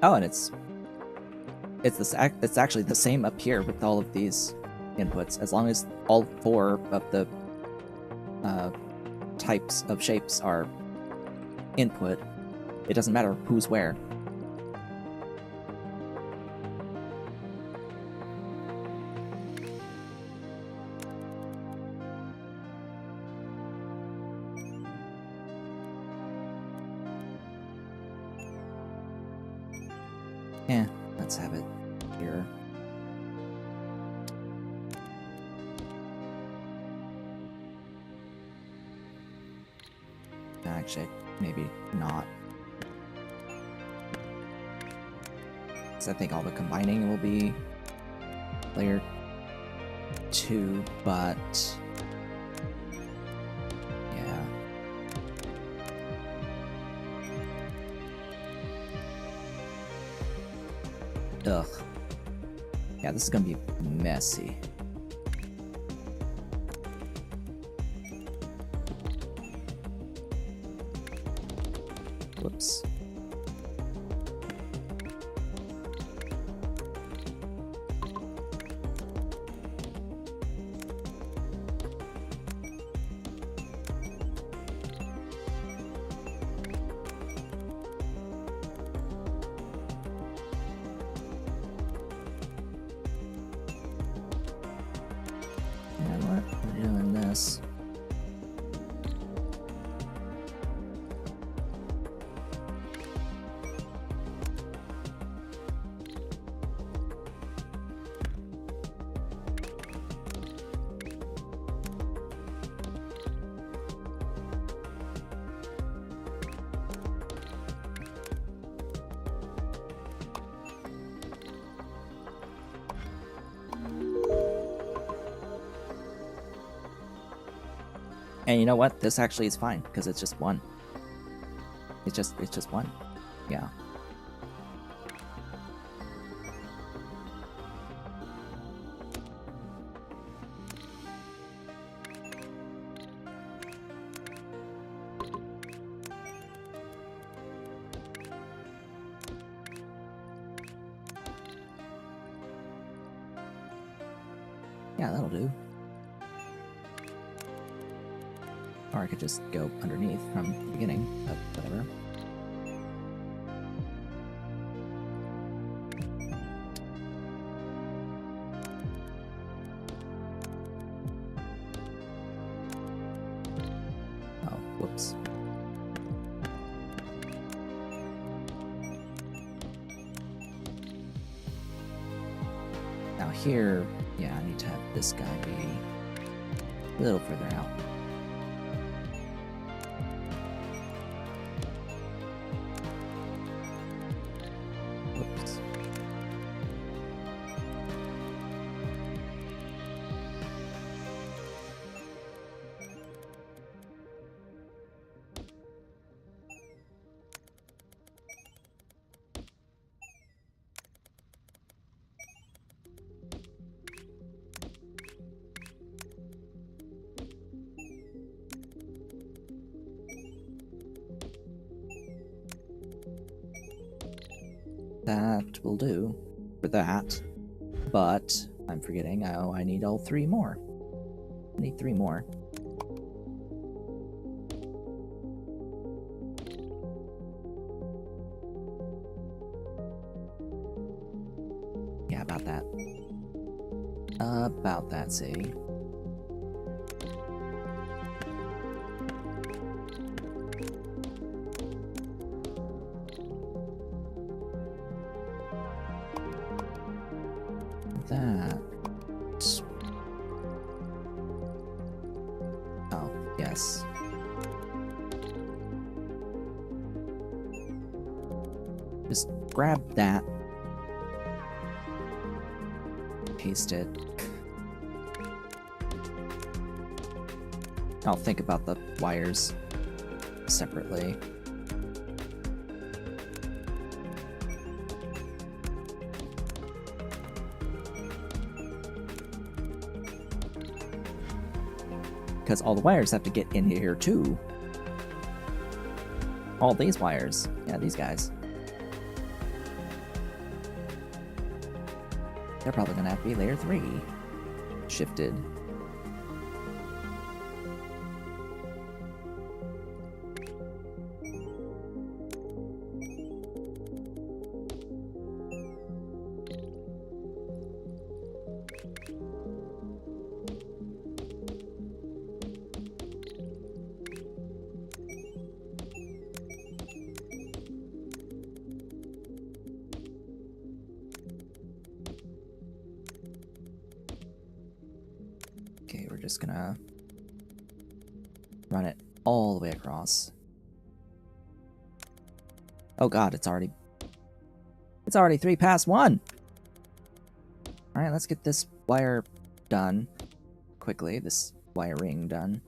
Oh, and it's actually the same up here with all of these inputs, as long as all 4 of the types of shapes are input. It doesn't matter who's where. Yeah, let's have it here. Actually, maybe not. I think all the combining will be layer 2, but yeah. Ugh. Yeah, this is gonna be messy. Whoops. guess. And you know what? This actually is fine because it's just one. It's just one. Yeah. Yeah, that'll do. Or I could just go underneath from the beginning, but whatever. Oh, whoops. Now here, yeah, I need to have this guy be a little further out. Whoops. That will do for that, but I'm forgetting, oh, I need all three more. I need three more. Yeah, about that. About that, see. That. Oh, yes. Just grab that. Paste it. I'll think about the wires separately. Because all the wires have to get in here too. All these wires. Yeah, these guys. They're probably gonna have to be layer 3. Shifted. Okay, we're just gonna run it all the way across. Oh god, it's already 3 past 1! Alright, let's get this wire done quickly, this wiring done.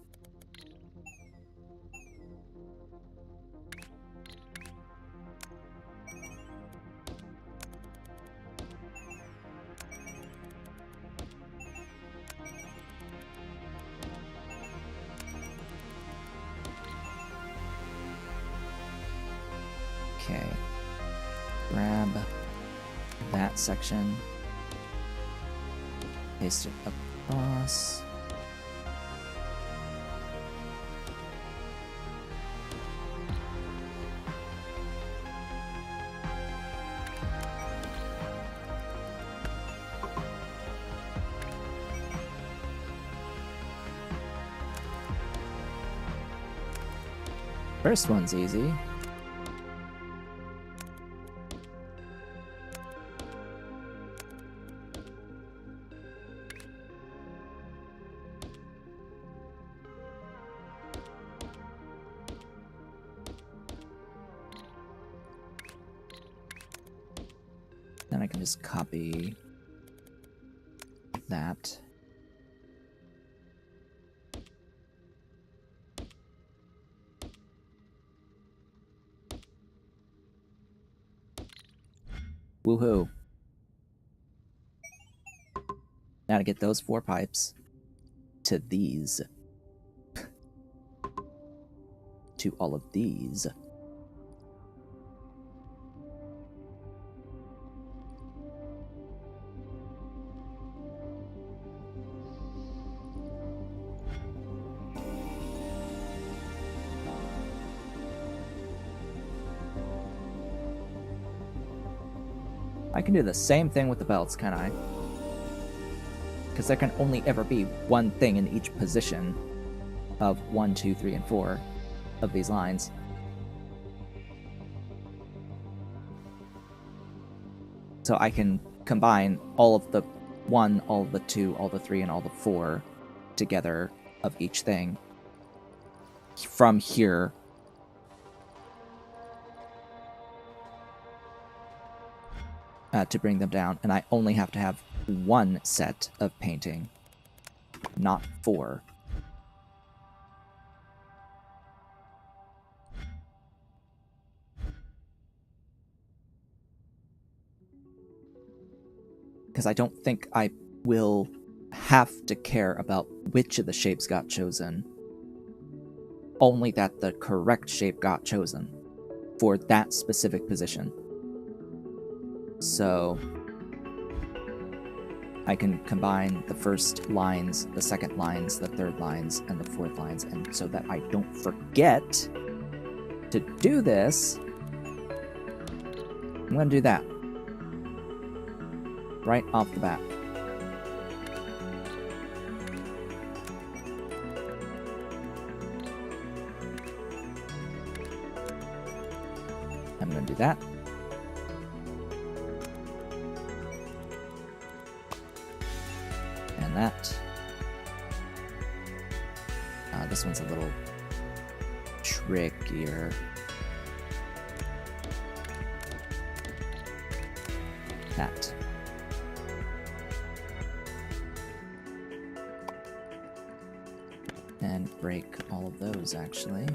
Okay, grab that section, paste it across. First one's easy. Then I can just copy that. Woohoo. Now to get those 4 pipes to these. To all of these. I can do the same thing with the belts, can I? Because there can only ever be one thing in each position of 1, 2, 3, and 4 of these lines. So I can combine all of the 1, all of the 2, all the 3, and all the 4 together of each thing from here. To bring them down, and I only have to have 1 set of painting, not 4. Because I don't think I will have to care about which of the shapes got chosen, only that the correct shape got chosen for that specific position. So I can combine the first lines, the second lines, the third lines, and the fourth lines, and so that I don't forget to do this, I'm going to do that right off the bat. I'm going to do that. And that. This one's a little trickier. That. And break all of those, actually.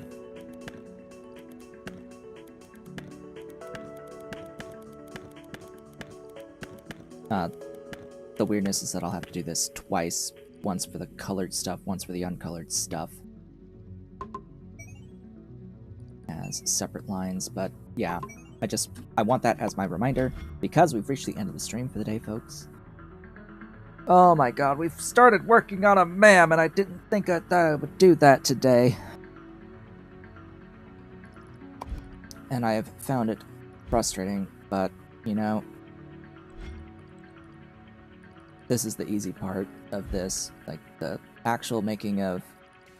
The weirdness is that I'll have to do this twice, once for the colored stuff, once for the uncolored stuff, as separate lines, but yeah, I want that as my reminder, because we've reached the end of the stream for the day, folks. Oh my god, we've started working on a MAM, and I didn't think that I would do that today. And I have found it frustrating, but, you know, this is the easy part of this, like the actual making of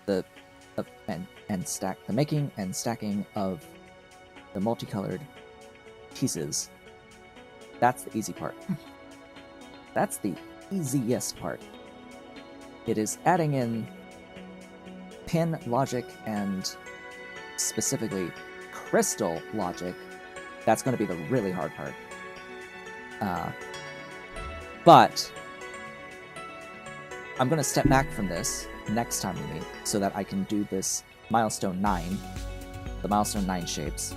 the making and stacking of the multicolored pieces. That's the easy part. That's the easiest part. It is adding in pin logic and specifically crystal logic. That's going to be the really hard part. But I'm going to step back from this next time we meet so that I can do this Milestone 9, the Milestone 9 shapes.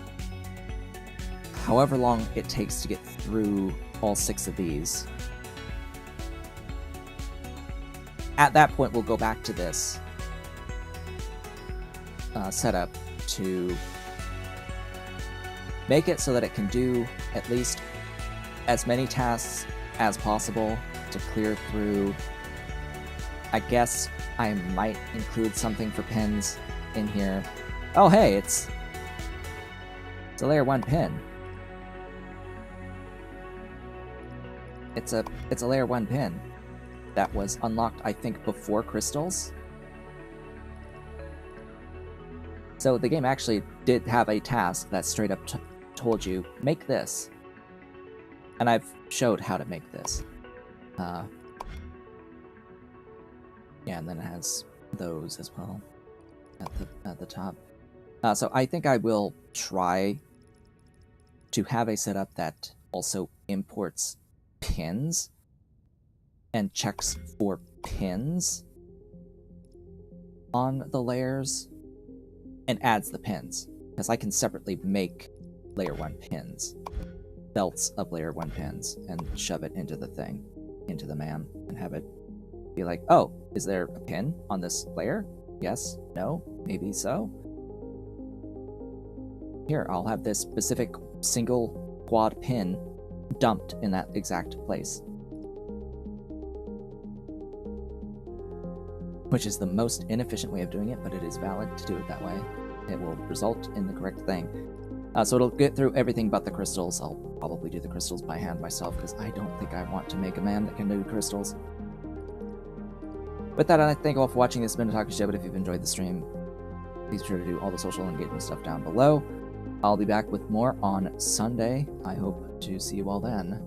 However long it takes to get through all 6 of these. At that point, we'll go back to this setup to make it so that it can do at least as many tasks as possible to clear through. I guess I might include something for pins in here. Oh hey, it's a layer 1 pin. It's a layer 1 pin that was unlocked, I think, before crystals. So the game actually did have a task that straight up told you, make this. And I've showed how to make this. Yeah, and then it has those as well at the top. So I think I will try to have a setup that also imports pins and checks for pins on the layers and adds the pins, because I can separately make layer 1 pins, belts of layer 1 pins, and shove it into the thing, into the MAM, and have it be like, oh, is there a pin on this layer? Yes, no, maybe so. Here, I'll have this specific single quad pin dumped in that exact place. Which is the most inefficient way of doing it, but it is valid to do it that way. It will result in the correct thing. So it'll get through everything but the crystals. I'll probably do the crystals by hand myself, because I don't think I want to make a MAM that can do crystals. With that, I thank you all for watching. This has been Otaku Shepard. If you've enjoyed the stream, please be sure to do all the social engagement stuff down below. I'll be back with more on Sunday. I hope to see you all then.